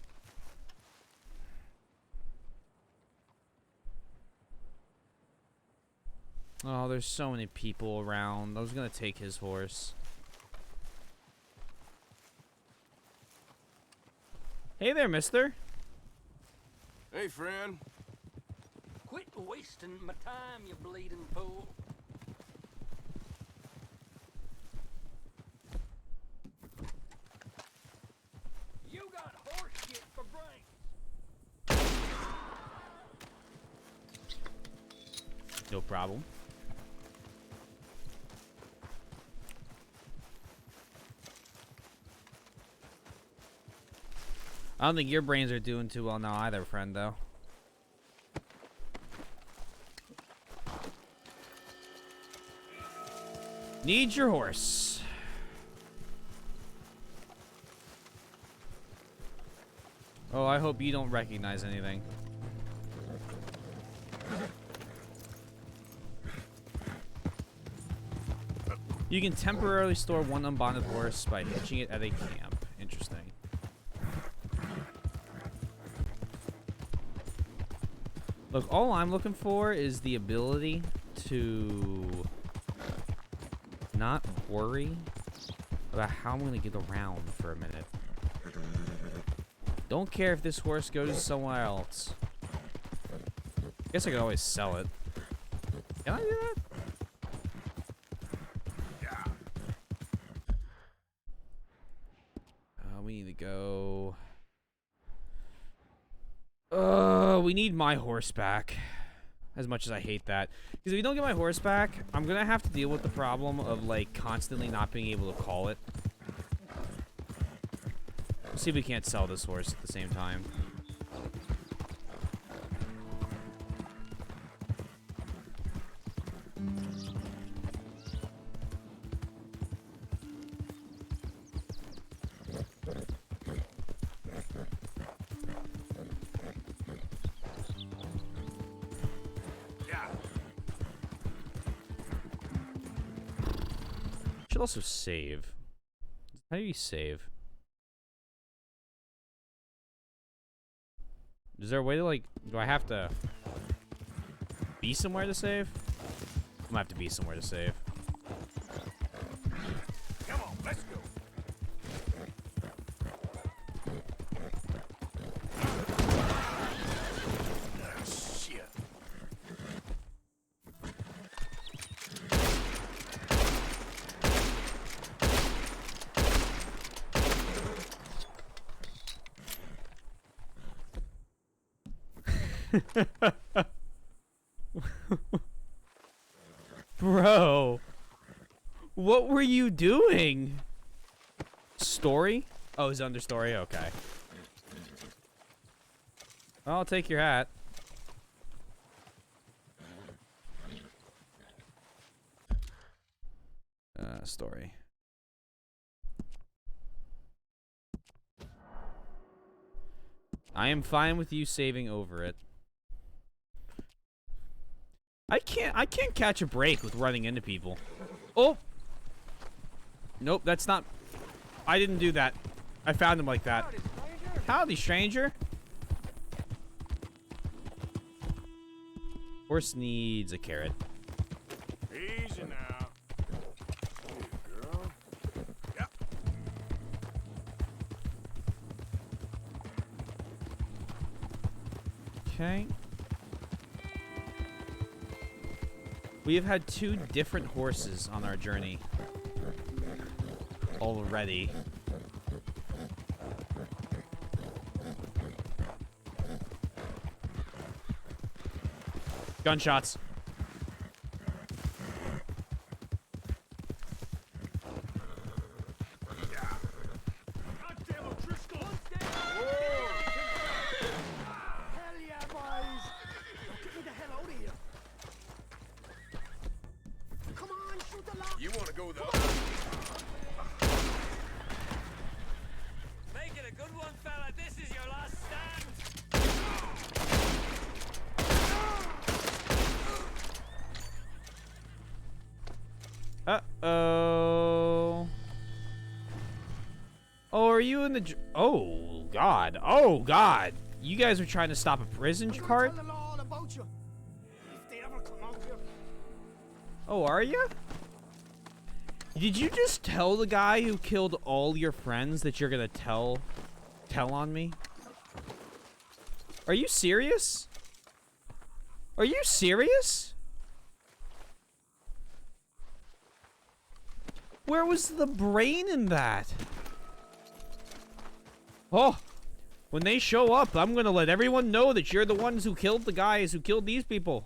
Oh, there's so many people around. I was gonna take his horse. Hey there, mister. Hey, friend. Quit wasting my time, you bleeding fool. You got horse shit for brains. No problem. I don't think your brains are doing too well now either, friend, though. Need your horse. Oh, I hope you don't recognize anything. You can temporarily store one unbonded horse by hitching it at a camp. Interesting. Look, all I'm looking for is the ability to not worry about how I'm going to get around for a minute. Don't care if this horse goes somewhere else. Guess I could always sell it. Can I do that? We need to go. We need my horse back. As much as I hate that. Because if we don't get my horse back, I'm going to have to deal with the problem of, like, constantly not being able to call it. Let's see if we can't sell this horse at the same time. Should also save. How do you save? Is there a way to, like, do I have to be somewhere to save? I'm gonna have to be somewhere to save. Come on, let's go. Ah, shit. Bro, what were you doing? Story? Oh, it's understory? Okay. I'll take your hat. Story. I am fine with you saving over it. I can't catch a break with running into people. Oh! Nope, that's not... I didn't do that. I found him like that. Howdy, stranger. Horse needs a carrot. Easy now. Here, girl. Yep. Okay. We have had 2 different horses on our journey already. Gunshots. You want to go the Make it a good one, fella. This is your last stand. Oh. Oh, are you in the... Oh, God. Oh, God. You guys are trying to stop a prison cart? Tell the law all about you. If they ever come out here. Oh, are you? Did you just tell the guy who killed all your friends that you're gonna tell on me? Are you serious? Are you serious? Where was the brain in that? Oh, when they show up, I'm gonna let everyone know that you're the ones who killed the guys who killed these people.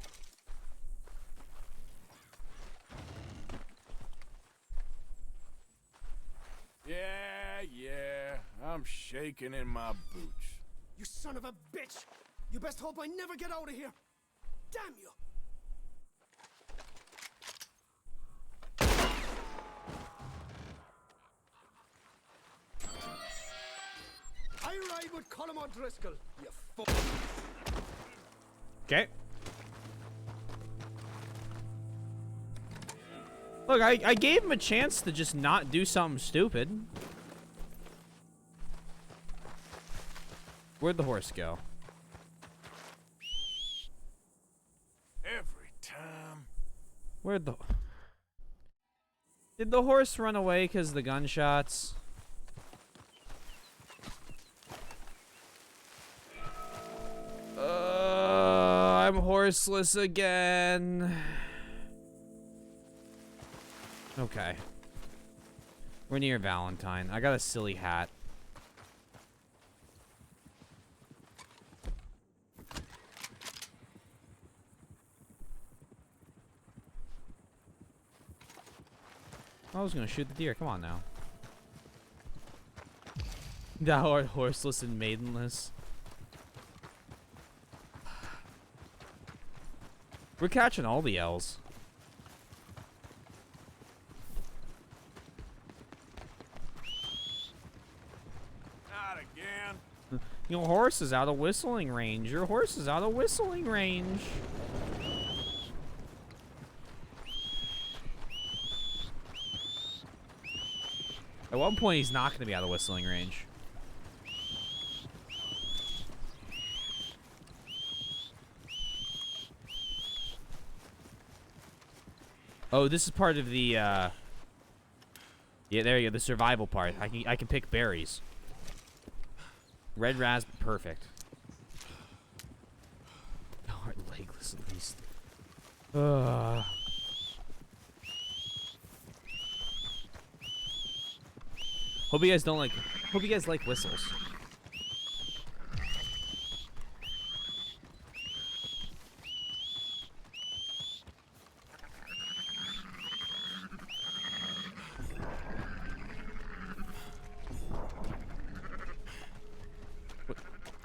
Yeah, I'm shaking in my boots. You son of a bitch! You best hope I never get out of here. Damn you! I ride with Colm O'Driscoll, you fuck. Okay. Look, I gave him a chance to just not do something stupid. Where'd the horse go? Every time. Where'd the... Did the horse run away because of the gunshots? I'm horseless again. Okay. We're near Valentine. I got a silly hat. I was gonna shoot the deer. Come on now. Thou art horseless and maidenless. We're catching all the L's. Not again. Your horse is out of whistling range. Your horse is out of whistling range. At one point, he's not going to be out of whistling range. Oh, this is part of the, yeah, there you go, the survival part. I can pick berries. Red raspberry, perfect. Oh, our legless at least. Hope you guys don't like, hope you guys like whistles.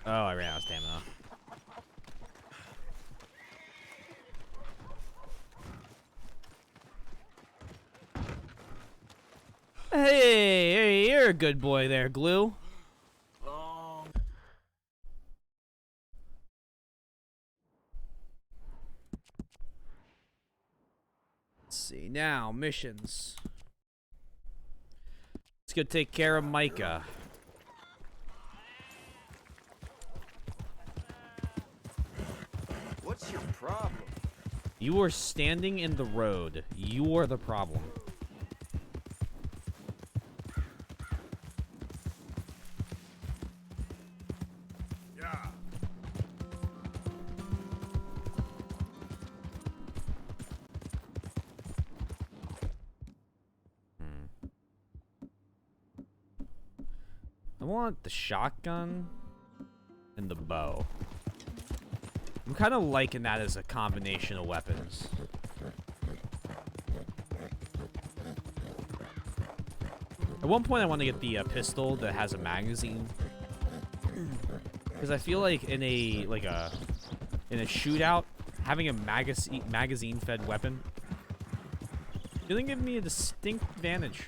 Oh, I ran out of stamina. Hey, you're a good boy there, Glue. Let's see, now, missions. Let's go take care of Micah. What's your problem? You are standing in the road. You are the problem. Yeah. I want the shotgun and the bow. I'm kind of liking that as a combination of weapons. At one point, I want to get the pistol that has a magazine, because I feel like in a shootout, having a magazine-fed weapon doesn't give me a distinct advantage.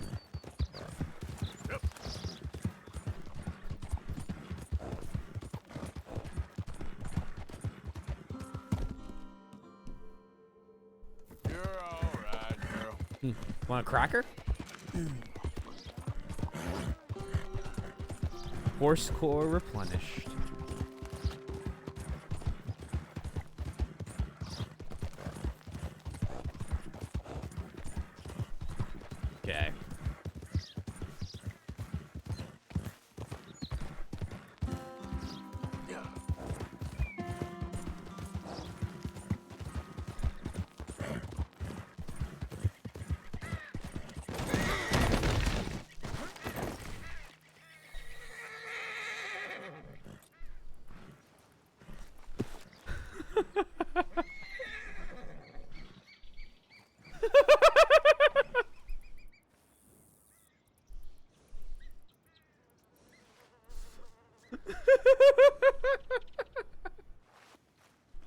Want a cracker? Horse core replenished. Okay.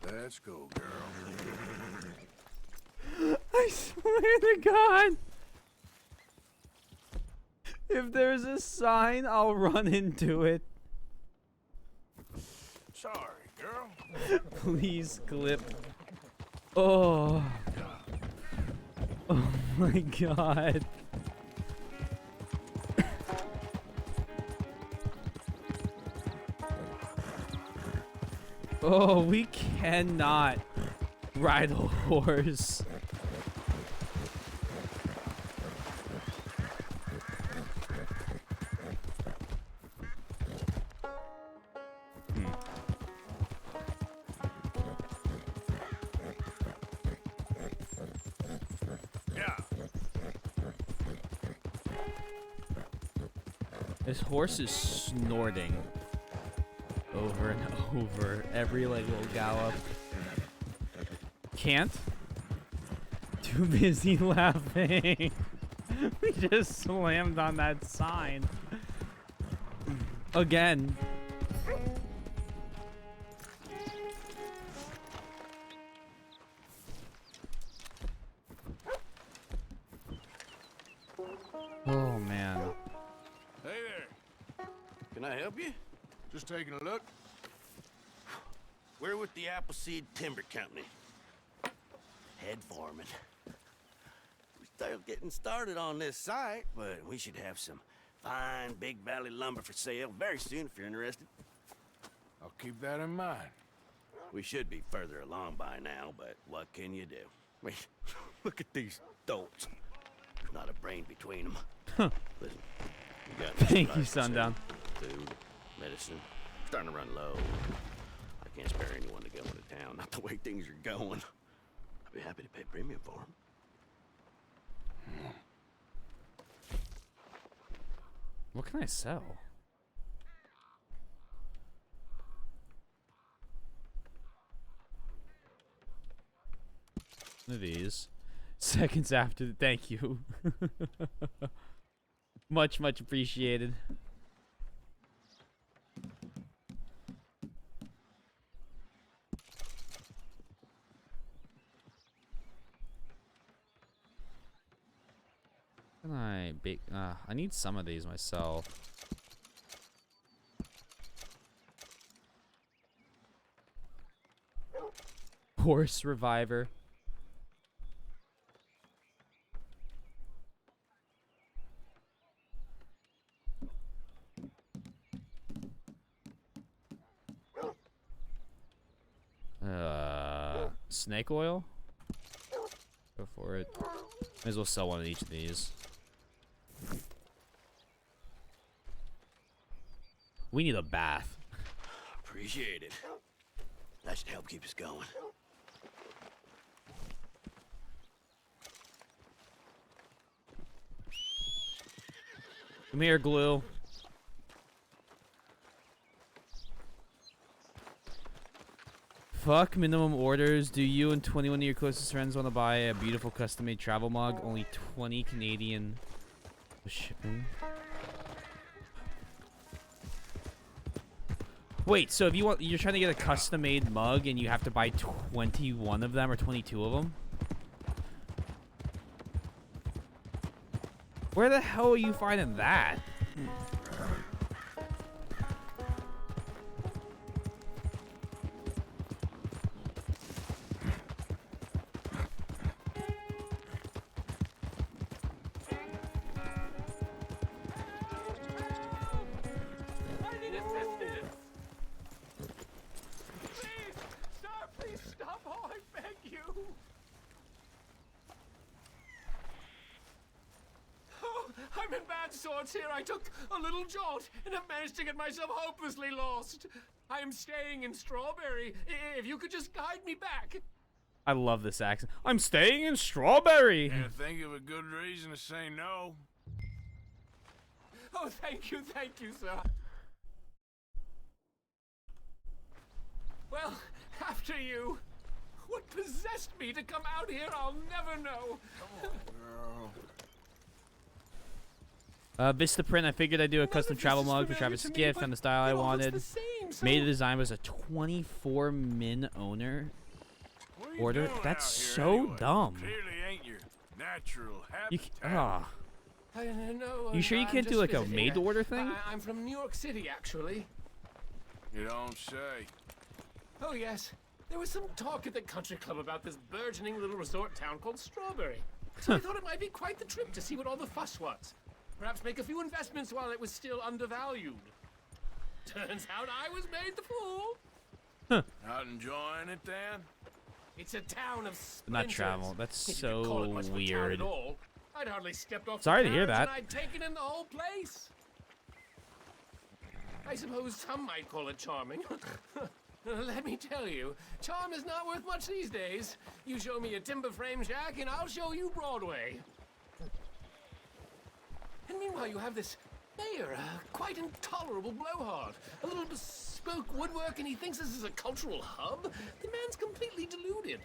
Let's go, girl. I swear to God. If there's a sign, I'll run into it. Sorry, girl. Please clip. Oh. Oh my God. Oh, we cannot ride a horse. This horse is snorting over and over every like little gallop. Can't. Too busy laughing. We just slammed on that sign. Again. Oh man. Hey there. Can I help you? Just taking a look. We're with the Appleseed Timber Company. Head foreman. We're still getting started on this site, but we should have some fine Big Valley lumber for sale very soon if you're interested. I'll keep that in mind. We should be further along by now, but what can you do? I mean, look at these dolts. There's not a brain between them. Huh. Listen, we got Thank you, supplies for Sundown. sale, food, medicine. Starting to run low. I can't spare anyone to go into town. Not the way things are going. I'd be happy to pay premium for them. What can I sell? One of these. Seconds after. Thank you. Much appreciated. Can I bake? I need some of these myself. Horse reviver. Snake oil? Go for it. May as well sell one of each of these. We need a bath. Appreciate it. That should help keep us going. Come here, glue. Fuck minimum orders. Do you and 21 of your closest friends want to buy a beautiful custom-made travel mug? Only 20 Canadian for shipping. Wait, so if you want, you're trying to get a custom-made mug and you have to buy 21 of them or 22 of them? Where the hell are you finding that? resorts here, I took a little jaunt and have managed to get myself hopelessly lost. I am staying in Strawberry. If you could just guide me back. I love this accent. I'm staying in Strawberry. Can't think of a good reason to say no. Oh, thank you, sir. Well, after you. What possessed me to come out here, I'll never know. Come on, girl. Vistaprint, I figured I'd do a custom travel mug for Travis' gift and the style I wanted. Made the design was a 24 min owner order. That's so dumb. Clearly ain't your natural You, habitat. No, you sure you I'm can't do just like a visiting. made to order thing? I'm from New York City, actually. You don't say. Oh, yes. There was some talk at the country club about this burgeoning little resort town called Strawberry. So I thought it might be quite the trip to see what all the fuss was. Perhaps make a few investments while it was still undervalued. Turns out I was made the fool. Not enjoying it, then? It's a town of splinters. Not travel. That's If you could call it so much of a town weird. at all. I'd hardly stepped off Sorry the to hear carriage that. and I'd taken in the whole place. I suppose some might call it charming. Let me tell you, charm is not worth much these days. You show me a timber frame shack and I'll show you Broadway. And meanwhile, you have this mayor, a quite intolerable blowhard. A little bespoke woodwork, and he thinks this is a cultural hub? The man's completely deluded.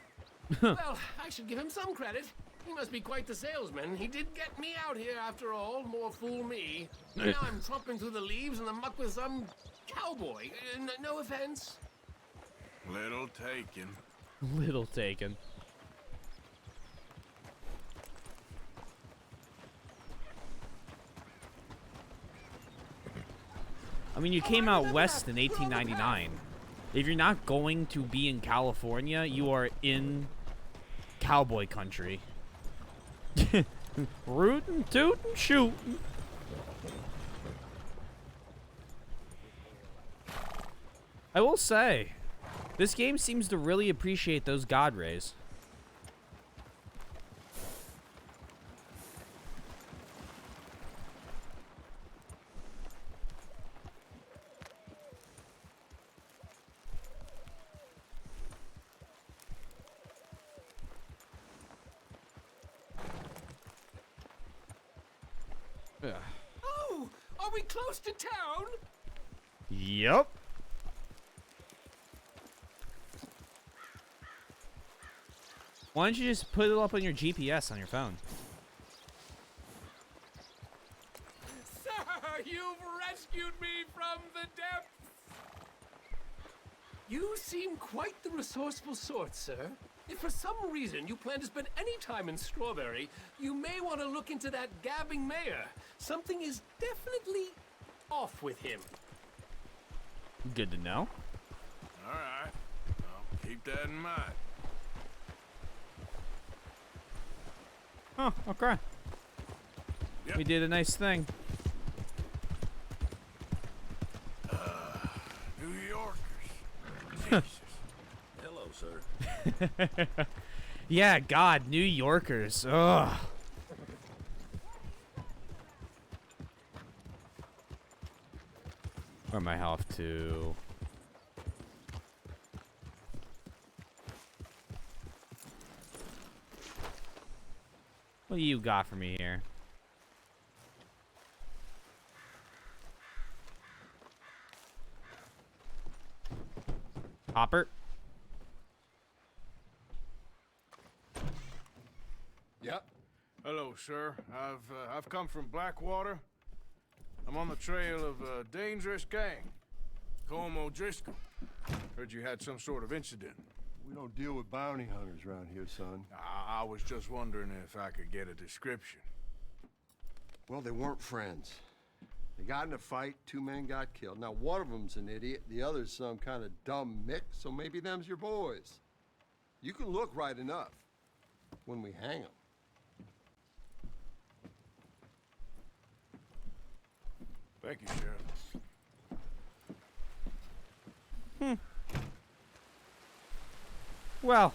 Well, I should give him some credit. He must be quite the salesman. He did get me out here after all. More fool me. Now I'm tromping through the leaves and the muck with some cowboy. No offense. Little taken. Little taken. I mean, you came out west in 1899. If you're not going to be in California, you are in cowboy country. Rootin', tootin', shootin'. I will say, this game seems to really appreciate those God rays. Oh, are we close to town? Yep. Why don't you just put it up on your GPS on your phone? Sir, you've rescued me from the depths. You seem quite the resourceful sort, sir. If for some reason you plan to spend any time in Strawberry, you may want to look into that gabbing mayor. Something is definitely off with him. Good to know. All right. I'll keep that in mind. Oh, okay. Yep. We did a nice thing. New Yorkers. Jesus. Hello, sir. Yeah, God, New Yorkers. Ugh. Where am I health to? What do you got for me here? Hopper? Yep. Hello, sir. I've come from Blackwater. I'm on the trail of a dangerous gang. Colm O'Driscoll. Heard you had some sort of incident. We don't deal with bounty hunters around here, son. I was just wondering if I could get a description. Well, they weren't friends. They got in a fight, 2 men got killed. Now, one of them's an idiot, the other's some kind of dumb mick, so maybe them's your boys. You can look right enough when we hang them. Thank you, Sheriff. Well,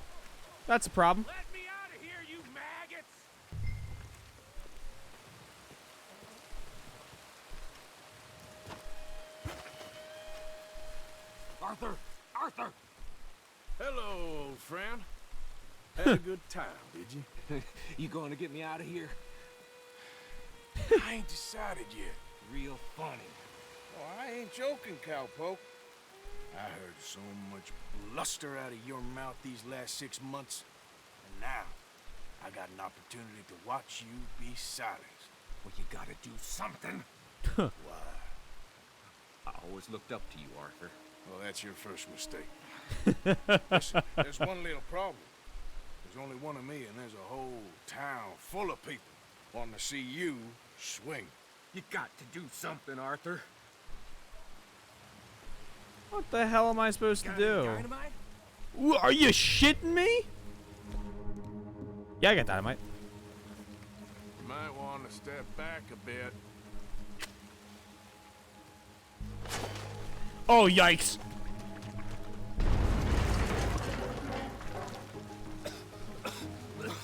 that's a problem. Let me out of here, you maggots! Arthur! Arthur! Hello, old friend. Had a good time, did you? You going to get me out of here? I ain't decided yet. Real funny. Oh, I ain't joking, cowpoke. I heard so much bluster out of your mouth these last 6 months, and now I got an opportunity to watch you be silenced. Well, you gotta do something. Why? I always looked up to you, Arthur. Well, that's your first mistake. Listen, there's one little problem. There's only one of me, and there's a whole town full of people wanting to see you swing. You got to do something, Arthur. What the hell am I supposed to do? Dynamite? Ooh, are you shitting me? Yeah, I got dynamite. You might want to step back a bit. Oh, yikes.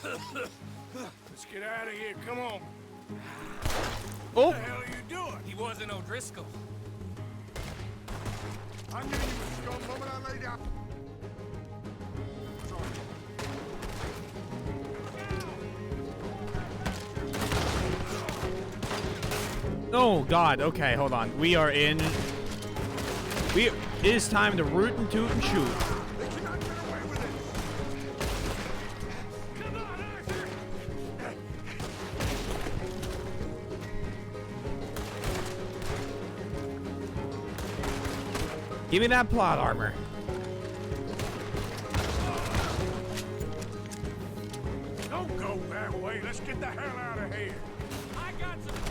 Let's get out of here. Come on. Oh. What the hell are you doing? He wasn't O'Driscoll. I knew you was strong the moment I laid down. Oh God. Okay, hold on. We are in. It is time to root and toot and shoot. They cannot get away with it. Come on, Arthur! Give me that plot armor. Don't go that way. Let's get the hell out of here. I got some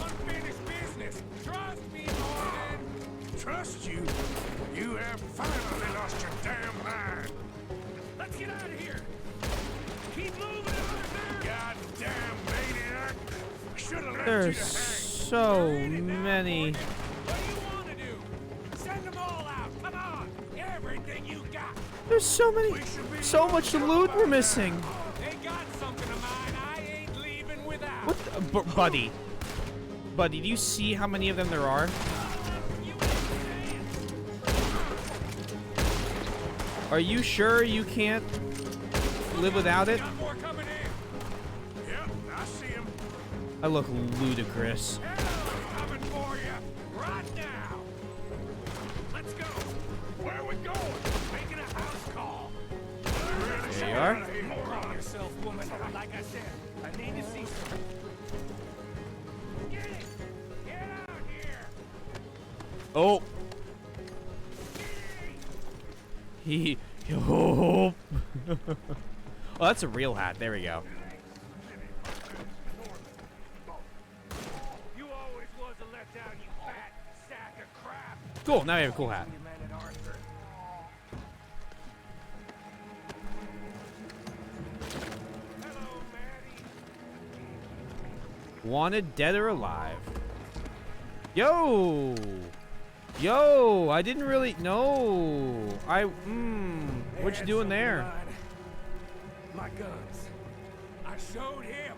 unfinished business. Trust me, Morgan. Trust you? You have finally lost your damn mind. Let's get out of here. Keep moving, Arthur. Goddamn maniac. Should have left There's you to hang. so many. What do you want to do? Send them all out. Come on. Everything you got. There's so many. So much loot we're missing. They got something of mine I ain't leaving without. What, buddy? Buddy, do you see how many of them there are? Are you sure you can't live without it? Got more coming in. Yep, I see him. I look ludicrous. Coming for you right now. Let's go. Where are we going? Making a house call. There you are. More on yourself, woman. Like I said, I need to see some. Get it. Get out here. Oh. He. Oh. Oh, that's a real hat. There we go. You always was a letdown, you fat sack of crap. Cool. Now we have a cool hat. You man at Arthur. Hello, Maddie. Wanted dead or alive. Yo. Yo. I didn't really. No. What you doing there? My guns. I showed him,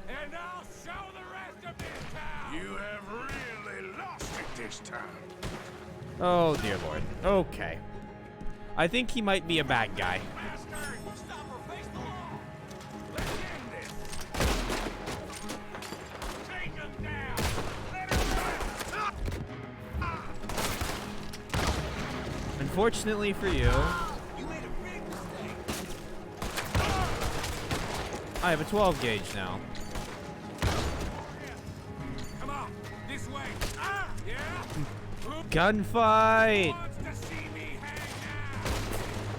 and I'll show the rest of this town. You have really lost it this time. Oh dear Lord. Okay. I think he might be a bad guy. Bastard! Stop or face the law. Let's end this. Take him down. Let him run. Unfortunately for you, You made a big mistake. I have a 12 gauge now. Come on, this way. Ah, yeah. Gunfight! Wants to see me hang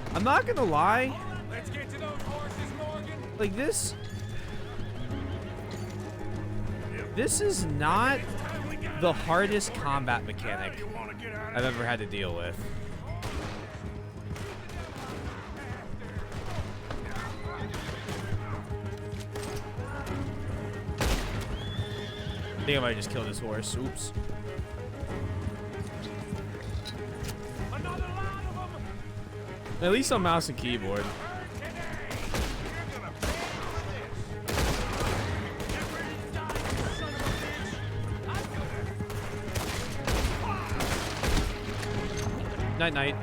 out. I'm not gonna lie. Let's get to those horses, Morgan. Like this. This is not the hardest combat mechanic I've ever had to deal with. I think I might just kill this horse. Oops. Another lot of them. At least on mouse and keyboard. Night night.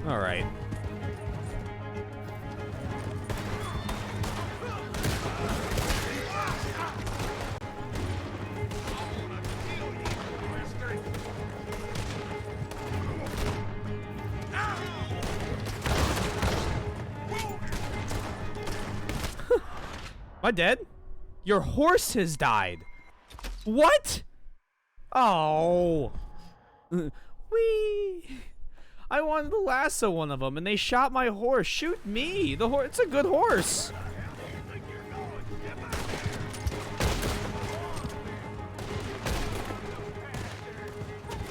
All right. Am I dead? Your horse has died. What? Oh. Wee. I wanted to lasso one of them, and they shot my horse. Shoot me. The horse. It's a good horse.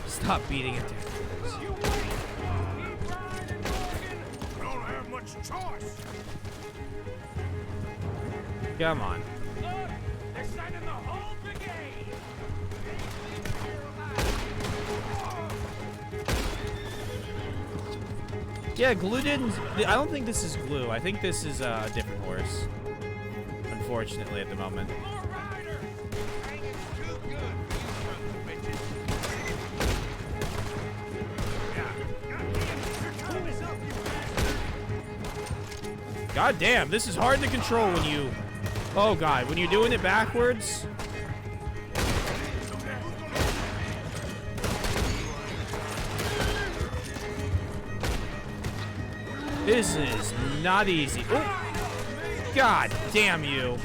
Stop beating it. Don't have much choice. Come on. Look, they're sending the whole brigade. Yeah, Glue didn't. I don't think this is Glue. I think this is a different horse. Unfortunately, at the moment. God damn, this is hard to control when you... Oh god, when you're doing it backwards. This is not easy. Oh, god damn you.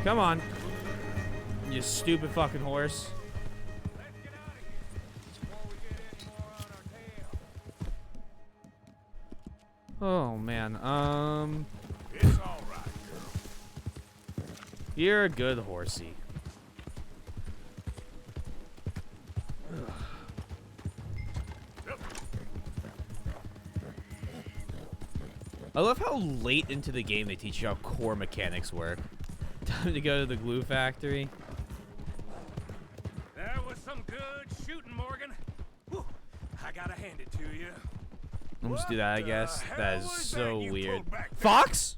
Come on. You stupid fucking horse. Oh man, It's all right, girl. You're a good horsey. I love how late into the game they teach you how core mechanics work. Time to go to the glue factory. That was some good shooting, Morgan. Whew, I gotta hand it to you. I'll just do that, I guess. That is so weird. back there? Fox?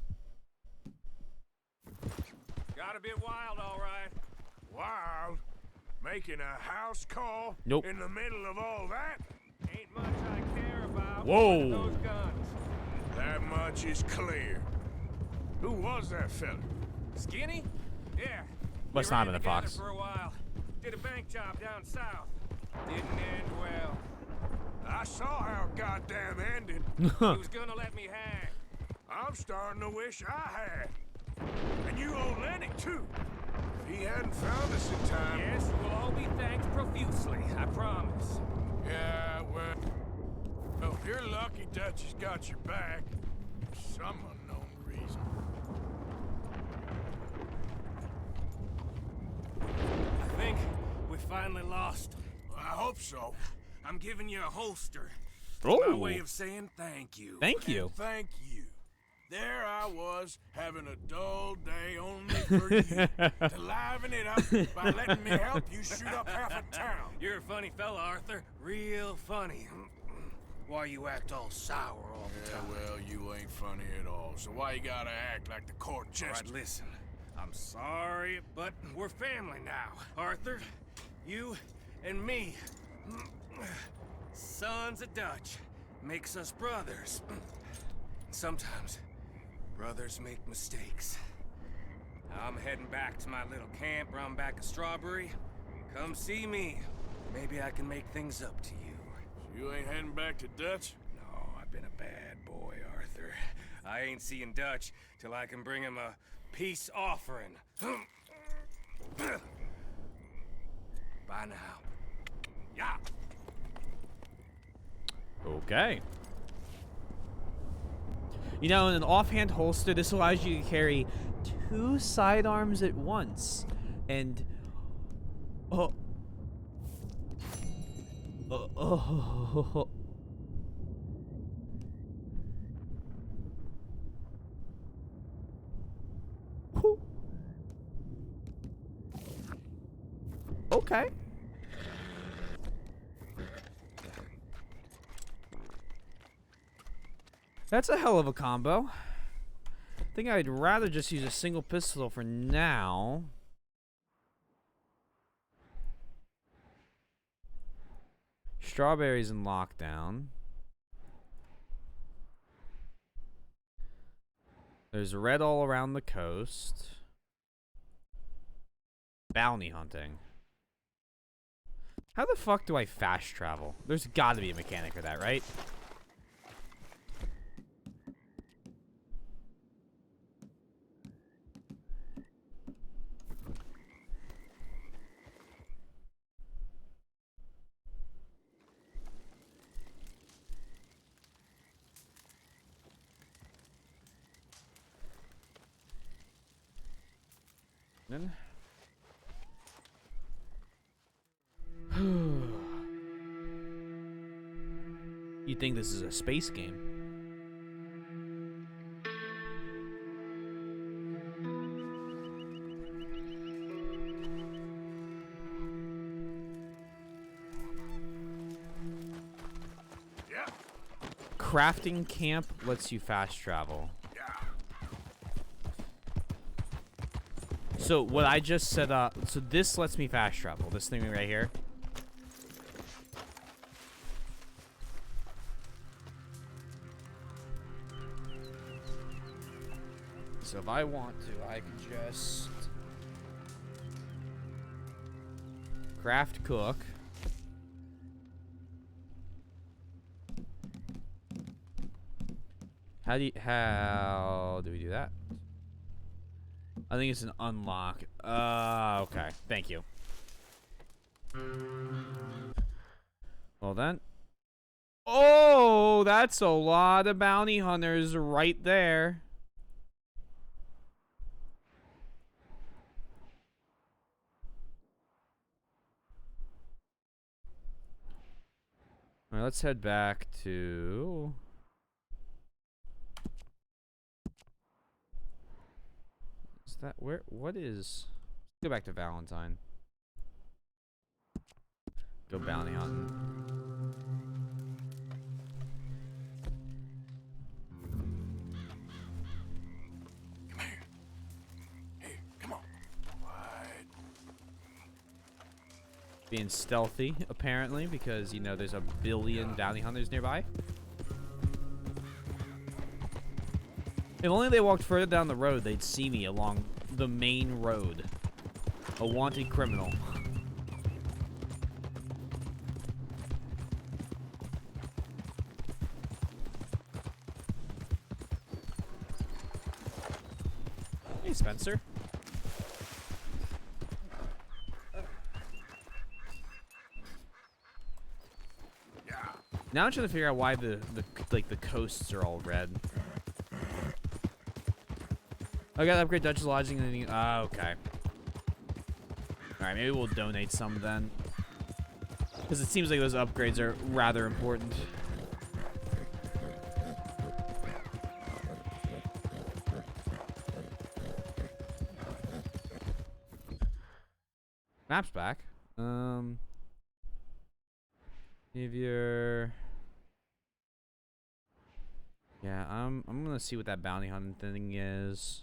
Got a bit wild, all right. Wild? Making a house call? Nope. In the middle of all that? Ain't much I care about. Whoa. Those guns. That much is clear. Who was that fella? Skinny? Yeah. Must We not ran have been a together Fox. For a while. Did a bank job down south. Didn't end well. I saw how it goddamn ended. He was gonna let me hang. I'm starting to wish I had. And you owe Lenny, too. If he hadn't found us in time... Yes, we'll all be thanked profusely, I promise. Yeah, well, you're lucky Dutch has got your back. For some unknown reason. I think we finally lost him. I hope so. I'm giving you a holster. My Oh. way of saying thank you. Thank you. And thank you. There I was, having a dull day only for you. To liven it up by letting me help you shoot up half a town. You're a funny fella, Arthur. Real funny. Why you act all sour all the time? Well, you ain't funny at all. So why you gotta act like the court jester? All right, listen. I'm sorry, but we're family now. Arthur, you and me. Sons of Dutch makes us brothers. Sometimes brothers make mistakes. I'm heading back to my little camp round back of Strawberry. Come see me. Maybe I can make things up to you. You ain't heading back to Dutch? No, I've been a bad boy, Arthur. I ain't seeing Dutch till I can bring him a peace offering. Bye now. Yeah. Okay. You know, in an offhand holster, this allows you to carry 2 sidearms at once. And... Oh... Oh... Okay. That's a hell of a combo. I think I'd rather just use a single pistol for now. Strawberries in lockdown. There's red all around the coast. Bounty hunting. How the fuck do I fast travel? There's got to be a mechanic for that, right? Then you think this is a space game? Yeah. Crafting camp lets you fast travel. So what I just set up, so this lets me fast travel, this thing right here. So if I want to, I can just craft cook. How do we do that? I think it's an unlock. Okay. Thank you. Well then. Oh, that's a lot of bounty hunters right there. All right, let's head back to... That what is, go back to Valentine. Go bounty hunting. Come here. Here, come on. Quiet. Being stealthy, apparently, because, you know, there's a billion bounty hunters nearby. If only they walked further down the road, they'd see me along the main road. A wanted criminal. Hey, Spencer. Now I'm trying to figure out why the coasts are all red. I gotta upgrade Dutch lodging and then okay. Alright, maybe we'll donate some then. Because it seems like those upgrades are rather important. Map's back. If you're... Yeah, I'm gonna see what that bounty hunting thing is.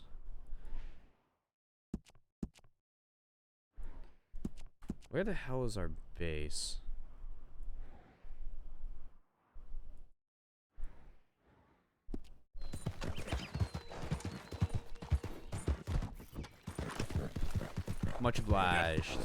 Where the hell is our base? Much obliged.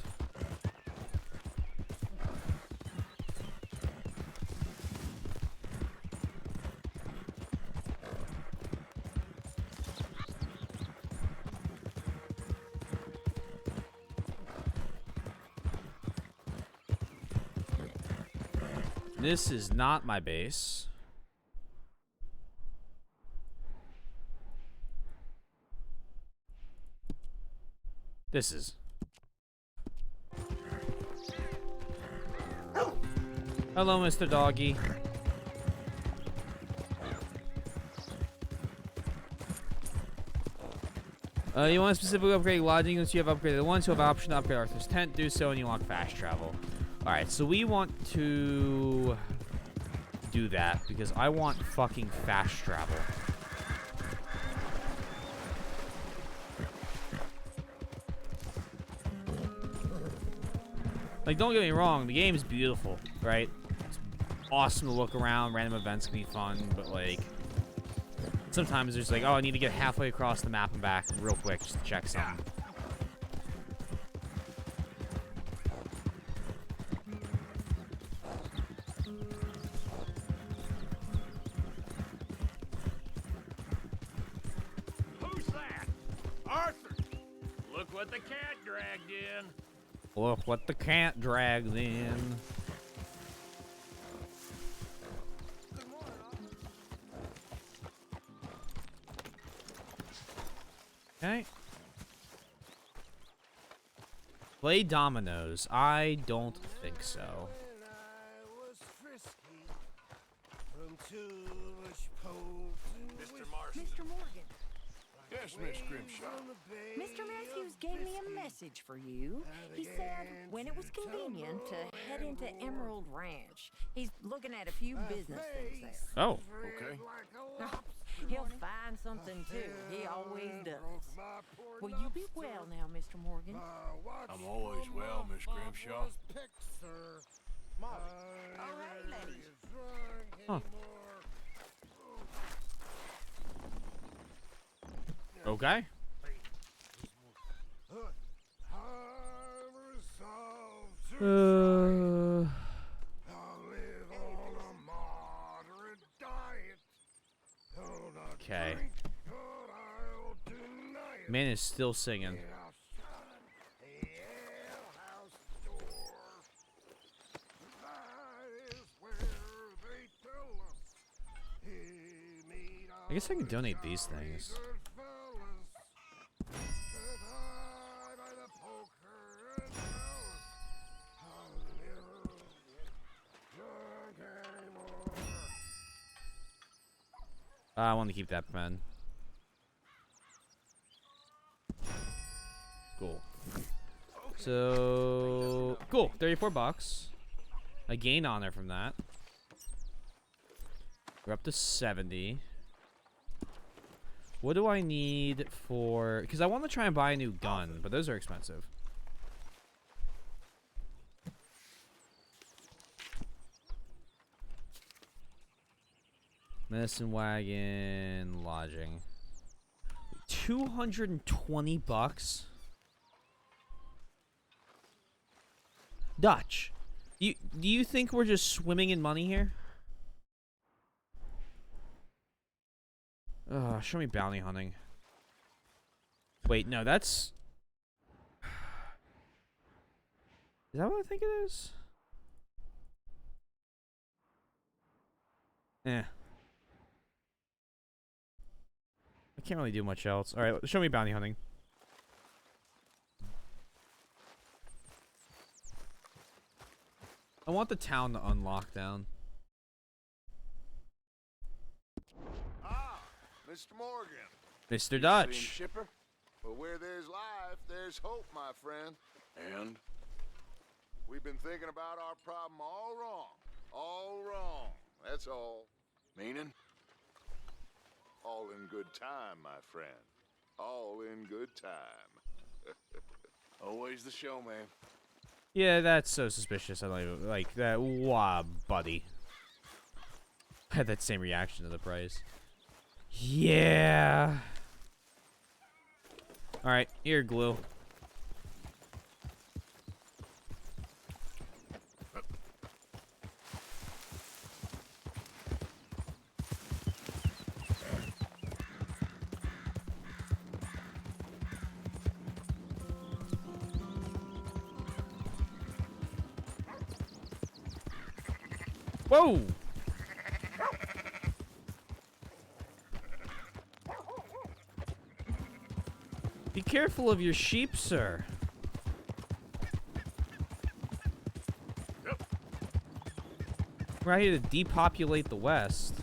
This is not my base. This is. Hello, Mr. Doggy. You want to specifically upgrade lodging unless you have upgraded the ones who have an option to upgrade Arthur's tent. Do so and you unlock fast travel. Alright, so we want to do that because I want fucking fast travel. Like, don't get me wrong, the game is beautiful, right? It's awesome to look around, random events can be fun, but like, sometimes there's like, oh, I need to get halfway across the map and back real quick just to check something. Who's that? Arthur! Look what the cat dragged in. Look what the cat drags in. Okay. Play dominoes. I don't think so. Mr. Marston. Mr. Morgan. Yes, Miss Grimshaw. Mr. Matthews gave me a message for you. He said when it was convenient to head into Emerald Ranch. He's looking at a few business things there. Oh. Okay. He'll find something too. He always does. Will you be well now, Mr. Morgan? I'm always well, Miss Grimshaw. All right, ladies. Huh. Okay. Okay. Man is still singing. I guess I can donate these things. I want to keep that pen. Cool. So cool. 34 bucks. I gain honor from that. We're up to 70. What do I need for? Because I want to try and buy a new gun, but those are expensive. Medicine wagon, lodging. 220 bucks. Dutch, do you think we're just swimming in money here? Show me bounty hunting. Wait, no, that's... Is that what I think it is? Eh. I can't really do much else. Alright, show me bounty hunting. I want the town to unlock down. Mr. Morgan. Mr. Dutch. Shipper? Well, where there's life, there's hope, my friend. And? We've been thinking about our problem all wrong. All wrong. That's all. Meaning? All in good time, my friend. All in good time. Always the showman. Yeah, that's so suspicious. I don't even like that. Wow, buddy. I had that same reaction to the price. Yeah. All right, here, glue. Whoa! Be careful of your sheep, sir. We're out here to depopulate the West.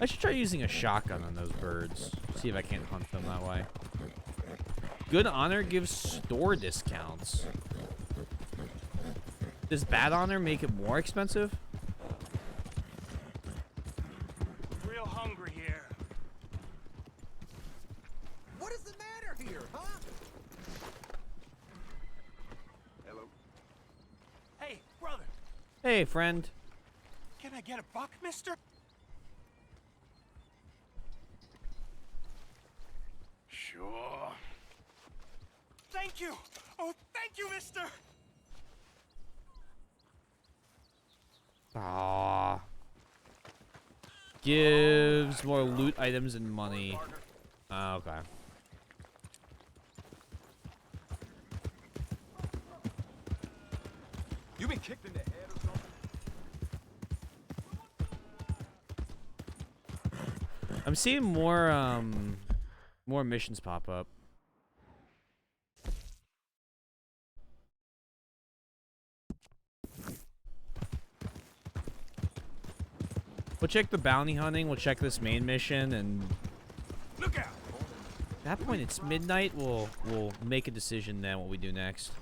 I should try using a shotgun on those birds. See if I can't hunt them that way. Good honor gives store discounts. Does bad honor make it more expensive? Real hungry here. What is the matter here, huh? Hello. Hey, brother. Hey, friend. Can I get a buck, mister? Sure. Thank you. Oh, thank you, mister. Ah. Gives more loot items and money. Okay. You been kicked in the head or something? I'm seeing more missions pop up. We'll check the bounty hunting, we'll check this main mission, and Look out! at that point it's midnight. We'll make a decision then what we do next.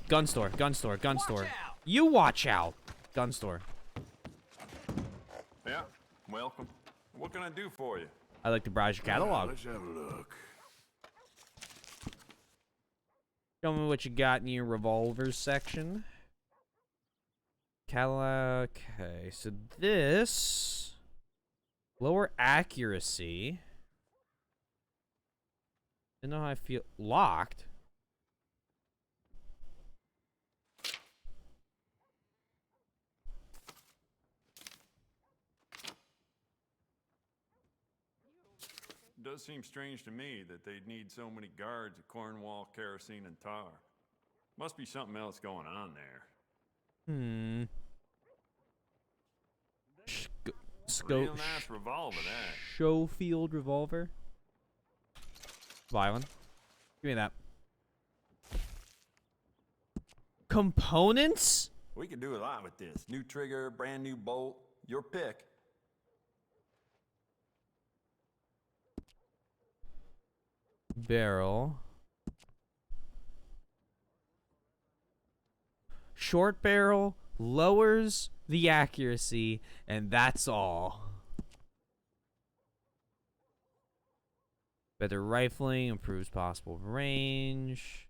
Gun store, gun store, gun store. You watch out! Gun store. Yeah, welcome. What can I do for you? I like to browse your catalog. Let's have a look. Show me what you got in your revolvers section. Catalog. Okay, so this lower accuracy. I know how I feel. Locked. It does seem strange to me that they'd need so many guards at Cornwall, kerosene, and tar. Must be something else going on there. Hmm. Real nice revolver, that. Schofield revolver. Buy one. Give me that. Components? We could do a lot with this. New trigger, brand new bolt. Your pick. Barrel. Short barrel lowers the accuracy, and that's all. Better rifling, improves possible range.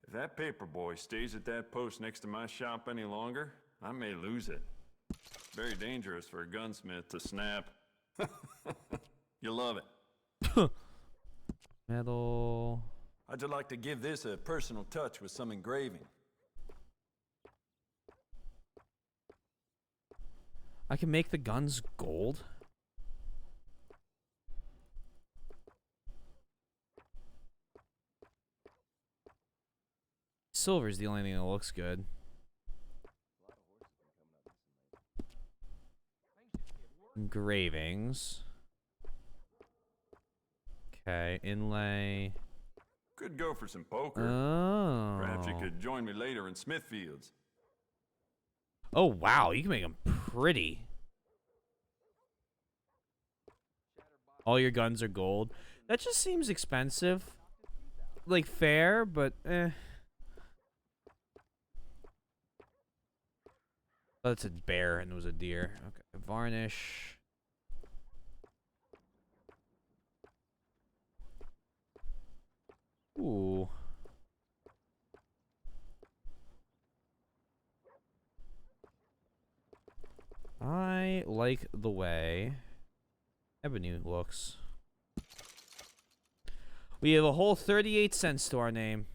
If that paper boy stays at that post next to my shop any longer, I may lose it. Very dangerous for a gunsmith to snap. You'll love it. Metal. I'd just like to give this a personal touch with some engraving. I can make the guns gold. Silver is the only thing that looks good. Engravings. Okay, inlay. Could go for some poker. Oh. Perhaps you could join me later in Smithfields. Oh, wow. You can make them pretty. All your guns are gold. That just seems expensive. Like, fair, but eh. Oh, that's a bear and it was a deer. Okay, varnish. Ooh. I like the way Ebony looks. We have a whole 38 cents to our name.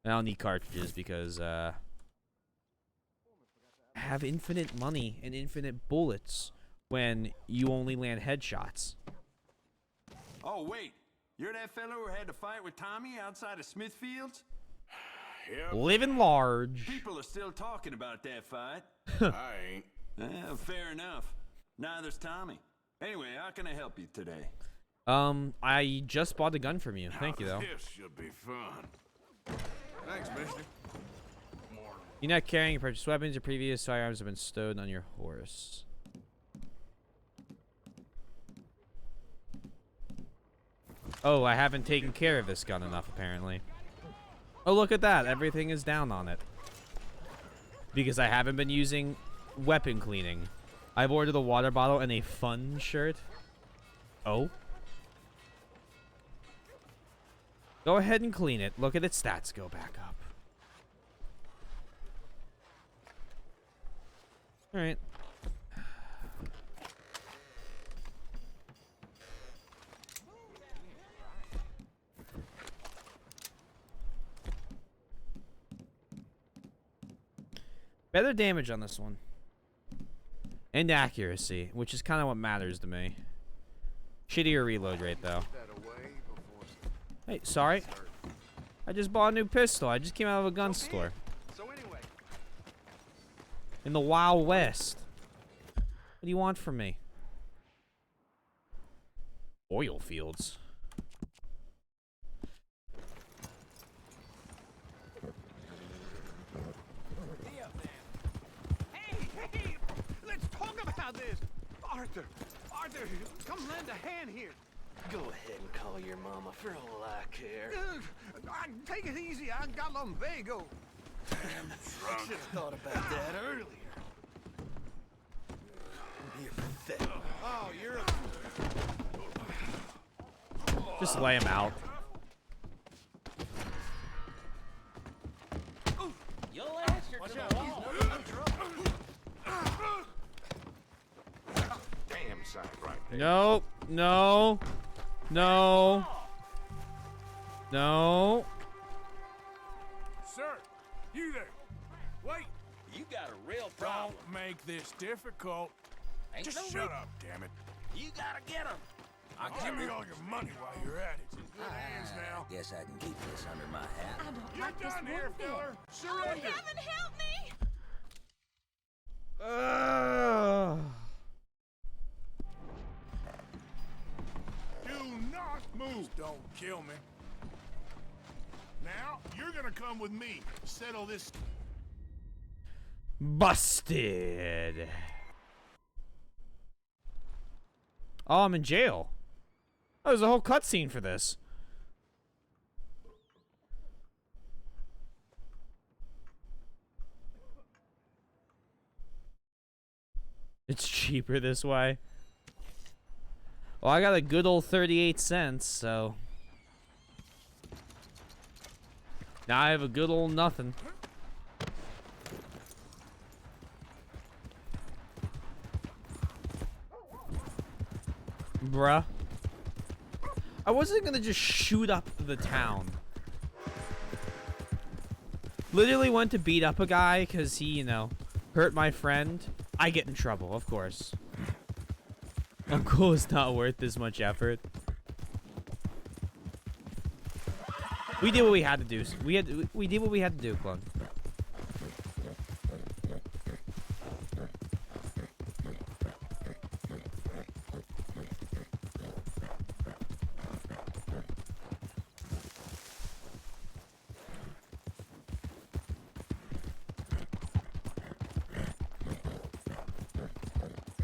I don't need cartridges because I have infinite money and infinite bullets when you only land headshots. Oh, wait. You're that fellow who had to fight with Tommy outside of Smithfields? Yep. Living large. People are still talking about that fight. I ain't. Fair enough. Neither's Tommy. Anyway, how can I help you today? I just bought a gun from you. Thank you, though. This should be fun. Thanks, mister. Morning. You're not carrying your purchased weapons. Your previous firearms have been stowed on your horse. Oh, I haven't taken care of this gun enough, apparently. Oh, look at that. Everything is down on it. Because I haven't been using weapon cleaning. I've ordered a water bottle and a fun shirt. Oh. Go ahead and clean it. Look at its stats go back up. Alright. Better damage on this one. And accuracy, which is kind of what matters to me. Shittier reload rate, though. Hey, sorry. I just bought a new pistol. I just came out of a gun store. In the Wild West. What do you want from me? Oil fields. Hey, let's talk about this. Arthur, come lend a hand here. Go ahead and call your mama for all I care. Take it easy. I got lumbago. I'm drunk. Should have thought about that earlier. You're pathetic. Oh, you're Just lay him out. You'll answer to the wall. Damn sight right there. Nope. No. No. No. Sir, you there. Wait. You got a real problem. Don't make this difficult. Ain't Just no shut reason. up, damn it. You gotta get him. Give me all your money while you're at it. It's in good hands now. Guess I can keep this under my hat. I don't You're like this done one here, bit. feller. Surrender. Heaven help me! Do not move. Just don't kill me. Now, you're gonna come with me. Settle this. Busted. Oh, I'm in jail. Oh, there's a whole cutscene for this. It's cheaper this way. Well, I got a good old 38 cents, so now I have a good old nothing. Bruh. I wasn't gonna just shoot up the town. Literally went to beat up a guy because he, you know, hurt my friend. I get in trouble, of course. Uncle is not worth this much effort. We did what we had to do. We did what we had to do, clone.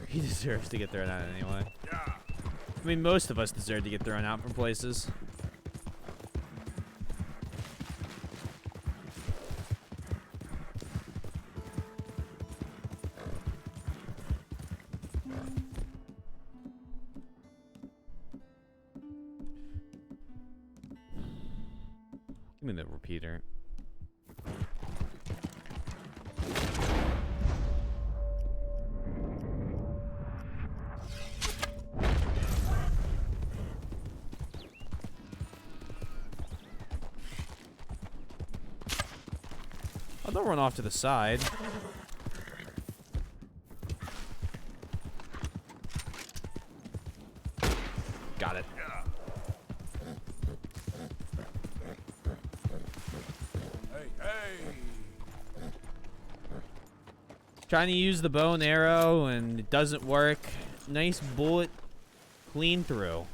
He deserves to get thrown out anyway. I mean, most of us deserve to get thrown out from places. Give me the repeater. Oh, don't run off to the side. Got it. Trying to use the bow and arrow and it doesn't work. Nice bullet, clean through.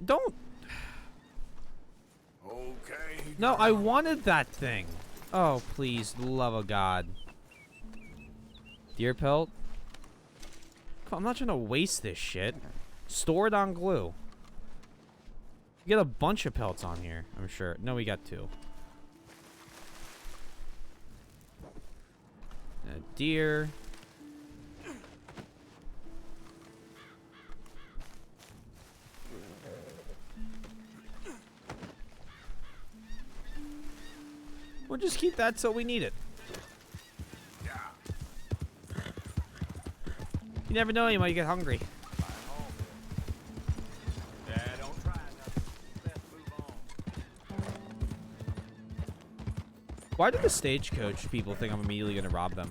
Don't. Okay. No, I wanted that thing. Oh, please, love of God. Deer pelt? I'm not trying to waste this shit. Store it on glue. You get a bunch of pelts on here, I'm sure. No, we got 2. A deer. We'll just keep that so we need it. You never know, you might get hungry. Why do the stagecoach people think I'm immediately going to rob them?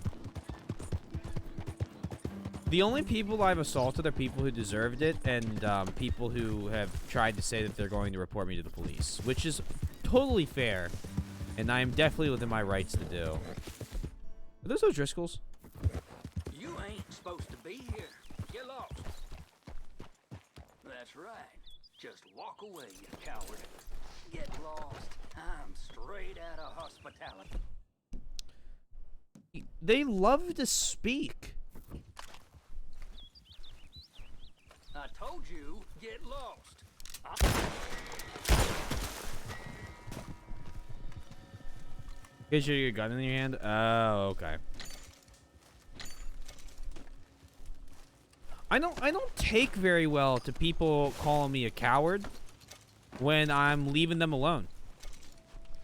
The only people I've assaulted are people who deserved it and people who have tried to say that they're going to report me to the police, which is totally fair, and I am definitely within my rights to do. Are those O'Driscolls? You ain't supposed to be here. Get lost. That's right. Just walk away, you coward. Get lost. I'm straight out of hospitality. They love to speak. I told you, get lost. Get your gun in your hand? Oh, okay. I don't take very well to people calling me a coward when I'm leaving them alone.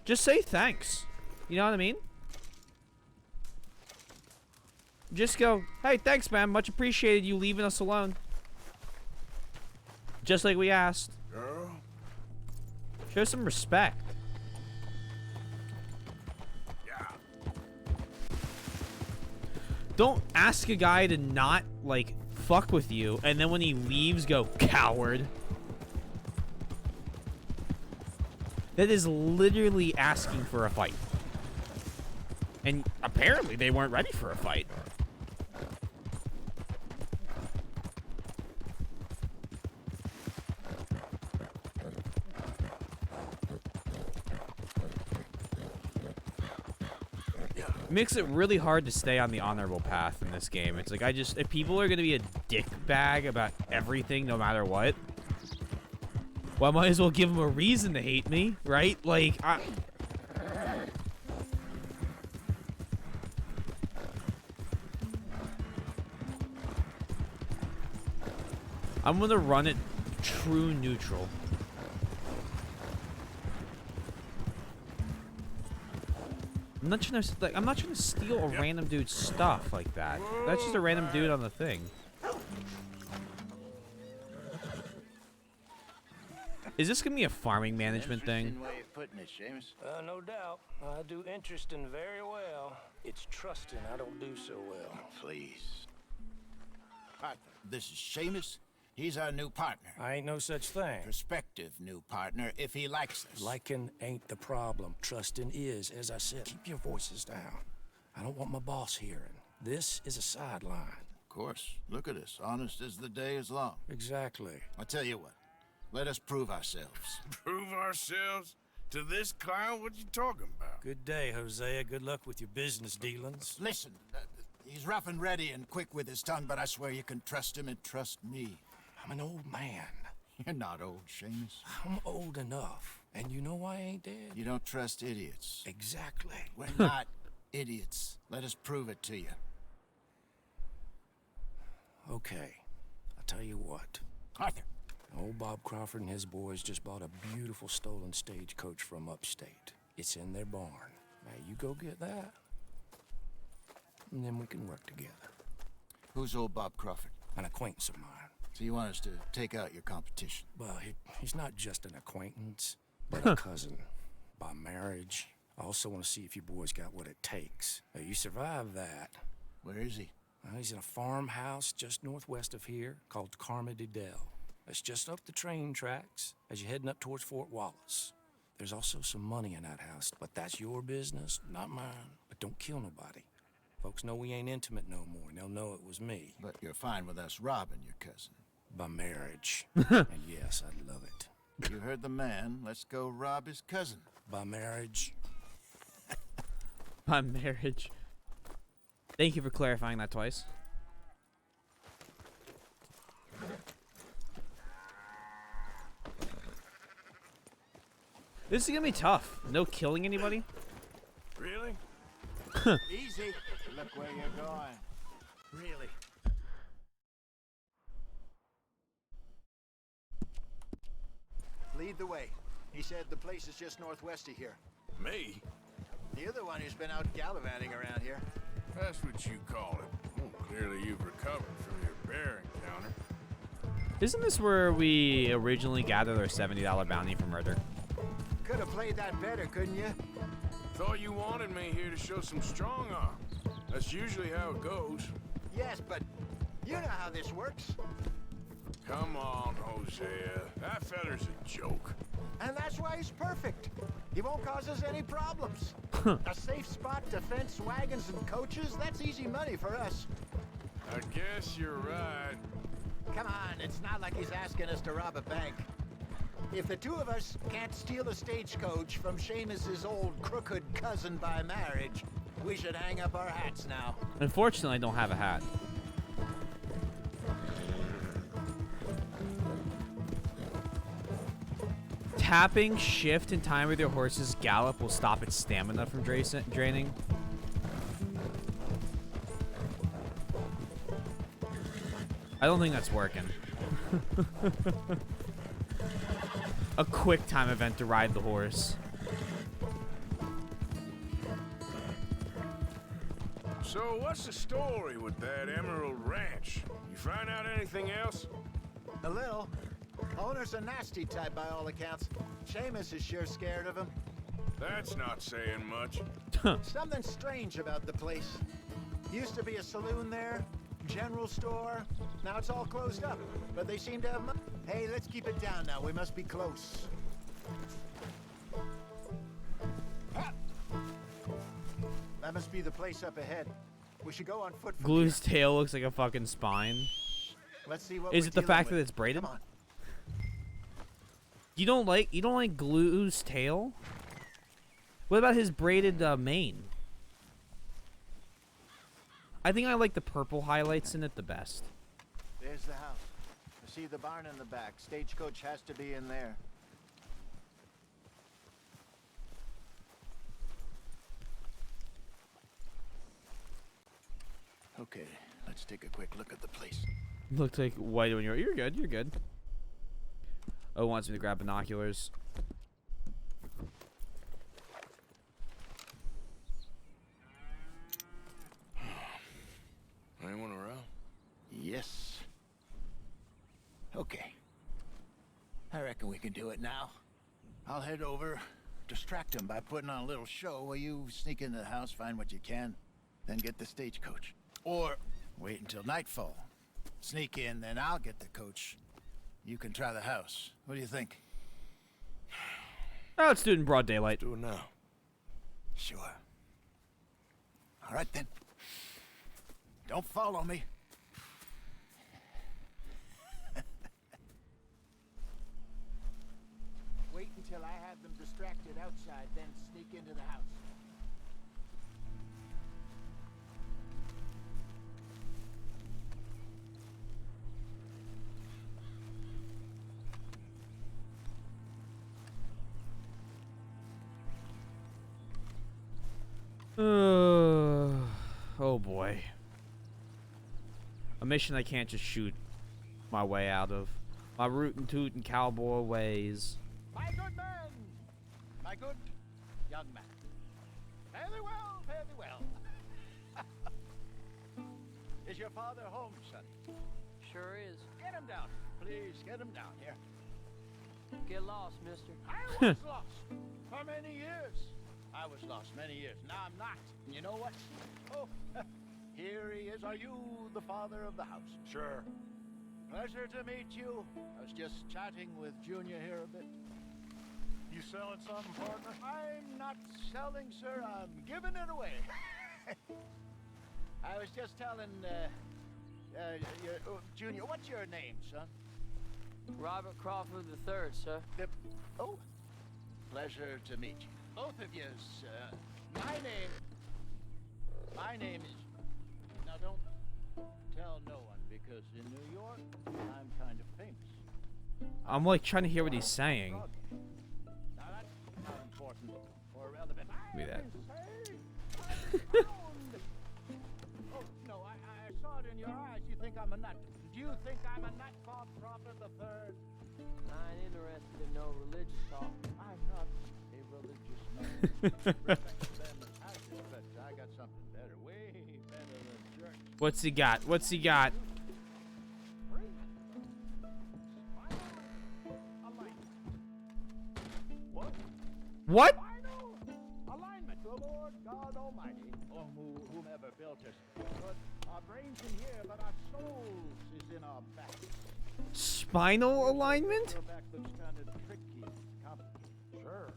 Just say thanks. You know what I mean? Just go, hey, thanks, man. Much appreciated you leaving us alone. Just like we asked. Girl? Show some respect. Don't ask a guy to not, like, fuck with you, and then when he leaves, go, coward. That is literally asking for a fight. And apparently they weren't ready for a fight. Makes it really hard to stay on the honorable path in this game. It's like, if people are gonna be a dick bag about everything no matter what, well, I might as well give them a reason to hate me, right? Like, I'm gonna run it true neutral. I'm not trying to steal a random dude's stuff like that. That's just a random dude on the thing. Is this gonna be a farming management thing? way of putting it, Seamus. No doubt. I do interesting very well. It's trusting I don't do so well. Please. Partner, this is Seamus. He's our new partner. I ain't no such thing. Prospective new partner, if he likes us. Liking ain't the problem. Trusting is, as I said. Keep your voices down. I don't want my boss hearing. This is a sideline. Of course. Look at us. Honest as the day is long. Exactly. I'll tell you what. Let us prove ourselves. Prove ourselves? To this clown? What you talking about? Good day, Hosea. Good luck with your business dealings. Listen, he's rough and ready and quick with his tongue, but I swear you can trust him and trust me. I'm an old man. You're not old, Seamus. I'm old enough. And you know why I ain't dead? You don't trust idiots. Exactly. We're not idiots. Let us prove it to you. Okay. I'll tell you what. Arthur. Old Bob Crawford and his boys just bought a beautiful stolen stagecoach from upstate. It's in their barn. Now you go get that, and then we can work together. Who's old Bob Crawford? An acquaintance of mine. So you want us to take out your competition? Well, he's not just an acquaintance, but a cousin. By marriage. I also want to see if you boys got what it takes. Now, you survive that. Where is he? He's in a farmhouse just northwest of here called Carmody Dell. It's just up the train tracks as you're heading up towards Fort Wallace. There's also some money in that house, but that's your business, not mine. But don't kill nobody. Folks know we ain't intimate no more, and they'll know it was me. But you're fine with us robbing your cousin. By marriage. And yes, I'd love it. You heard the man. Let's go rob his cousin. By marriage. By marriage. Thank you for clarifying that twice. This is gonna be tough. No killing anybody. Really? Easy. Look where you're going. Really? Lead the way. He said the place is just northwest of here. Me? The other one who's been out gallivanting around here. That's what you call it. Well, clearly you've recovered from your bear encounter. Isn't this where we originally gathered our $70 bounty for murder? Could have played that better, couldn't you? Thought you wanted me here to show some strong arm. That's usually how it goes. Yes, but you know how this works. Come on, Hosea. That feller's a joke. And that's why he's perfect. He won't cause us any problems. A safe spot to fence wagons and coaches, that's easy money for us. I guess you're right. Come on, it's not like he's asking us to rob a bank. If the two of us can't steal a stagecoach from Seamus's old crooked cousin by marriage, we should hang up our hats now. Unfortunately, I don't have a hat. Tapping shift in time with your horse's gallop will stop its stamina from draining. I don't think that's working. A quick time event to ride the horse. So what's the story with that Emerald Ranch? You find out anything else? A little. Owner's a nasty type by all accounts. Seamus is sure scared of him. That's not saying much. Something strange about the place. Used to be a saloon there, general store. Now it's all closed up, but they seem to have money. Hey, let's keep it down now. We must be close. That must be the place up ahead. We should go on foot from Glue's here. tail looks like a fucking spine. Let's see what Is we're it the dealing fact with. that it's braided? Come on. You don't like Glue's tail? What about his braided mane? I think I like the purple highlights in it the best. There's the house. I see the barn in the back. Stagecoach has to be in there. Okay, let's take a quick look at the place. Looked like white when you're good. You're good. Oh, wants me to grab binoculars. Anyone around? Yes. Okay. I reckon we can do it now. I'll head over, distract him by putting on a little show while you sneak into the house, find what you can, then get the stagecoach. Or wait until nightfall. Sneak in, then I'll get the coach. You can try the house. What do you think? Oh, let's do it in broad daylight. Do it now. Sure. All right, then. Don't follow me. Wait until I have them distracted outside, then sneak into the house. Oh boy. A mission I can't just shoot my way out of. My rootin' tootin' cowboy ways. My good man! My good young man. Fairly well, fairly well. Is your father home, son? Sure is. Get him down. Please, get him down here. Get lost, mister. I was lost for many years. I was lost many years. Now I'm not. And you know what? Oh, here he is. Are you the father of the house? Sure. Pleasure to meet you. I was just chatting with Junior here a bit. You selling something, partner? I'm not selling, sir. I'm giving it away. I was just telling Junior, what's your name, son? Robert Crawford III, sir. Oh, pleasure to meet you. Both of you, my name is... Now, don't tell no one, because in New York, I'm kind of famous. I'm like trying to hear what he's saying. Now, that's not important or relevant. Give me that. Oh, no, I saw it in your eyes. You think I'm a nut. Do you think I'm a nut, Bob Crawford III? I ain't interested in no religious talk. I'm not a religious man. But I got something better, way better than church. What's he got? What's he got? What? Alignment, the Lord God Almighty, or whomever built us. But our brains in here, but our souls is in our back. Spinal alignment? Your back looks kind of tricky, complicated. Sure,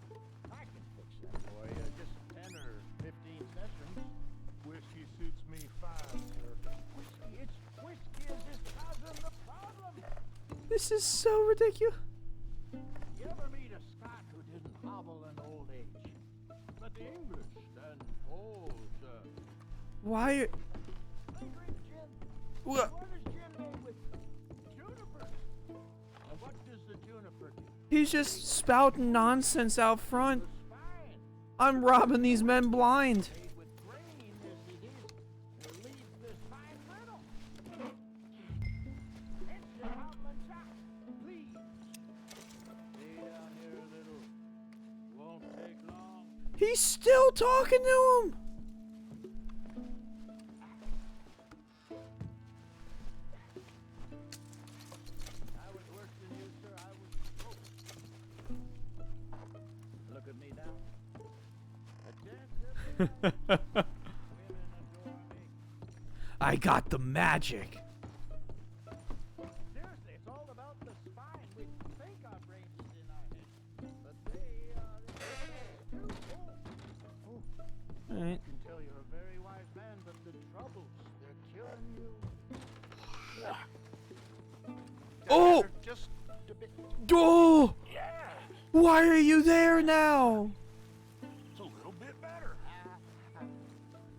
I can fix that for you. Just 10 or 15 sessions. Whiskey suits me fine, sir. Whiskey is just causing the problem. This is so ridiculous. You ever meet a Scot who didn't hobble in old age? But the English stand tall, sir. Why? They drink gin. What? What is gin made with? Juniper. And what does the juniper do? He's just spouting nonsense out front. I'm robbing these men blind. Made with grain as it is. It leaves the spine brittle. It's the Hopland Sock. Please. Stay down here a little. Won't take long. He's still talking to him. I was worse than you, sir. I was broke. Look at me now. I got the magic. Seriously, it's all about the spine. We think our brains is in our head, but they're too full. All right. I can tell you're a very wise man, but the troubles, they're killing you. Oh! Just a bit. Oh! Why are you there now? It's a little bit better.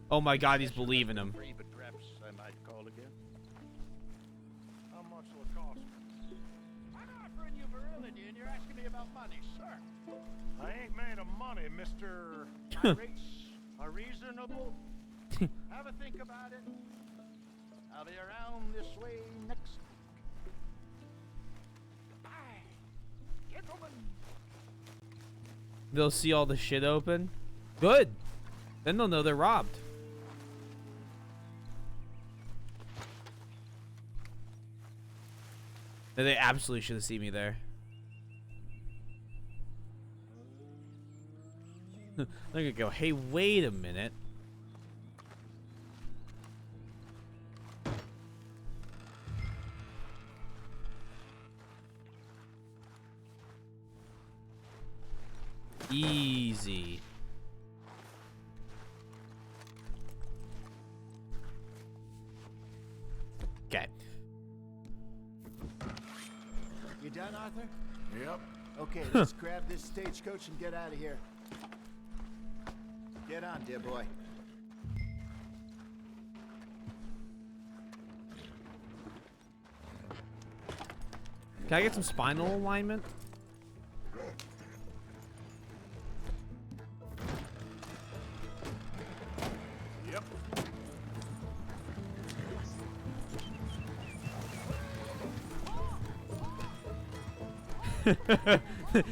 Oh my God, he's believing him. Free, but perhaps I might call again. How much will it cost? I'm offering you virility, and you're asking me about money, sir. I ain't made of money, Mr. My rates are reasonable. Have a think about it. I'll be around this way next week. Goodbye, gentlemen. They'll see all the shit open. Good. Then they'll know they're robbed. They absolutely should have seen me there. They're gonna go, hey, wait a minute. Easy. Okay. You done, Arthur? Yep. Okay, let's grab this stagecoach and get out of here. Get on, dear boy. Can I get some spinal alignment? Yep.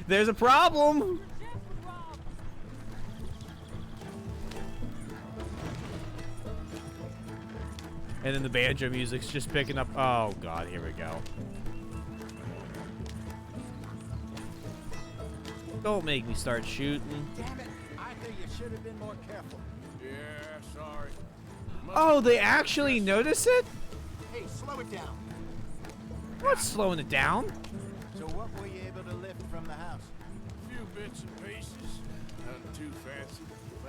There's a problem. And then the banjo music's just picking up. Oh God, here we go. Don't make me start shooting. Damn it, Arthur, you should have been more careful. Yeah, sorry. Oh, they actually notice it? Hey, slow it down. What's slowing it down? So what were you able to lift from the house? A few bits and pieces. Nothing too fancy.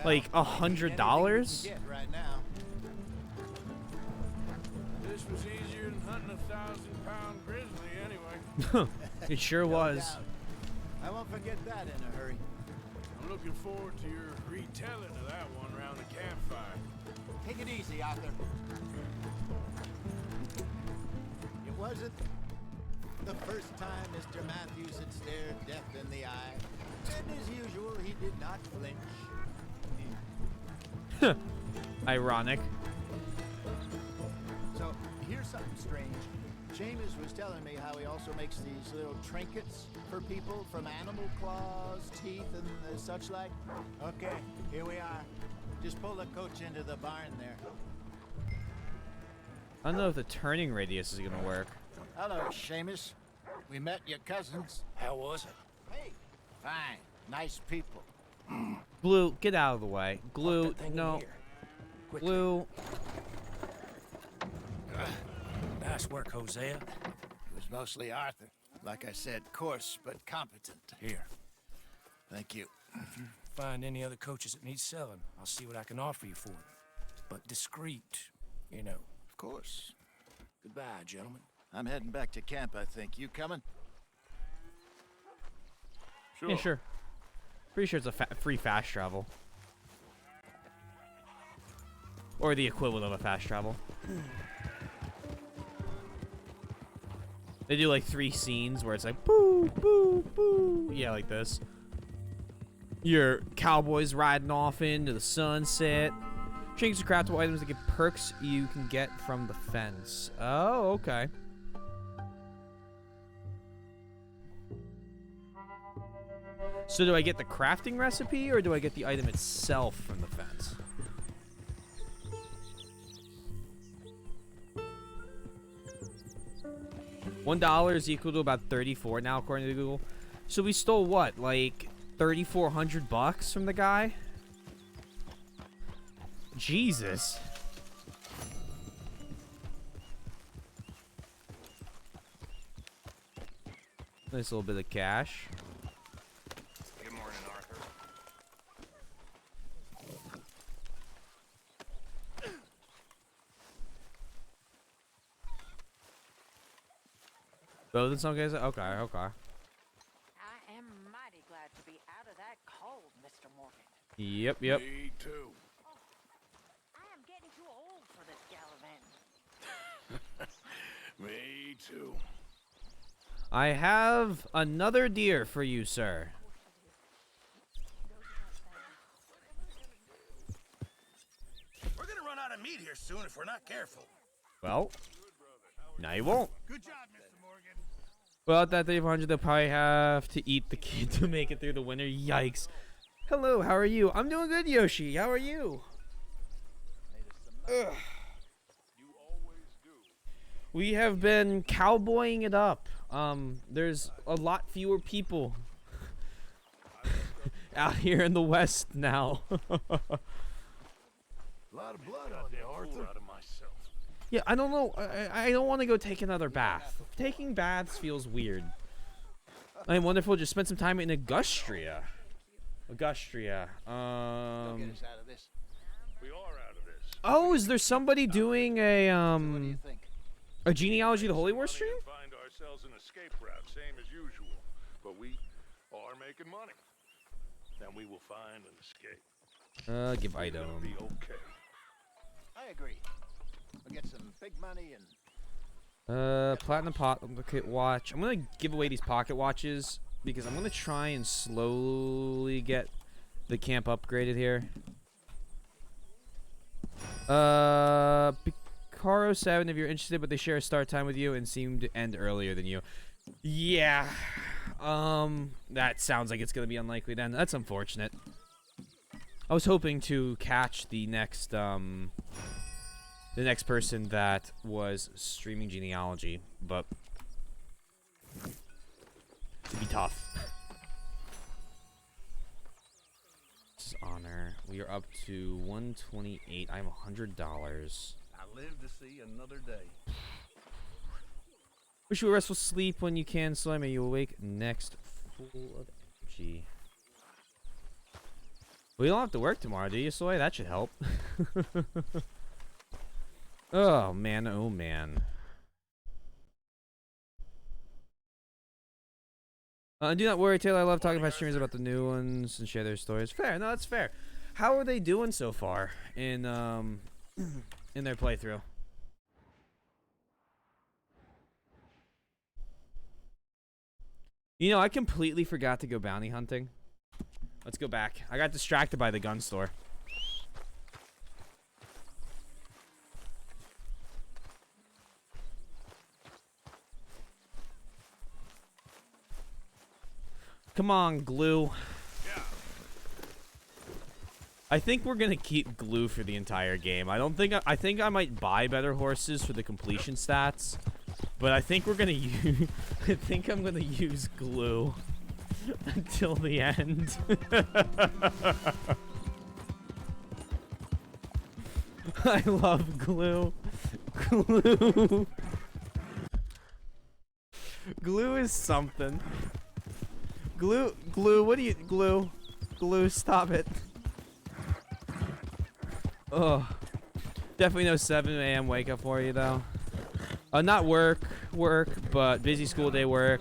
Like $100? Get right now. this was easier than hunting a 1,000-pound grizzly anyway. It sure was. doubt. I won't forget that in a hurry. I'm looking forward to your retelling of that one around the campfire. Take it easy, Arthur. It wasn't the first time Mr. Matthews had stared death in the eye. And as usual, he did not flinch. Ironic. So, here's something strange. Seamus was telling me how he also makes these little trinkets for people from animal claws, teeth, and such like. Okay, here we are. Just pull the coach into the barn there. I don't know if the turning radius is gonna work. Hello, Seamus. We met your cousins. How was it? Hey, fine. Nice people. Glue, get out of the way. Glue, no. Glue. Nice work, Hosea. It was mostly Arthur. Like I said, coarse but competent. Here. Thank you. If you find any other coaches that need selling, I'll see what I can offer you for them. But discreet, you know. Of course. Goodbye, gentlemen. I'm heading back to camp, I think. You coming? Yeah, sure. Pretty sure it's a free fast travel. Or the equivalent of a fast travel. They do like 3 scenes where it's like boo, boo, boo. Yeah, like this. Your cowboys riding off into the sunset. Trinkets are craftable items that give perks you can get from the fence. Oh, okay. So do I get the crafting recipe or do I get the item itself from the fence? $1 is equal to about 34 now, according to Google. So we stole what, like 3,400 bucks from the guy? Jesus. Nice little bit of cash. Good morning, Arthur. Both in some cases? Okay, okay. I am mighty glad to be out of that cold, Mr. Morgan. Yep, yep. Me too. I am getting too old for this gallivanting. Me too. I have another deer for you, sir. We're gonna run out of meat here soon if we're not careful. Well, now you won't. Good job, Mr. Morgan. Well, at that 3,400, they'll probably have to eat the kid to make it through the winter. Yikes. Hello, how are you? I'm doing good, Yoshi. How are you? Ugh. We have been cowboying it up. There's a lot fewer people out here in the West now. A lot of blood on you, Arthur. Yeah, I don't know. I don't want to go take another bath. Taking baths feels weird. I wonder if we'll just spend some time in Augustria. Augustria. Get us out of this. We are out of this. Oh, is there somebody doing a genealogy of the Holy War stream? Find ourselves an escape route, same as usual. But we are making money. Then we will find an escape. Give item. It'll be okay. I agree. We'll get some big money and Platinum pocket watch. I'm gonna give away these pocket watches because I'm gonna try and slowly get the camp upgraded here. Picaro 7 if you're interested, but they share a start time with you and seem to end earlier than you. Yeah. That sounds like it's gonna be unlikely then. That's unfortunate. I was hoping to catch the next person that was streaming genealogy, but it'd be tough. This is honor. We are up to 128. I'm $100. I live to see another day. Wish you a restful sleep when you can, so may you awake next full of energy. We don't have to work tomorrow, do you, Soy? That should help. Oh man, oh man. Do not worry, Taylor. I love talking about streamers about the new ones and share their stories. Fair, no, that's fair. How are they doing so far in in their playthrough? You know, I completely forgot to go bounty hunting. Let's go back. I got distracted by the gun store. Come on, Glue. I think we're gonna keep Glue for the entire game. I think I might buy better horses for the completion stats, but I think we're gonna use. I think I'm gonna use Glue until the end. I love Glue. Glue. Glue is something. Glue, what do you, Glue, stop it. Ugh. Definitely no 7 a.m. wake up for you, though. Not work, but busy school day work,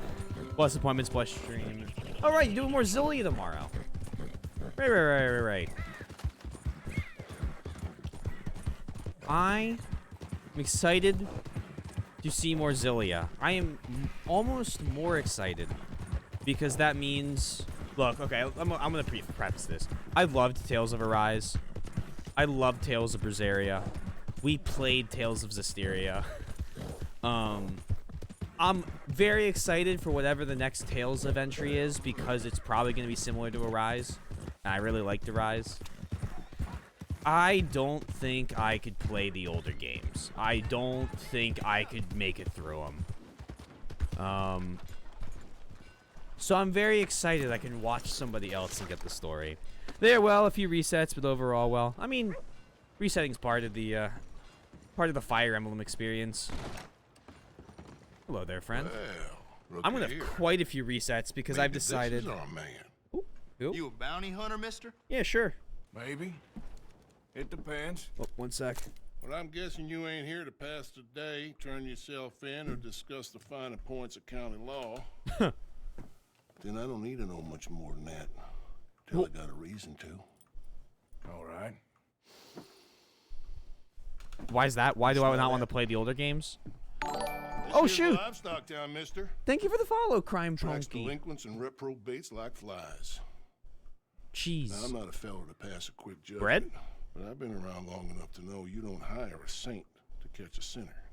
plus appointments, plus stream. All right, you're doing more Zillia tomorrow. Right. I am excited to see more Zillia. I am almost more excited. Because that means, look, okay, I'm gonna preface this. I loved Tales of Arise. I loved Tales of Berseria. We played Tales of Zestiria. I'm very excited for whatever the next Tales of entry is because it's probably gonna be similar to Arise. And I really liked Arise. I don't think I could play the older games. I don't think I could make it through them. So I'm very excited I can watch somebody else and get the story. There, well, a few resets, but overall, well, I mean, resetting's part of the Fire Emblem experience. Hello there, friend. Well, I'm gonna have quite a few resets because Maybe I've decided. This is our man. Who? You a bounty hunter, mister? Yeah, sure. Maybe. It depends. Oh, 1 sec. Well, I'm guessing you ain't here to pass the day, turn yourself in, or discuss the finer points of county law. Then I don't need to know much more than that. Till I got a reason to. All right. Why is that? Why do I not want to play the older games? Oh, shoot! Livestock town, mister. Thank you for the follow, Crime Tracks Punky. delinquents and reprobates like flies. Jeez. Now, I'm not a fellow to pass a quick judgment. Bread? But I've been around long enough to know you don't hire a saint to catch a sinner.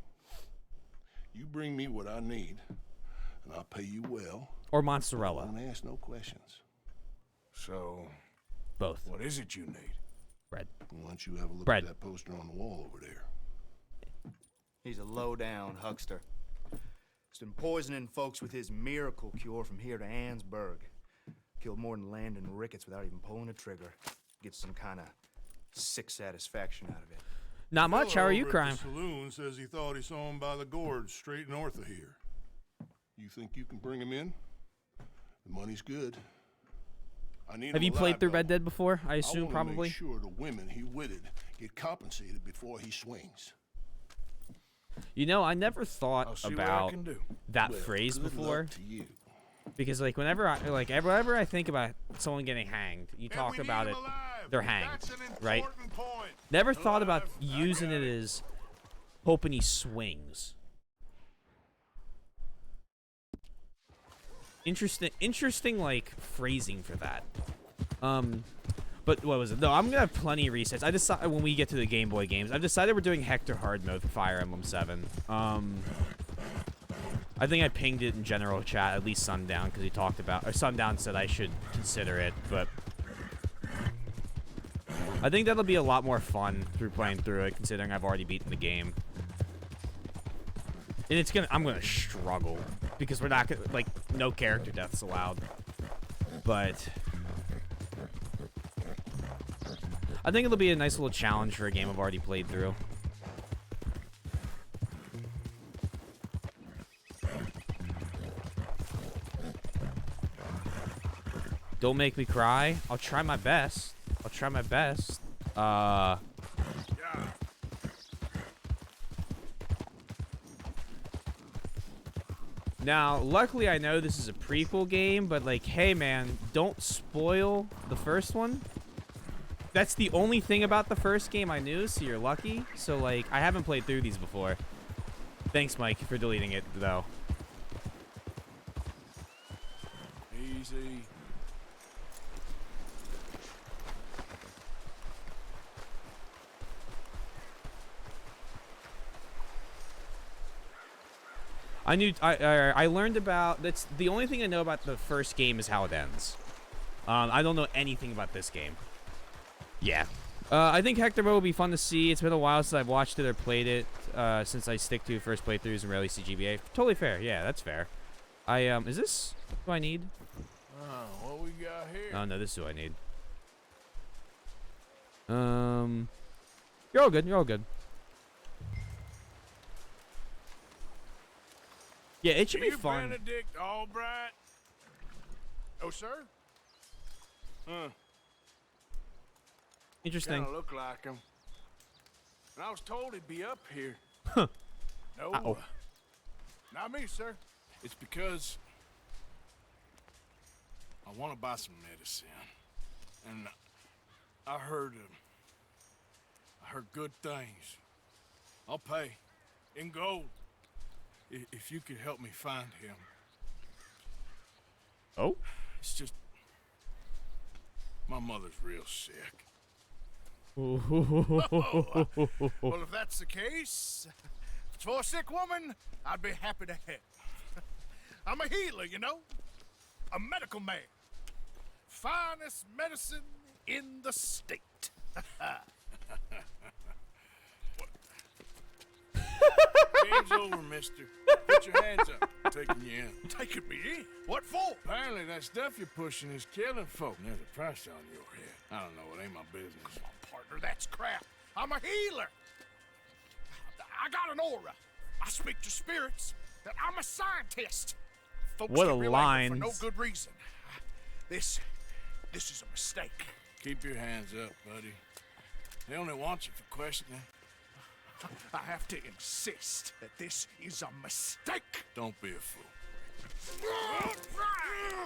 You bring me what I need, and I'll pay you well. Or mozzarella. Don't ask no questions. So, both. What is it you need? Bread. Why don't you have a look Bread. at that poster on the wall over there? He's a low-down huckster. He's been poisoning folks with his miracle cure from here to Annesburg. Killed more than Landon Ricketts without even pulling a trigger. Gets some kind of sick satisfaction out of it. Not much. How are you, Fella over Crime? at the saloon says he thought he saw him by the gorge straight north of here. You think you can bring him in? The money's good. I need Have you him played alive, through though. Red Dead before? I I assume wanna probably. Make sure the women he witted get compensated before he swings. You know, I never thought see what I about can do. that Well, phrase good luck before. to you. Because whenever I think about someone getting hanged, you talk about it, they're hanged, right? Never thought about using it as hoping he swings. Interesting like phrasing for that. But what was it? No, I'm gonna have plenty of resets. I decided when we get to the Game Boy games, I've decided we're doing Hector hard mode for Fire Emblem 7. I think I pinged it in general chat, at least Sundown, because he talked about, or Sundown said I should consider it, but I think that'll be a lot more fun through playing through it, considering I've already beaten the game. And I'm gonna struggle, because we're not gonna, like, no character deaths allowed. But I think it'll be a nice little challenge for a game I've already played through. Don't make me cry. I'll try my best. Now, luckily, I know this is a prequel game, but like, hey, man, don't spoil the first one. That's the only thing about the first game I knew, so you're lucky. So, like, I haven't played through these before. Thanks, Mike, for deleting it, though. Easy. I learned about, that's the only thing I know about the first game is how it ends. I don't know anything about this game. Yeah. I think Hector Mode will be fun to see. It's been a while since I've watched it or played it, since I stick to first playthroughs and rarely see GBA. Totally fair. Yeah, that's fair. Is this who I need? What we got here? Oh, no, this is who I need. You're all good. You're all good. Yeah, it should be fun. Benedict Albright? Oh, sir? Huh. Interesting. Kinda look like him. And I was told he'd be up here. Huh. No, Uh-oh. Not me, sir. It's because I want to buy some medicine, and I heard good things. I'll pay in gold if you could help me find him. Oh? It's just my mother's real sick. Oh. Well, if that's the case, if it's for a sick woman, I'd be happy to help. I'm a healer, you know? A medical man. Finest medicine in the state. Game's over, mister. Put your hands up. I'm taking you in. Taking me in? What for? Apparently that stuff you're pushing is killing folk. There's a price on your head. I don't know. It ain't my business. Come on, partner. That's crap. I'm a healer. I got an aura. I speak to spirits. I'm a scientist. Folks What a get real line. angry for no good reason. This is a mistake. Keep your hands up, buddy. They only want you for questioning. I have to insist that this is a mistake. Don't be a fool.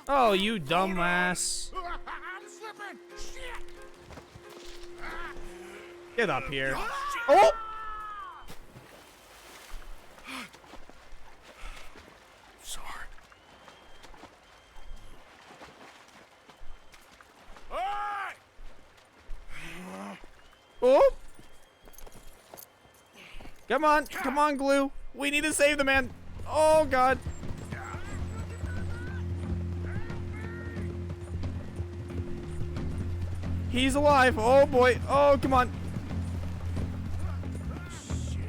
Oh, you dumbass. I'm slipping. Shit. Get up here. Oh! Sorry. Hey! Oh! Come on, Glue. We need to save the man. Oh, God. He's alive. Oh, boy. Oh, come on. Shit.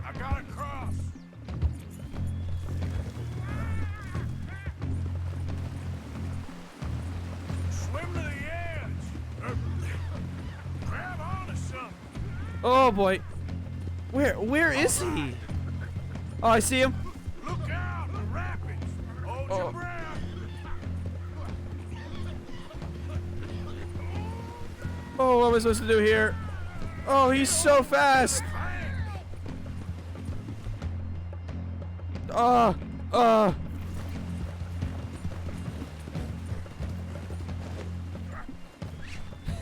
I gotta cross. Swim to the edge. Grab onto something. Oh, boy. Where is he? Oh, I see him. Look out, the rapids. Hold your breath. Oh, what am I supposed to do here? Oh, he's so fast.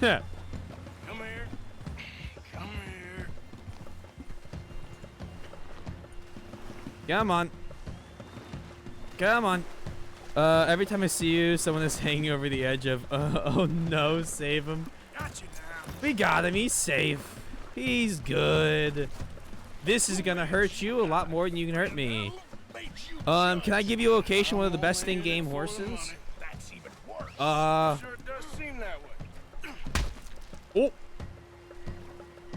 Yeah. Come here. Come here. Come on. Come on. Every time I see you, someone is hanging over the edge of, oh no, save him. Got you now. We got him. He's safe. He's good. This is gonna hurt you a lot more than you can hurt me. Can I give you a location? One of the best in-game horses? That's even worse. Sure does seem that way. Oh.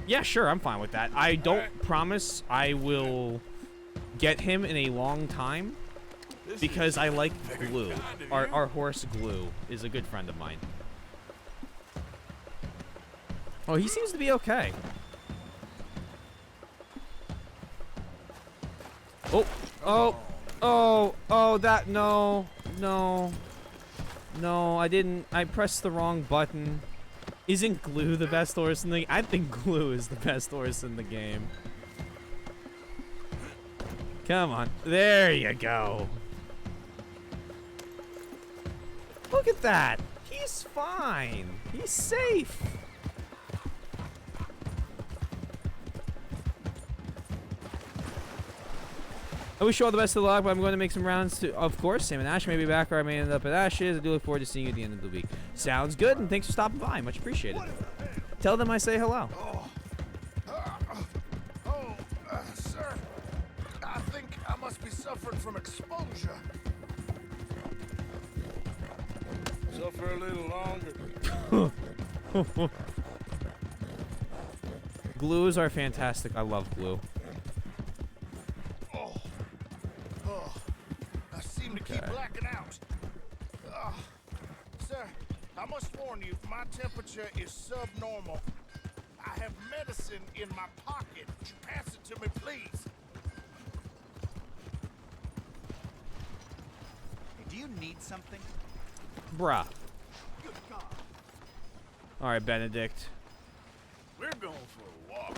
Yeah, sure. I'm fine with that. I don't promise I will get him in a long time because I like Glue. Our horse Glue is a good friend of mine. Oh, he seems to be okay. Oh, that, no, I didn't, I pressed the wrong button. Isn't Glue the best horse in the game? I think Glue is the best horse in the game. Come on, there you go. Look at that. He's fine. He's safe. I wish you all the best of luck, but I'm going to make some rounds to, of course, Sam and Ash may be back, or I may end up at Ashes. I do look forward to seeing you at the end of the week. Sounds good, and thanks for stopping by. Much appreciated. Tell them I say hello. Sir, I think I must be suffering from exposure. Suffer a little longer. Glues are fantastic. I love glue. I seem to keep blacking out. Sir, I must warn you, my temperature is subnormal. I have medicine in my pocket. Would you pass it to me, please? Hey, do you need something? Bruh. Alright, Benedict. We're going for a walk.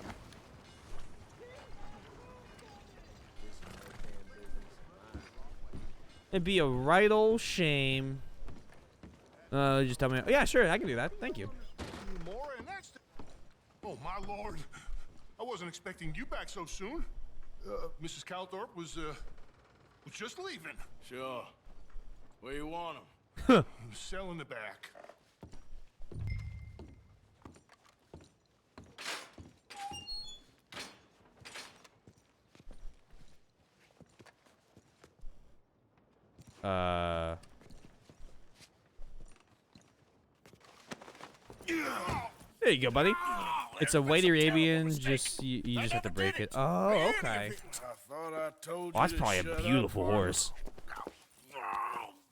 It'd be a right old shame. Just tell me. Yeah, sure, I can do that. Thank you. More and that's. Oh my lord! I wasn't expecting you back so soon. Mrs. Calthorpe was just leaving. Sure. Where you want him? Cell in the back. There you go, buddy. It's a white Arabian. Just you just have to break it. Oh, okay. I thought I told Well, that's you to probably shut a up, beautiful partner. horse.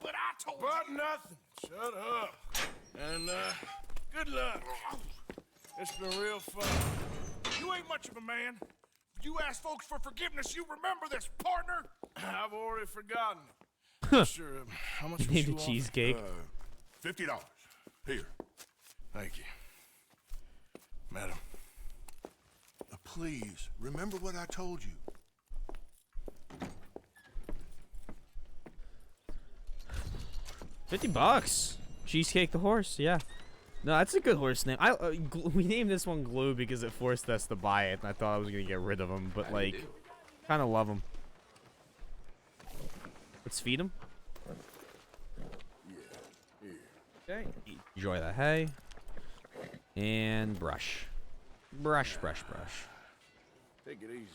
But I told you. Nothing. Shut up. And good luck. It's been real fun. You ain't much of a man. You ask folks for forgiveness. You remember this, partner? I've already forgotten. Sure. How much You was named you a off? cheesecake. $50. Here. Thank you. Madam. Please, remember what I told you. $50. Cheesecake the horse. Yeah. No, that's a good horse name. We named this one Glue because it forced us to buy it, and I thought I was gonna get rid of him, but like, kind of love him. Let's feed him. Okay. Enjoy the hay. And brush. Brush, brush, brush. Take it easy.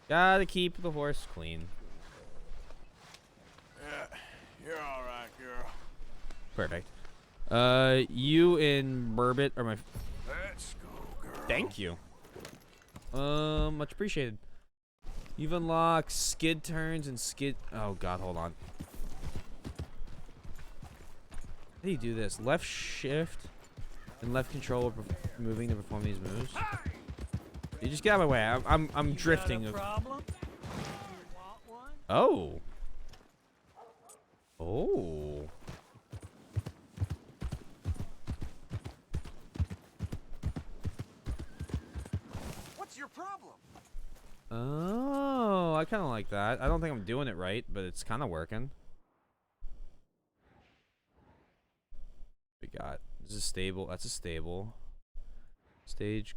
Gotta keep the horse clean. Yeah, you're all right, girl. Perfect. You and Burbot are my. Let's go, girl. Thank you. Much appreciated. You've unlocked skid turns and skid. Oh God, hold on. How do you do this? Left shift and left control moving to perform these moves. You just get out of my way. I'm drifting. Got a problem? Oh. Oh. What's your problem? Oh, I kind of like that. I don't think I'm doing it right, but it's kind of working. We got this is stable. That's a stable. Stage.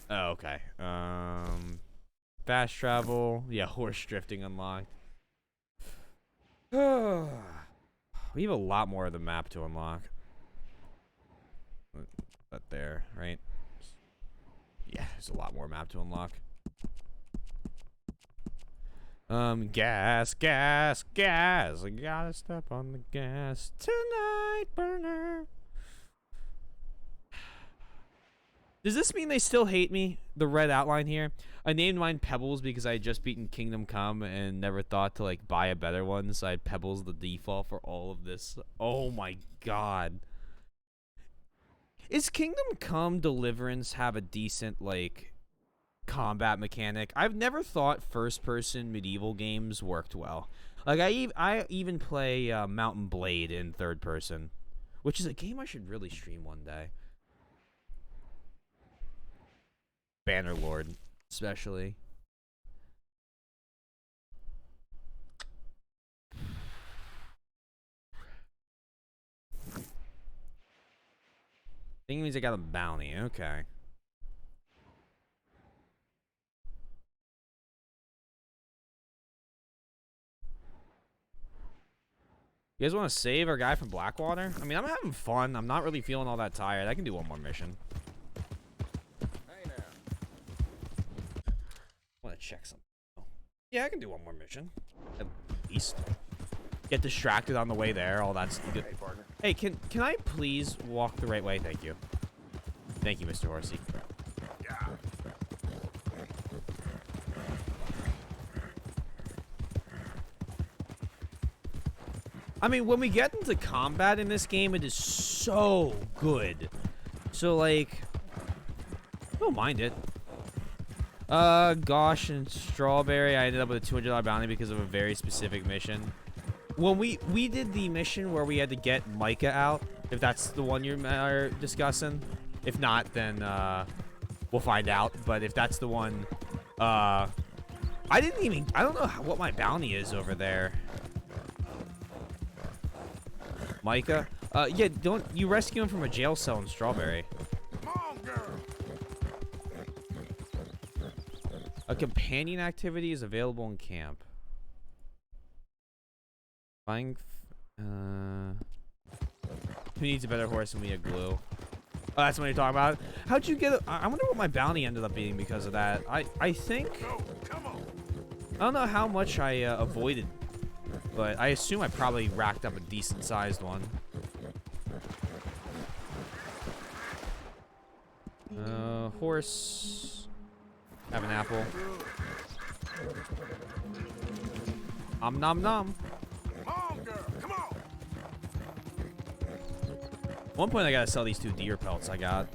Oh, okay. Fast travel. Yeah, horse drifting unlocked. We have a lot more of the map to unlock. That there, right? Yeah, there's a lot more map to unlock. Gas, gas, gas. I gotta step on the gas tonight, burner. Does this mean they still hate me? The red outline here. I named mine Pebbles because I had just beaten Kingdom Come and never thought to like buy a better one, so I had Pebbles the default for all of this. Oh my god. Is Kingdom Come Deliverance have a decent like combat mechanic? I've never thought first-person medieval games worked well. Like I even play Mountain Blade in third person, which is a game I should really stream one day. Bannerlord, especially. I think it means I got a bounty. Okay. You guys want to save our guy from Blackwater? I mean, I'm having fun. I'm not really feeling all that tired. I can do one more mission. Hey now. I want to check something. Oh. Yeah, I can do one more mission. At least. Get distracted on the way there. All that's good. Hey, partner. Hey, can I please walk the right way? Thank you. Thank you, Mr. Horsey. Yeah. I mean, when we get into combat in this game, it is so good. So, like, I don't mind it. Gosh, and Strawberry, I ended up with a $200 bounty because of a very specific mission. When we did the mission where we had to get Micah out, if that's the one you're discussing. If not, then we'll find out. But if that's the one, I don't know what my bounty is over there. Micah? Yeah, don't you rescue him from a jail cell in Strawberry. Come on, girl. A companion activity is available in camp. Buying, who needs a better horse than we had glue? Oh, that's what you're talking about. How'd you get? I wonder what my bounty ended up being because of that. I think. Go, come on. I don't know how much I avoided, but I assume I probably racked up a decent sized one. Horse. Have an apple. Nom nom. Come on, girl. Come on. At one point, I gotta sell these 2 deer pelts I got.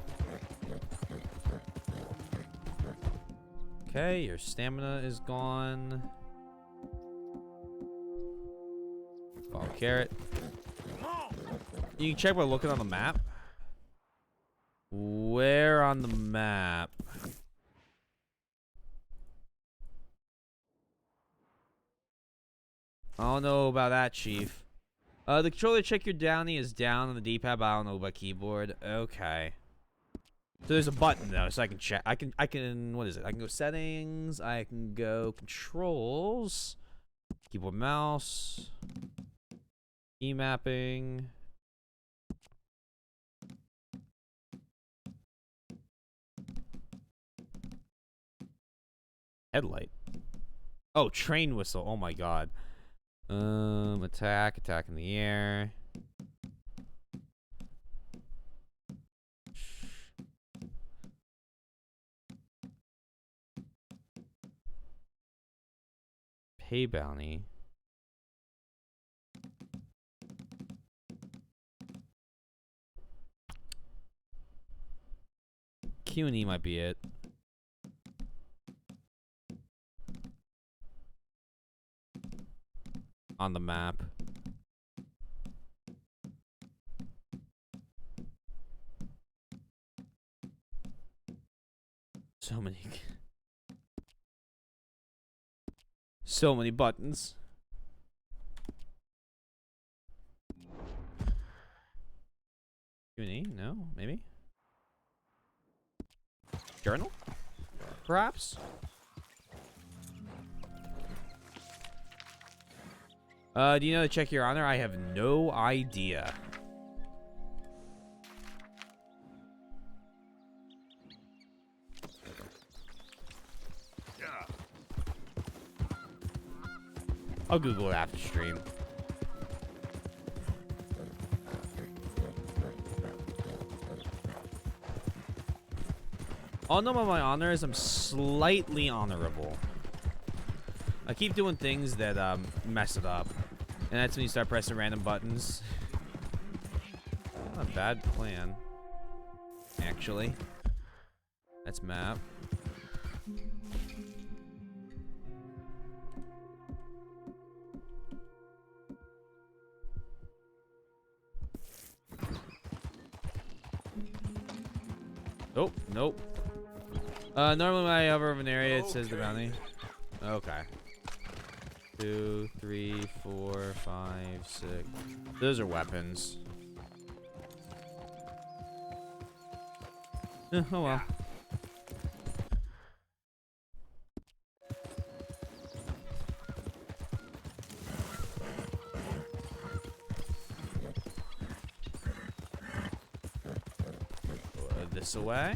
Okay, your stamina is gone. Follow carrot. You can check by looking on the map. Where on the map? I don't know about that, Chief. The controller check your downy is down on the D-pad, but I don't know about keyboard. Okay. So there's a button though, so I can check. I can. What is it? I can go settings. I can go controls. Keyboard, mouse. E-mapping. Headlight. Oh, train whistle. Oh my god. Attack in the air. Pay bounty. Q&E might be it. On the map. So many buttons. Q&E? No, maybe. Journal? Perhaps? Do you know to check your honor? I have no idea. Yeah. I'll Google it after stream. All I know about my honor is I'm slightly honorable. I keep doing things that mess it up. And that's when you start pressing random buttons. Not a bad plan, actually. That's map. Oh, nope. Normally when I hover over an area, it says the bounty. Okay. 2, 3, 4, 5, 6. Those are weapons. Oh well. This away.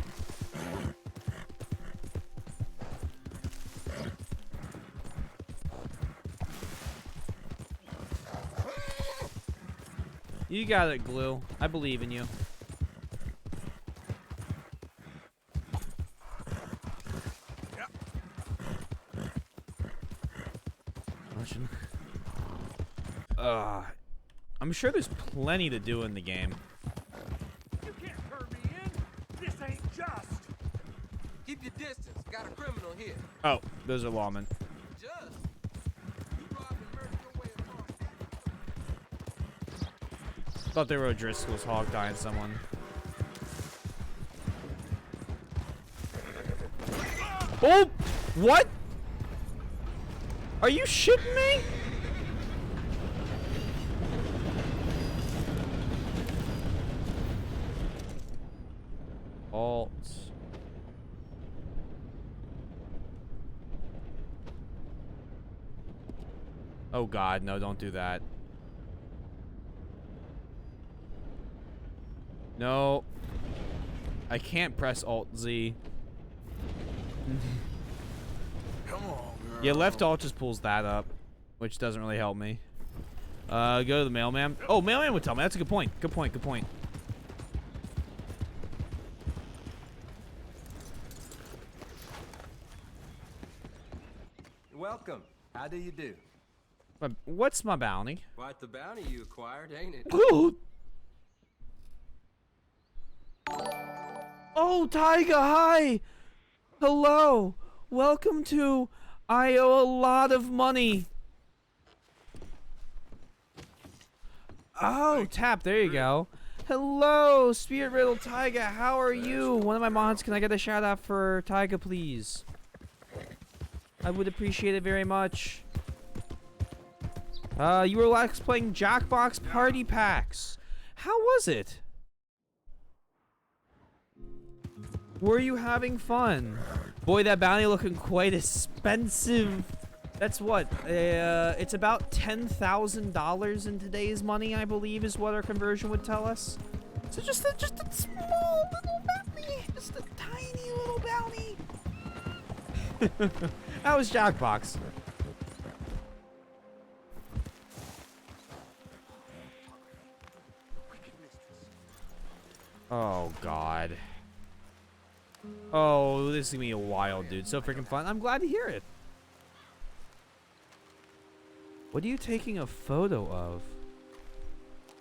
You got it, Glue. I believe in you. I'm sure there's plenty to do in the game. You can't hurt me in. This ain't just. Keep your distance. Got a criminal here. Oh, those are lawmen. Just. You robbed and murdered your way of Thought they were O'Driscoll's hog tying someone. Oh! What? Are you shitting me? Alt. Oh god, no, don't do that. No. I can't press Alt Z. Come on, girl. Yeah, left alt just pulls that up, which doesn't really help me. Go to the mailman. Oh, mailman would tell me. That's a good point. Good point, good point. Welcome. How do you do? What's my bounty? Quite the bounty you acquired, ain't it? Oh, Taiga, hi! Hello! Welcome to I Owe a Lot of Money. Oh, tap, there you go. Hello, Spirit Riddle Taiga, how are you? One of my mods, can I get a shout out for Taiga, please? I would appreciate it very much. You were last playing Jackbox Party Packs. How was it? Were you having fun? Boy, that bounty looking quite expensive. That's what? It's about $10,000 in today's money, I believe, is what our conversion would tell us. So just a small little bounty, just a tiny little bounty. That was Jackbox. Oh God. Oh, this is gonna be a while, dude. So freaking fun. I'm glad to hear it. What are you taking a photo of?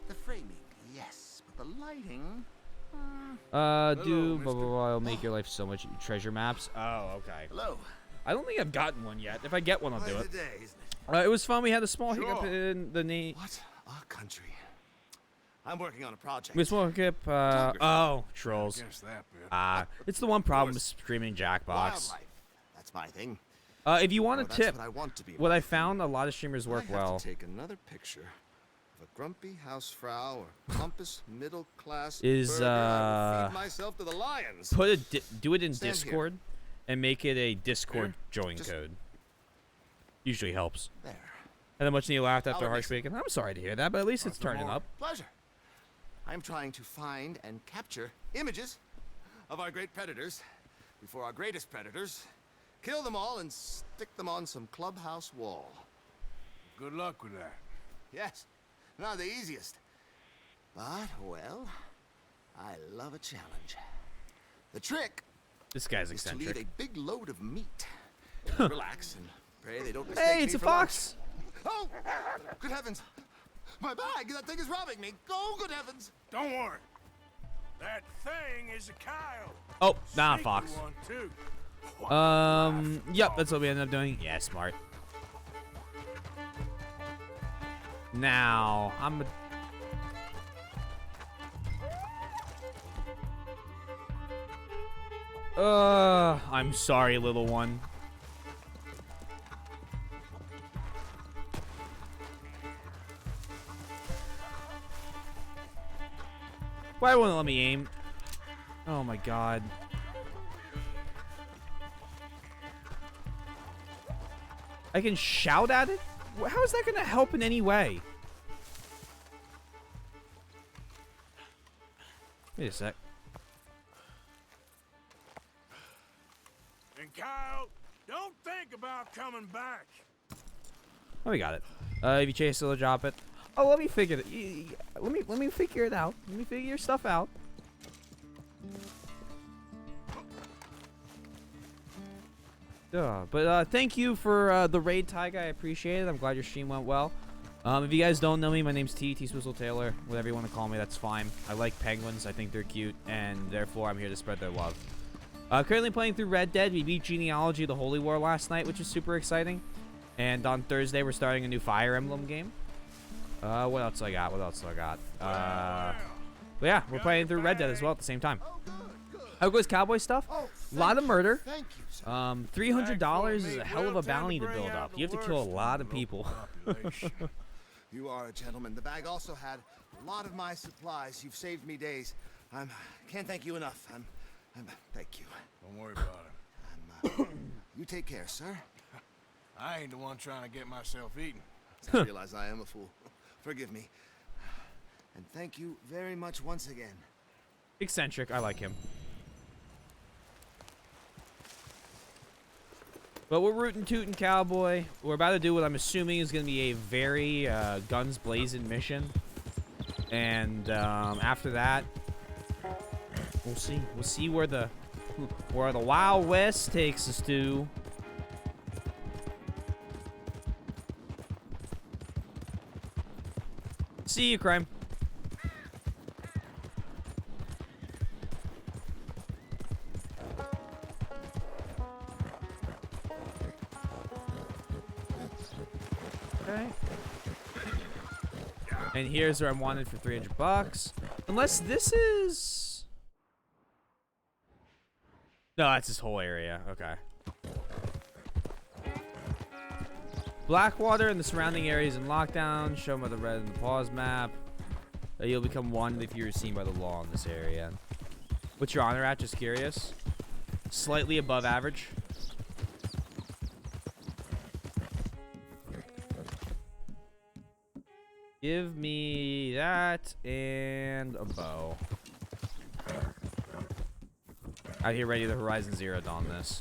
The framing, yes, but the lighting. Do blah blah blah. It'll make your life so much. Treasure maps. Oh, okay. Hello. I don't think I've gotten one yet. If I get one, I'll do it. Quite a day, isn't it? It was fun. We had a small hiccup in the name. What a country. I'm working on a project. We small hiccup. Oh, trolls. Guess that bit. It's the one problem with streaming Jackbox. Wildlife. That's my thing. If you want Oh, a that's tip, what I want to be what I found, a lot of streamers work I have well. to take another picture of a grumpy housefrau or pompous middle class Is burgher. I will feed myself to the lions. do it in Stand here. Discord and make it a Discord join Just- code. Usually helps. There. And then much you laughed after I'll harsh bacon. I'm sorry to hear that, but at least it's turning up. Pleasure. I'm trying to find and capture images of our great predators before our greatest predators kill them all and stick them on some clubhouse wall. Good luck with that. Yes, not the easiest. But, well, I love a challenge. The trick This guy's is to leave eccentric. a big load of meat. Relax and pray they don't mistake Hey, me it's a for lunch. fox. Oh, good heavens. My bag, that thing is robbing me. Oh, good heavens. Don't worry. That thing is a coyote. Oh, nah, Sneaky fox. one, too. Yep, that's what we ended up doing. Yeah, smart. Now, I'm a... I'm sorry, little one. Why won't it let me aim? Oh my god. I can shout at it? How is that gonna help in any way? Wait a sec. And Kyle, don't think about coming back. Oh, we got it. If you chase it, it'll drop it. Oh, let me figure it. Let me figure it out. Let me figure your stuff out. But thank you for the raid, Tyga. I appreciate it. I'm glad your stream went well. If you guys don't know me, my name's T Swizzle Taylor. Whatever you want to call me, that's fine. I like penguins. I think they're cute, and therefore I'm here to spread their love. Currently playing through Red Dead. We beat Genealogy of the Holy War last night, which is super exciting. And on Thursday, we're starting a new Fire Emblem game. What else I got? But yeah, we're playing through Red Dead as well at the same time. How goes cowboy stuff? A lot of murder. Thank you, sir. $300 is a hell of a bounty to build up. You have to kill a lot of people. You are a gentleman. The bag also had a lot of my supplies. You've saved me days. Can't thank you enough. Thank you. Don't worry about it. You take care, sir. I ain't the one trying to get myself eaten. I realize I am a fool. Forgive me. And thank you very much once again. Eccentric. I like him. But we're rootin' tootin' cowboy. We're about to do what I'm assuming is going to be a very guns blazing mission. And after that, we'll see. We'll see where the Wild West takes us to. See you, crime. Okay. And here's where I'm wanted for $300. Unless this is... No, that's this whole area. Okay. Blackwater and the surrounding areas in lockdown. Shown by the red and the pause map. You'll become wanted if you're seen by the law in this area. What's your honor at? Just curious. Slightly above average. Give me that and a bow. Out here ready to Horizon Zero Dawn this.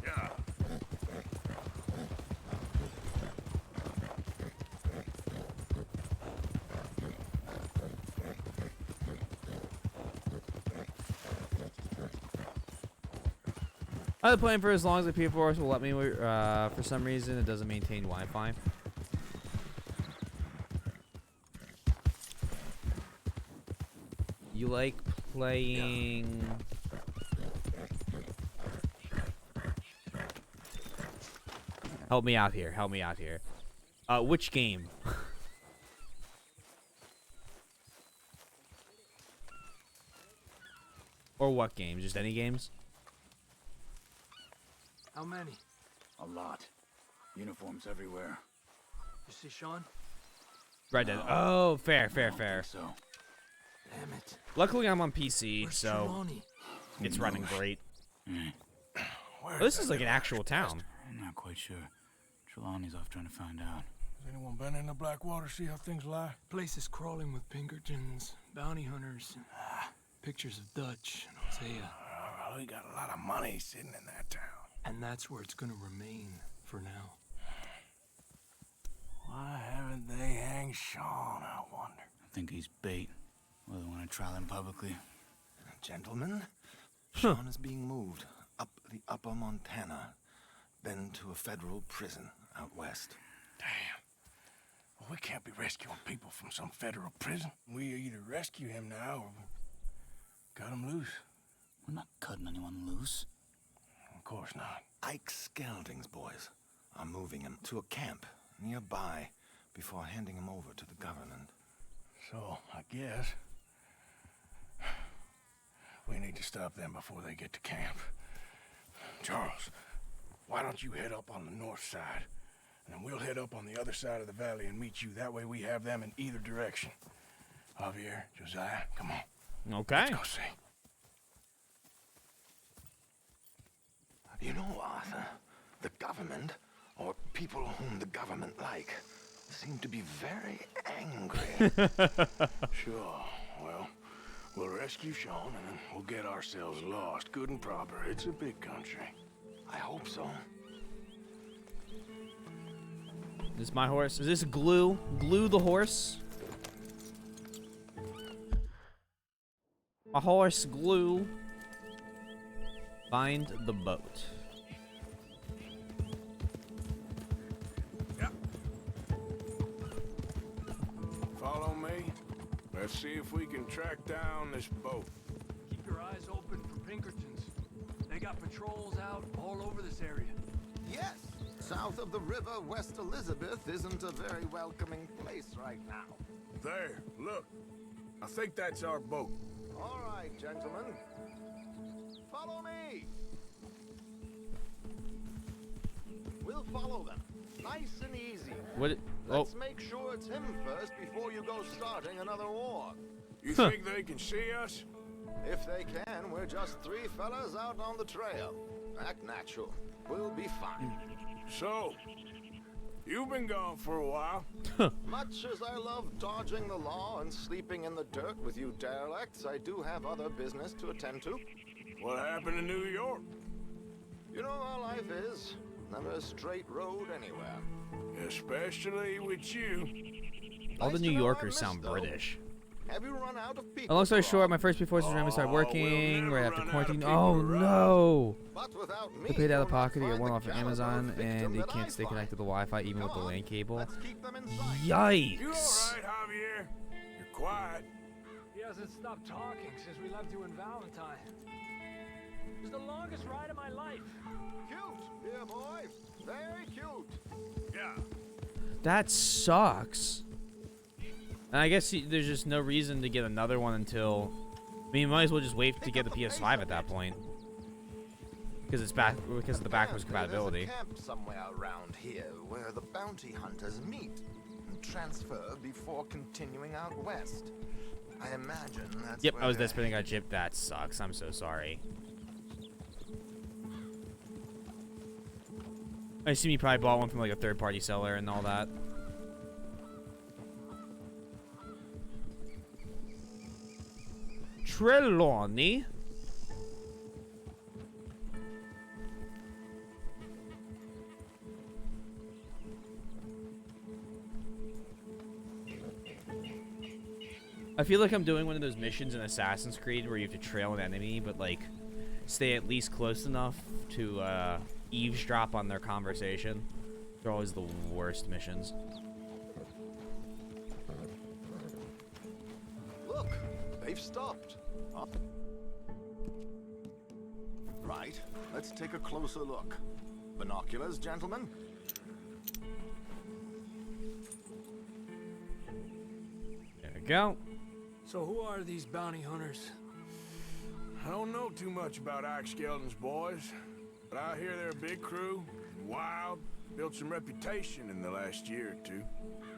Yeah. I've been playing for as long as the people will let me. For some reason, it doesn't maintain Wi-Fi. You like playing... Help me out here. Help me out here. Which game? Or what games? Just any games? How many? A lot. Uniforms everywhere. You see Sean? Red Dead. Oh, fair. So. Damn it. Luckily, I'm on PC, Where's so Trelawney? it's running great. Where Oh, this is like an actual town. I'm not quite sure. Trelawney's off trying to find out. Has anyone been in the Blackwater, see how things lie? Place is crawling with Pinkertons, bounty hunters, pictures of Dutch and Hosea. Well, we got a lot of money sitting in that town. And that's where it's gonna remain for now. Why haven't they hanged Sean, I wonder? I think he's bait. Well, they want to trial him publicly. Gentlemen, Sean is being moved up the upper Montana, then to a federal prison out west. Damn. Well, we can't be rescuing people from some federal prison. We either rescue him now or cut him loose. We're not cutting anyone loose. Of course not. Ike Skelding's boys are moving him to a camp nearby before handing him over to the government. So, I guess we need to stop them before they get to camp. Charles, why don't you head up on the north side, and then we'll head up on the other side of the valley and meet you. That way we have them in either direction. Javier, Josiah, come on. Okay. Let's go see. You know, Arthur, the government, or people whom the government like, seem to be very angry. Sure. Well, we'll rescue Sean, and then we'll get ourselves lost, good and proper. It's a big country. I hope so. This is my horse. Is this Glue? Glue the horse? A horse, Glue. Find the boat. Follow me. Let's see if we can track down this boat. Keep your eyes open for Pinkertons. They got patrols out all over this area. Yes, south of the river, West Elizabeth isn't a very welcoming place right now. There, look. I think that's our boat. All right, gentlemen. Follow me. We'll follow them. Nice and easy. What? Let's make sure it's him first before you go starting another war. You think they can see us? If they can, we're just three fellas out on the trail. Act natural. We'll be fine. So, you've been gone for a while. Much as I love dodging the law and sleeping in the dirt with you derelicts, I do have other business to attend to. What happened in New York? You know how life is. Never a straight road anywhere. Especially with you. All the New Yorkers sound British. Have you run out of people? Long story short, my first few forces randomly started working right after quarantine. Oh no! They paid out of pocket to get one off of Amazon, and they can't stay connected to the Wi-Fi even with the LAN cable. Yikes! You all right, Javier? You're quiet. He hasn't stopped talking since we left you in Valentine. It was the longest ride of my life. Cute, dear boy. Very cute. Yeah. That sucks. And I guess there's just no reason to get another one until... I mean, you might as well just wait to get the PS5 at that point. Because it's back, because of the backwards compatibility. There's a camp somewhere around here where the bounty hunters meet and transfer before continuing out west. I imagine that's Yep, where I was they're desperate and got gypped. That sucks. I'm so sorry. I assume you probably bought one from like a third-party seller and all that. Trelawney. I feel like I'm doing one of those missions in Assassin's Creed where you have to trail an enemy, but like stay at least close enough to eavesdrop on their conversation. They're always the worst missions. Look, they've stopped. Up. Right, let's take a closer look. Binoculars, gentlemen. There we go. So who are these bounty hunters? I don't know too much about Ike Skelton's boys, but I hear they're a big crew, wild, built some reputation in the last year or two.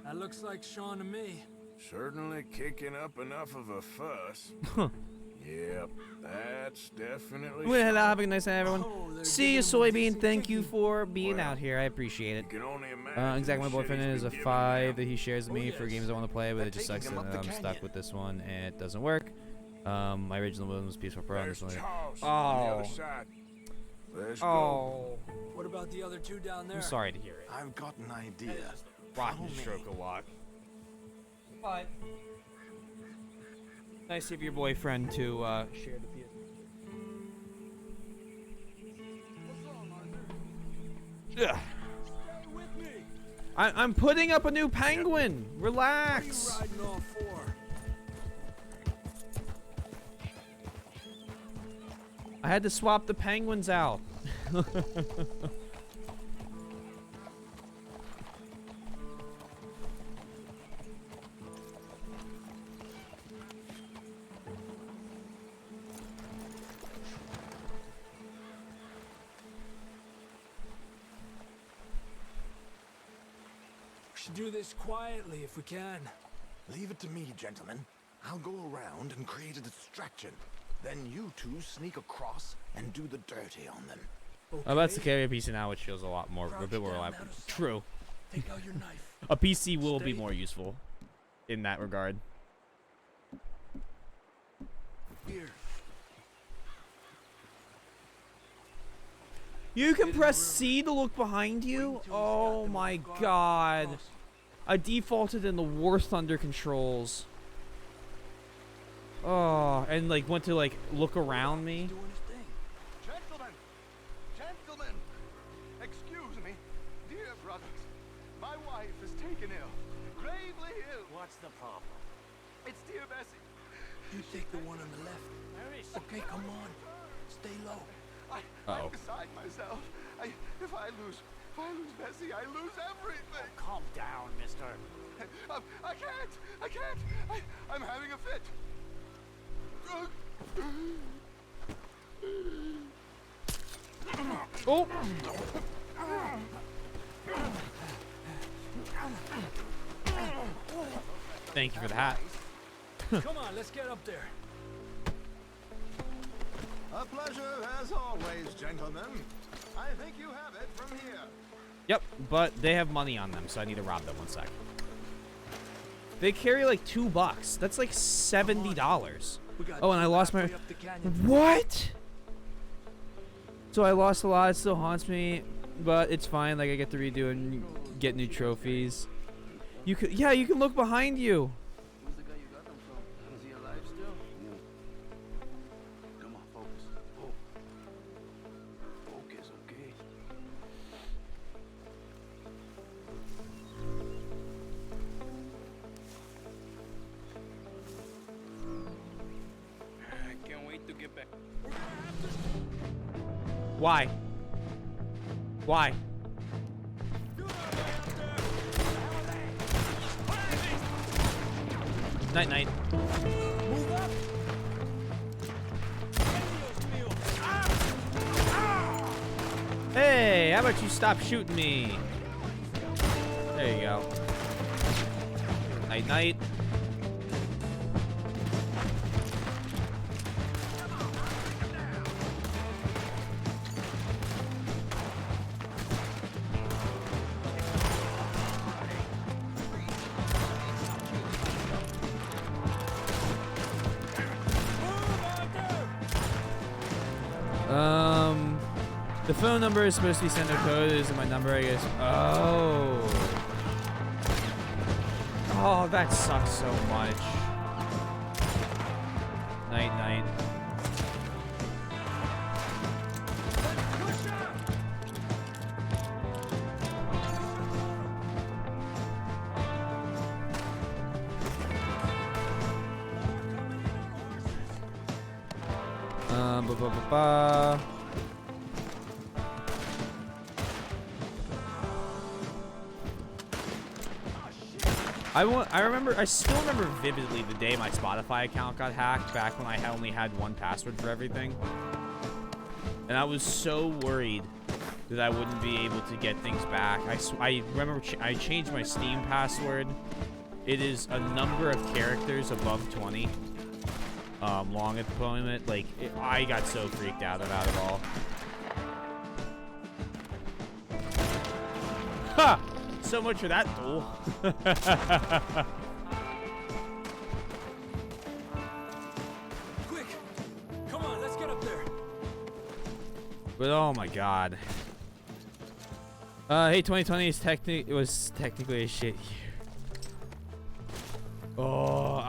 That looks like Sean to me. Certainly kicking up enough of a fuss. Yep, that's definitely. Well, hello, have a nice night, everyone. See you, Soybean. Thank you for being out here. I appreciate it. Exactly, my boyfriend is a 5 that he shares with me for games I want to play, but it just sucks that I'm stuck with this one and it doesn't work. My original one was Peaceful Pro. And this one. Oh. Oh. What about the other two down there? I'm sorry to hear it. I've got an idea. Rocky stroke a lot. But nice of your boyfriend to share the PS. Yeah. I'm putting up a new penguin. Relax. What are you riding off for? I had to swap the penguins out. should do this quietly if we can. Leave it to me, gentlemen. I'll go around and create a distraction. Then you two sneak across and do the dirty on them. I'm about to carry a PC now, which feels a bit more reliable. True. Take out your knife. A PC will be more useful in that regard. Here. You can press C to look behind you? Oh my god. I defaulted in the worst under controls. Oh, and like went to like look around me. Gentlemen, excuse me. Dear brothers, my wife is taken ill. Gravely ill. What's the problem? It's dear Bessie. You take the one on the left. Okay, come on. Stay low. I'm beside myself. If I lose Bessie, I lose everything. Calm down, mister. I can't. I'm having a fit. Oh! Thank you for the hat. Come on, let's get up there. A pleasure as always, gentlemen. I think you have it from here. Yep, but they have money on them, so I need to rob them. 1 sec. They carry like $2. That's like $70. Oh, and I lost my... What? So I lost a lot. It still haunts me, but it's fine. Like I get to redo and get new trophies. You could, yeah, you can look behind you. Who's the guy you got them from? Is he alive still? No. Come on, focus. Oh. Focus, okay. I can't wait to get back. Why? Why? Night, night. Move up. Hey, how about you stop shooting me? There you go. Night, night. The phone number is supposed to be sender code. Is my number, I guess. Oh. Oh, that sucks so much. Night, night. Ba-ba-ba-ba. I still remember vividly the day my Spotify account got hacked back when I only had one password for everything. And I was so worried that I wouldn't be able to get things back. I remember I changed my Steam password. It is a number of characters above 20 long at the moment. Like, I got so freaked out about it all. Ha! So much for that duel. Quick! Come on, let's get up there. But oh my god. Hey, 2020 was technically a shit year. Oh,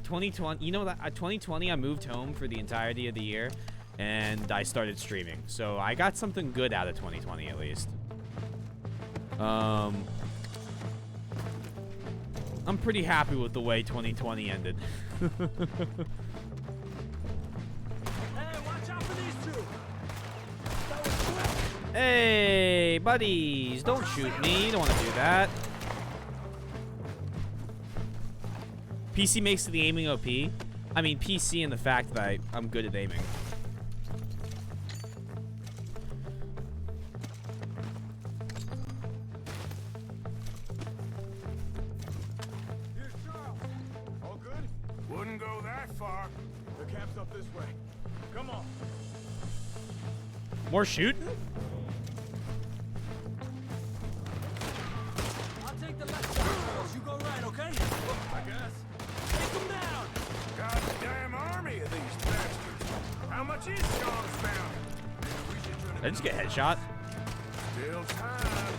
2020, you know that 2020 I moved home for the entirety of the year and I started streaming. So I got something good out of 2020 at least. I'm pretty happy with the way 2020 ended. Hey, watch out for these two. Hey, buddies, don't shoot me. You don't want to do that. PC makes the aiming OP. I mean, PC and the fact that I'm good at aiming. far. The camp's up this way. Come on. More shooting? I'll take the left side, girls. You go right, okay? I guess. Take them down! Goddamn army of these bastards. How much is Sean's found? I just get headshot. Still time.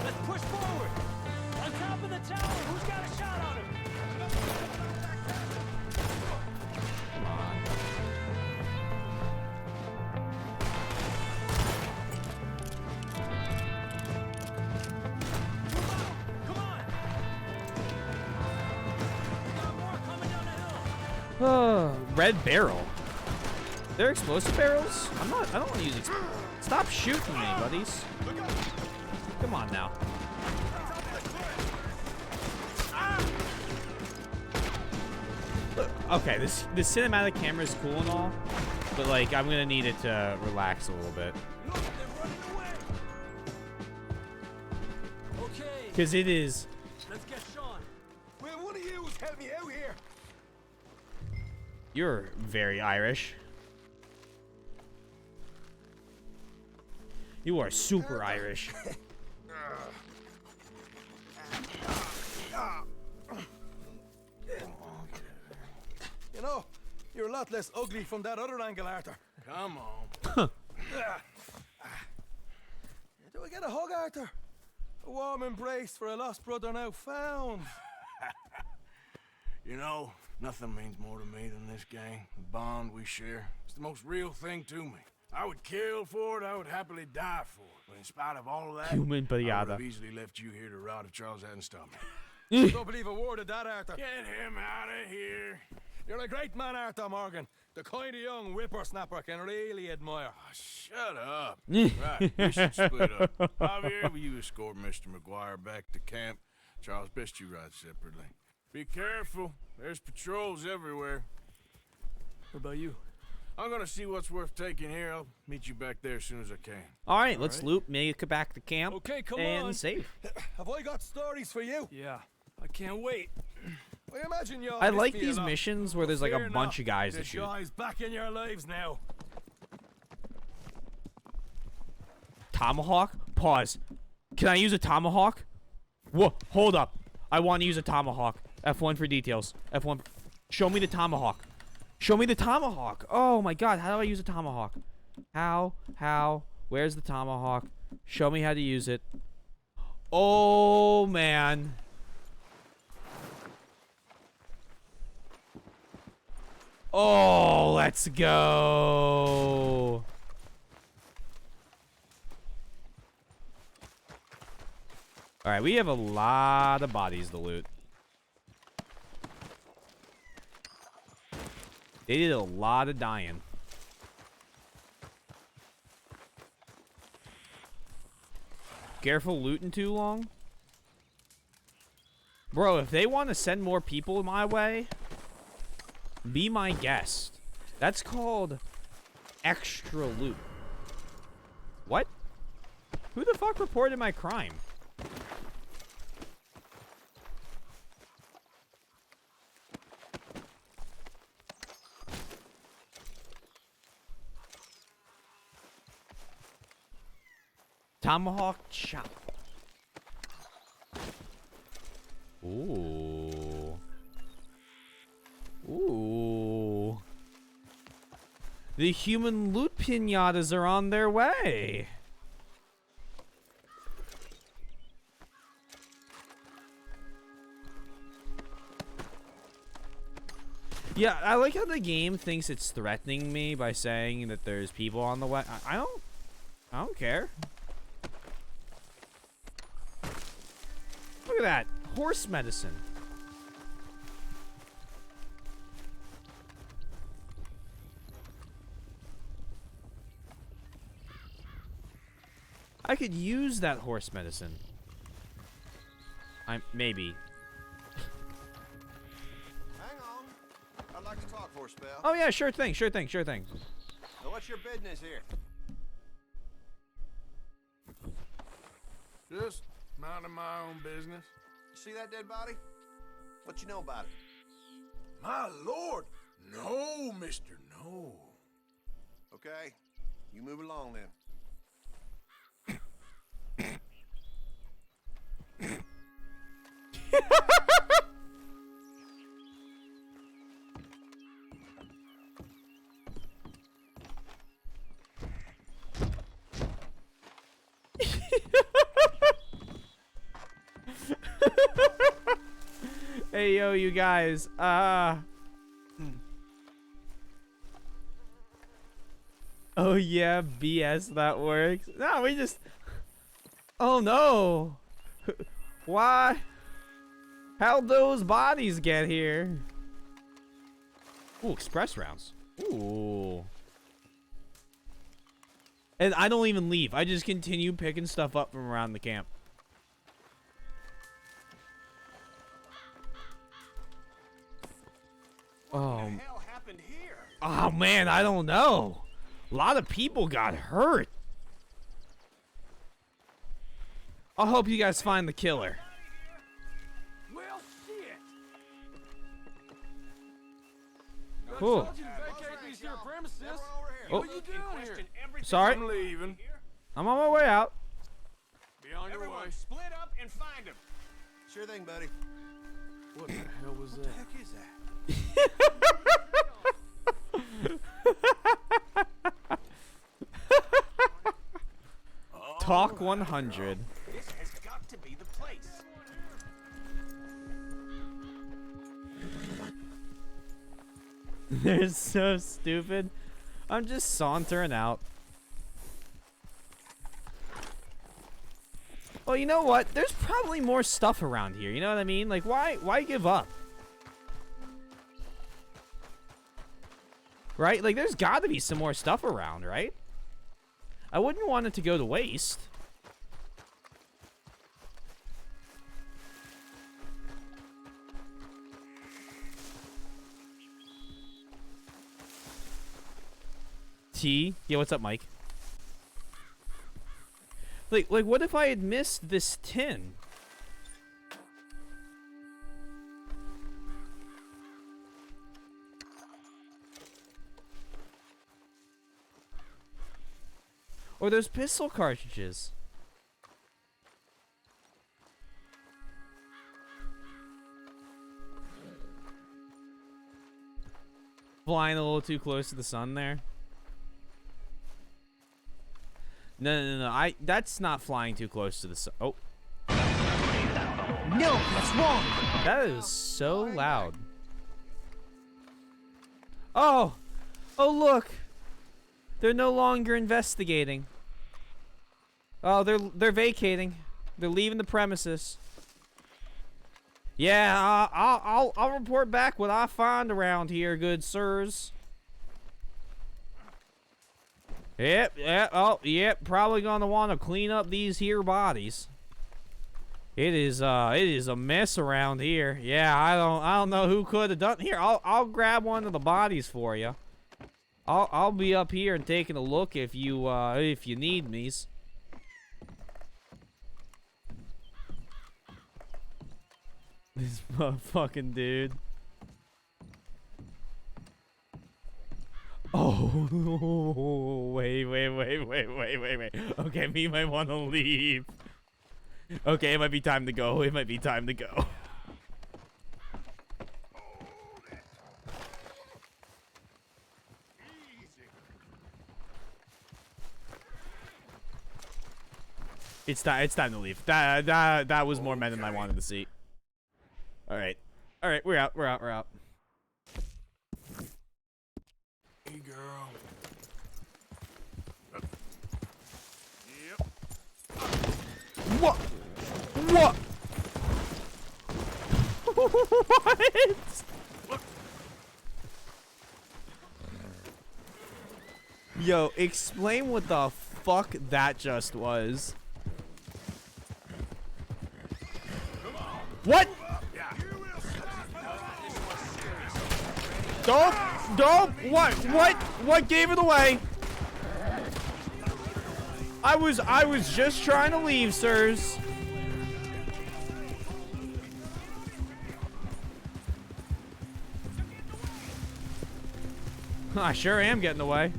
Let's push forward! On top of the tower, who's got a shot on him? Come on. Red barrel. They're explosive barrels? I don't want to use Stop shooting me, buddies. Come on now. Look, okay, this cinematic camera is cool and all, but like I'm gonna need it to relax a little bit. Because it is. Let's get Sean. Will one of you help me out here? You're very Irish. You are super Irish. You know, you're a lot less ugly from that other angle, Arthur. Come on. Do I get a hug, Arthur? A warm embrace for a lost brother now found. You know, nothing means more to me than this gang, the bond we share. It's the most real thing to me. I would kill for it, I would happily die for it. But in spite of all of that, Human I would piñata. have easily left you here to rot if Charles hadn't stopped me. Don't believe a word of that, Arthur. Get him out of here. You're a great man, Arthur Morgan. The kind of young whippersnapper I can really admire. Oh, shut up. Right, we should split up. Javier, will you escort Mr. McGuire back to camp? Charles, best you ride separately. Be careful. There's patrols everywhere. What about you? I'm gonna see what's worth taking here. I'll meet you back there as soon as I can. All right, let's loop, make it back to camp. Okay, come and on. safe. Have I got stories for you? Yeah, I can't wait. I imagine you. I like these missions where there's like a bunch of guys to The shoot. guy's back in your lives now. Tomahawk? Pause. Can I use a tomahawk? Whoa, hold up. I want to use a tomahawk. F1 for details. F1. Show me the tomahawk. Show me the tomahawk. Oh my god, how do I use a tomahawk? How? Where's the tomahawk? Show me how to use it. Oh man. Oh, let's go. All right, we have a lot of bodies to loot. They did a lot of dying. Careful looting too long. Bro, if they want to send more people my way, be my guest. That's called extra loot. What? Who the fuck reported my crime? Tomahawk chop. Ooh. Ooh. The human loot pinatas are on their way. Yeah, I like how the game thinks it's threatening me by saying that there's people on the way. I don't care. Look at that. Horse medicine. I could use that horse medicine. Maybe. Hang on. I'd like to talk for a spell. Oh yeah, sure thing. So what's your business here? Just minding my own business. You see that dead body? What you know about it? My lord! No, mister, no. Okay, you move along then. Hey, yo, you guys. Oh, yeah, BS, that works. No, we just... Oh, no. Why? How'd those bodies get here? Ooh, express rounds. Ooh. And I don't even leave. I just continue picking stuff up from around the camp. What the hell happened here? Oh, man, I don't know. A lot of people got hurt. I'll hope you guys find the killer. Well, shit. I Cool. told you to vacate these here premises. Oh. What are you doing here? Sorry. I'm leaving. I'm on my way out. Be on your way. Split up and find him. Sure thing, buddy. What the hell was that? What the heck is that? Talk 100. This has got to be the place. They're so stupid. I'm just sauntering out. Well, you know what? There's probably more stuff around here. You know what I mean? Like, why give up? Right? Like, there's got to be some more stuff around, right? I wouldn't want it to go to waste. T? Yeah, what's up, Mike? Like, what if I had missed this tin? Or those pistol cartridges. Flying a little too close to the sun there. No. That's not flying too close to the sun. Oh. No, what's wrong? That is so loud. Oh. Oh, look. They're no longer investigating. Oh, they're vacating. They're leaving the premises. Yeah, I'll report back what I find around here, good sirs. Yep, probably gonna want to clean up these here bodies. It is a mess around here. Yeah, I don't know who could have done here. I'll grab one of the bodies for you. I'll be up here and taking a look if you need me's. This fucking dude. Oh, wait. Okay, me might want to leave. Okay, it might be time to go. It's time to leave. That was more men than I wanted to see. All right, we're out. Hey, girl. What? What? Yo, explain what the fuck that just was. What? Don't. What gave it away? I was just trying to leave, sirs. I sure am getting away.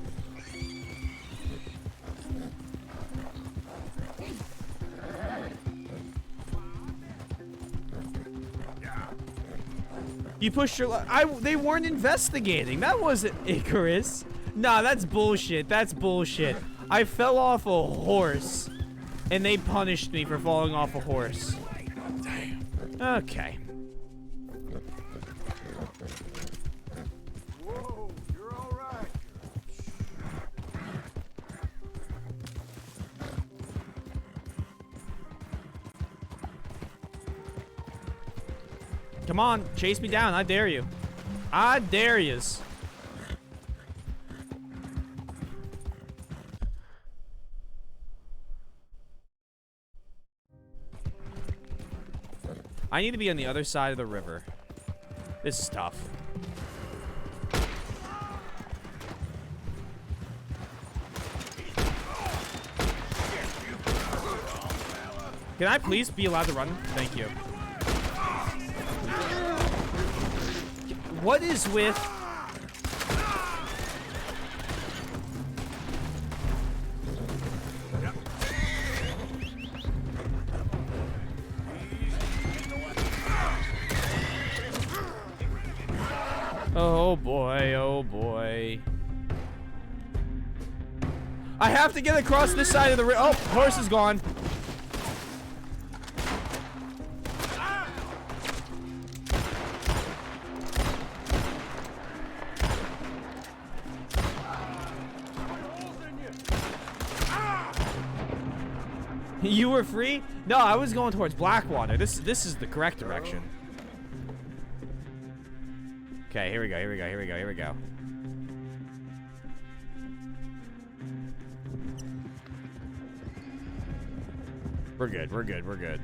You pushed your... They weren't investigating. That wasn't Icarus. Nah, that's bullshit. That's bullshit. I fell off a horse, and they punished me for falling off a horse. Damn. Okay. Whoa, you're all right. Come on, chase me down. I dare you. I dare yous. I need to be on the other side of the river. This is tough. Can I please be allowed to run? Thank you. What is with... Oh boy, oh boy. I have to get across this side of the river. Oh, horse is gone. You were free? No, I was going towards Blackwater. This is the correct direction. Okay, here we go, here we go, here we go, here we go. We're good, we're good, we're good.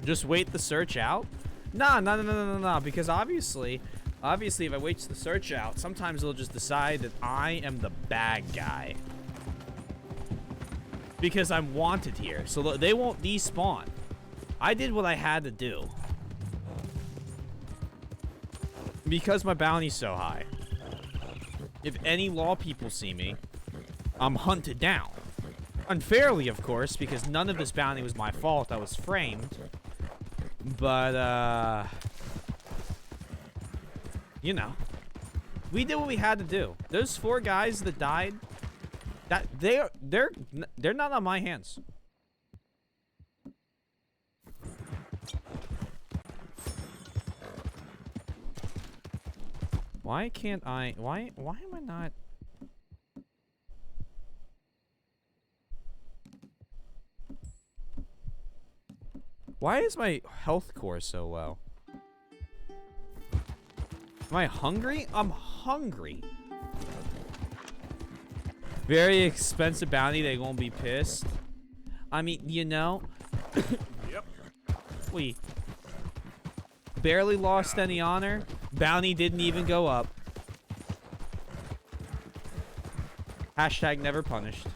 Just wait the search out? No, because obviously if I wait the search out, sometimes they'll just decide that I am the bad guy. Because I'm wanted here, so they won't despawn. I did what I had to do. Because my bounty's so high. If any law people see me, I'm hunted down. Unfairly, of course, because none of this bounty was my fault. I was framed. But, you know. We did what we had to do. Those 4 guys that died... They're not on my hands. Why can't I? Why am I not? Why is my health core so low? Am I hungry? I'm hungry. Very expensive bounty, they gonna be pissed. I mean, you know. Yep. We barely lost any honor. Bounty didn't even go up. Hashtag never punished.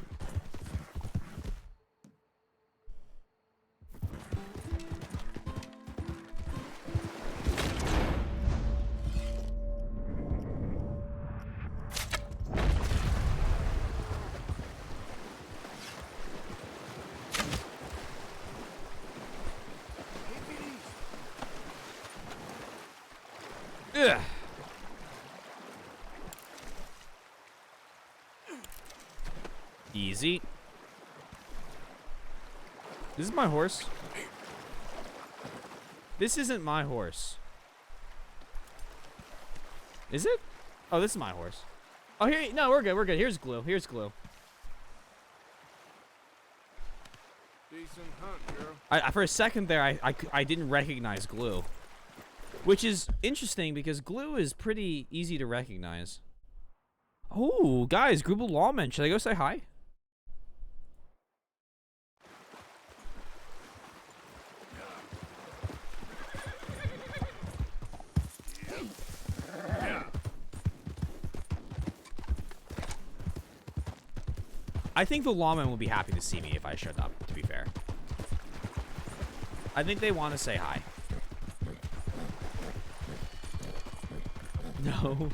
Ugh. Easy. This is my horse. This isn't my horse. Is it? Oh, this is my horse. Oh, here. No, we're good. We're good. Here's glue. Here's glue. Decent hunt, girl. For a second there, I didn't recognize glue. Which is interesting because glue is pretty easy to recognize. Oh, guys, Grubble Lawman. Should I go say hi? I think the lawman will be happy to see me if I showed up, to be fair. I think they want to say hi. No.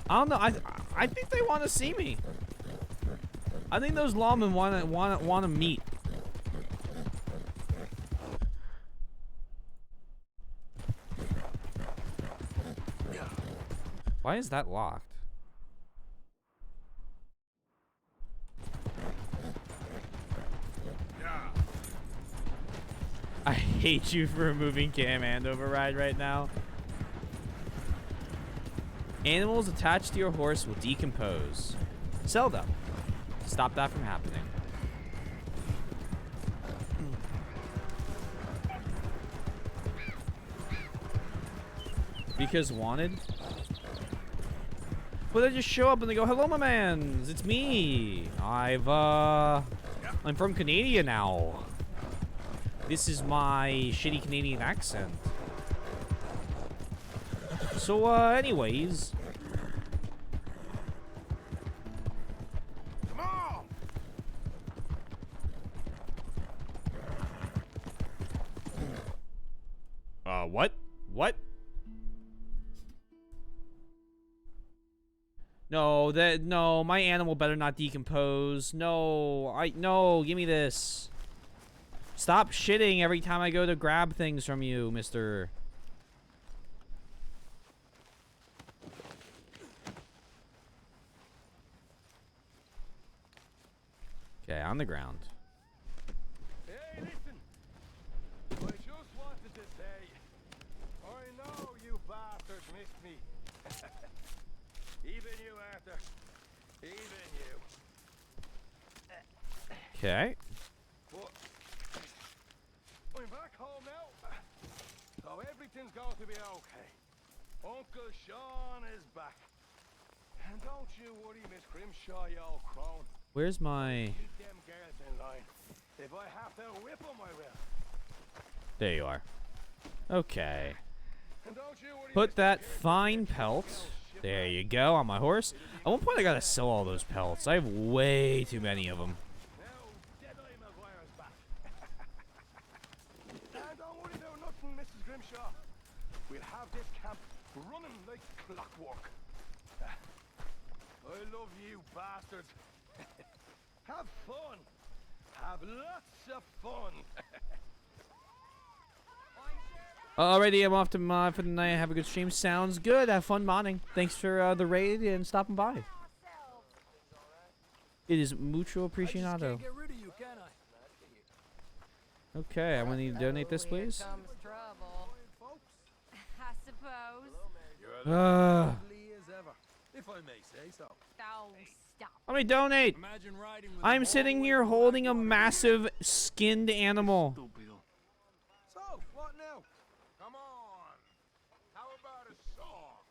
I don't know. I think they want to see me. I think those lawmen want to meet. Why is that locked? I hate you for removing cam and override right now. Animals attached to your horse will decompose. Sell them. Stop that from happening. Because wanted? Well, they just show up and they go, "Hello, my mans, it's me. I'm from Canada now. This is my shitty Canadian accent." So, anyways. Come on! What? What? No, no, my animal better not decompose. No, give me this. Stop shitting every time I go to grab things from you, mister. Okay, on the ground. Hey, listen. I just wanted to say, I know you bastards missed me. Even you, Arthur. Even you. Okay. But I'm back home now, so everything's going to be okay. Uncle Sean is back. And don't you worry, Miss Grimshaw, you old crone. Where's my... Keep them girls in line. If I have to whip them, I will. There you are. Okay. And don't you worry, Put that fine pelt. There you go, on my horse. At one point, I gotta sell all those pelts. I have way too many of them. Deadeye Maguire's back. And don't worry about nothing, Mrs. Grimshaw. We'll have this camp running like clockwork. I love you, bastards. Have fun. Have lots of fun. Alrighty, I'm off to mod for the night. Have a good stream. Sounds good. Have fun modding. Thanks for the raid and stopping by. It is mucho appreciado. Get rid of you, can I? Okay, I'm gonna need to donate this, please. Comes trouble. I suppose. You're as lovely as ever, if I may say so. Oh, stop. Let me donate. Imagine riding with I'm sitting here holding a massive skinned animal. So, what now? Come on. How about a song?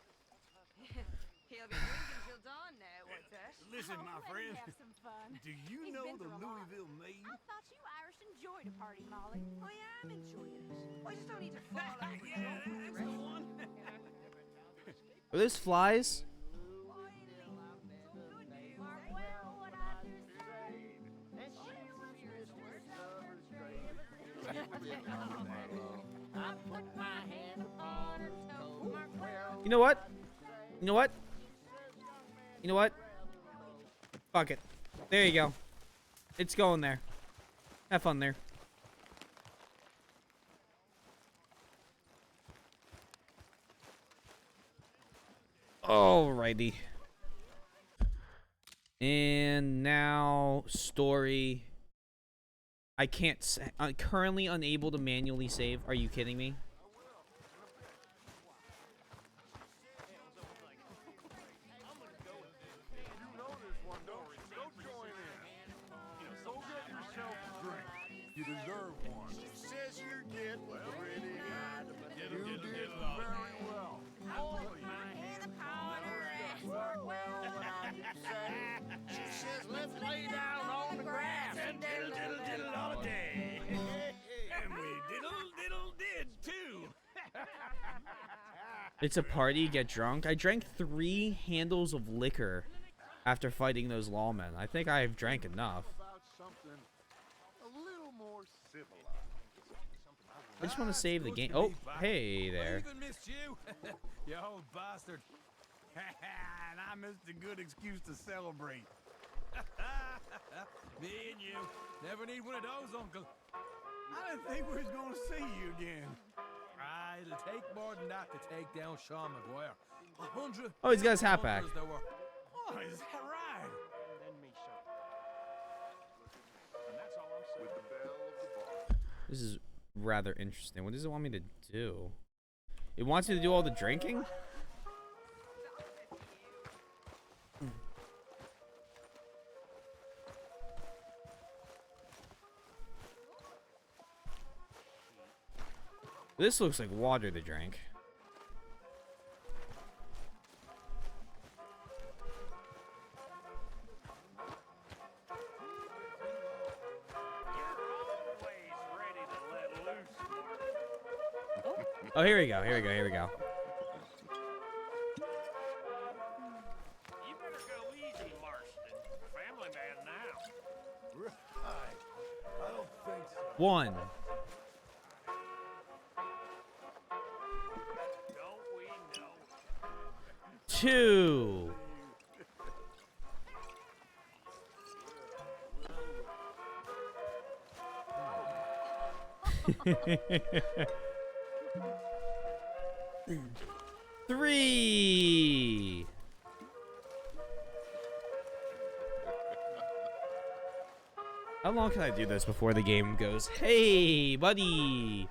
He'll be drinking till dawn now, what's that? Listen, my friend. Have some fun. Do you He's know been the through a lot. Louisville Maid? I thought you Irish enjoyed a party, Molly. I am enjoying it. I just don't need to fall over. Yeah, that's the one. Are those flies? You know what? You know what? You know what? Fuck it. There you go. It's going there. Have fun there. Alrighty. And now story. I can't. I'm currently unable to manually save. Are you kidding me? You deserve one. Says you get pretty good. You did very well. Oh, she says, let's lay down on the grass and diddle, diddle, diddle all day. And we diddle did too. It's a party, get drunk. I drank 3 handles of liquor after fighting those lawmen. I think I've drank enough. About something I just want to save the game. Oh, hey there. I even missed you. You old bastard. And I missed a good excuse to celebrate. Me and you never need one of those, Uncle. I didn't think we was gonna see you again. It'll take more than that to take down Sean McGuire. 100. Oh, he's got his hat back. there were. Oh, is that right? This is rather interesting. What does it want me to do? It wants me to do all the drinking? This looks like water to drink. Oh, here we go, here we go, here we go. You better go easy, Marston. Family man now. Right. I don't think so. 1. Don't we know? 2. 3. How long can I do this before the game goes, hey, buddy?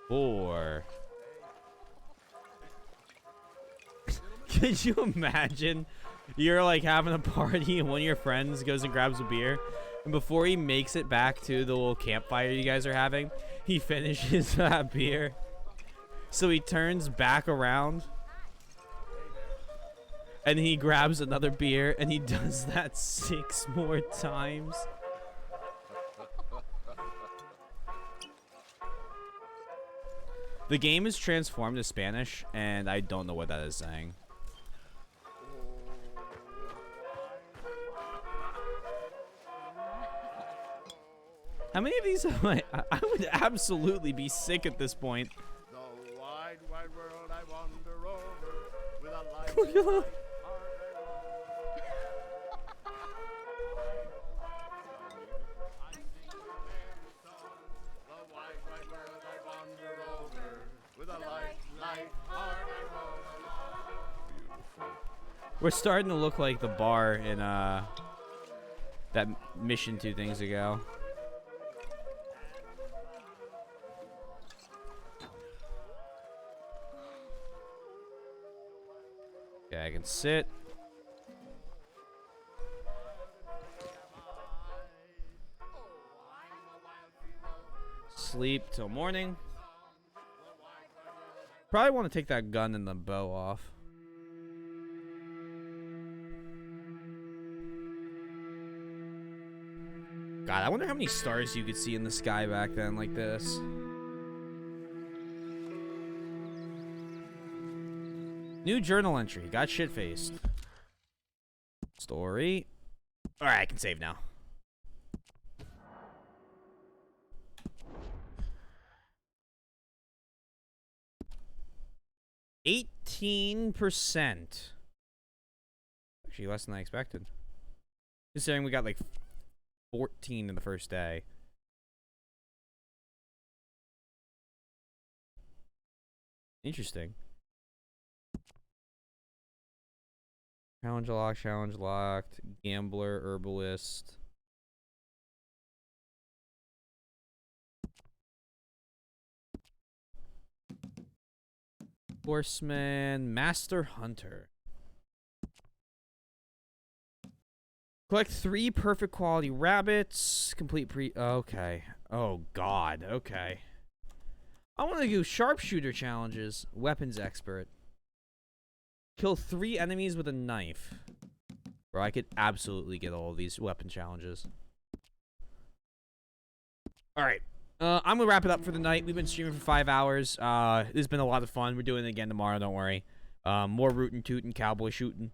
4. Could you imagine you're like having a party and one of your friends goes and grabs a beer, and before he makes it back to the little campfire you guys are having, he finishes that beer? So he turns back around and he grabs another beer and he does that 6 more times. The game is transformed to Spanish and I don't know what that is saying. How many of these am I would absolutely be sick at this point. The wide, wide world I wander over with a light. We're starting to look like the bar in that mission 2 things ago. Okay, I can sit. Sleep till morning. Probably want to take that gun and the bow off. God, I wonder how many stars you could see in the sky back then like this. New journal entry. Got shit-faced. Story. Alright, I can save now. %. Actually, less than I expected. Considering we got like 14 in the first day. Interesting. Challenge locked, gambler, herbalist. Horseman, master hunter. Collect 3 perfect quality rabbits. Complete okay. Oh god, okay. I want to do sharpshooter challenges. Weapons expert. Kill 3 enemies with a knife. Bro, I could absolutely get all of these weapon challenges. Alright. I'm gonna wrap it up for the night. We've been streaming for 5 hours. This has been a lot of fun. We're doing it again tomorrow, don't worry. More rootin' tootin', cowboy shooting.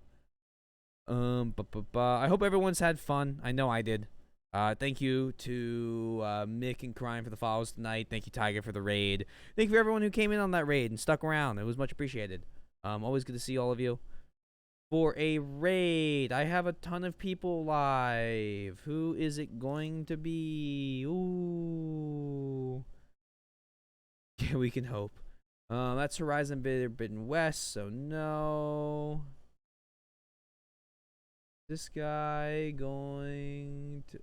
I hope everyone's had fun. I know I did. Thank you to Mick and Crime for the follows tonight. Thank you, Tiger, for the raid. Thank you for everyone who came in on that raid and stuck around. It was much appreciated. Always good to see all of you. For a raid, I have a ton of people live. Who is it going to be? Ooh. Yeah, we can hope. That's Horizon Forbidden West, so no. This guy going to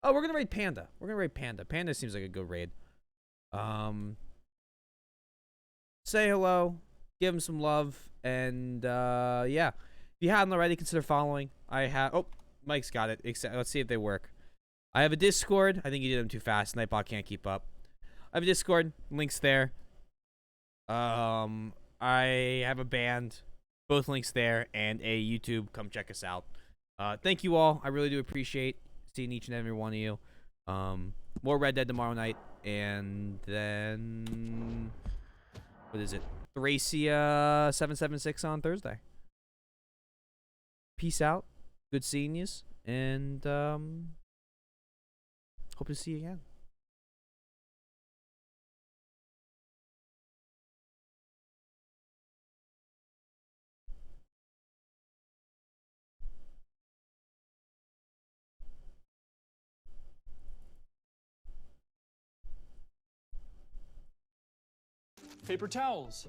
oh, we're gonna raid Panda. We're gonna raid Panda. Panda seems like a good raid. Say hello, give him some love, and yeah. If you haven't already, consider following. I have Mike's got it. Let's see if they work. I have a Discord. I think you did them too fast. Nightbot can't keep up. I have a Discord. Links there. I have a band. Both links there, and a YouTube. Come check us out. Thank you all. I really do appreciate seeing each and every one of you. More Red Dead tomorrow night, and then what is it? Thracia 776 on Thursday. Peace out. Good seeing yous, and hope to see you again. Paper towels.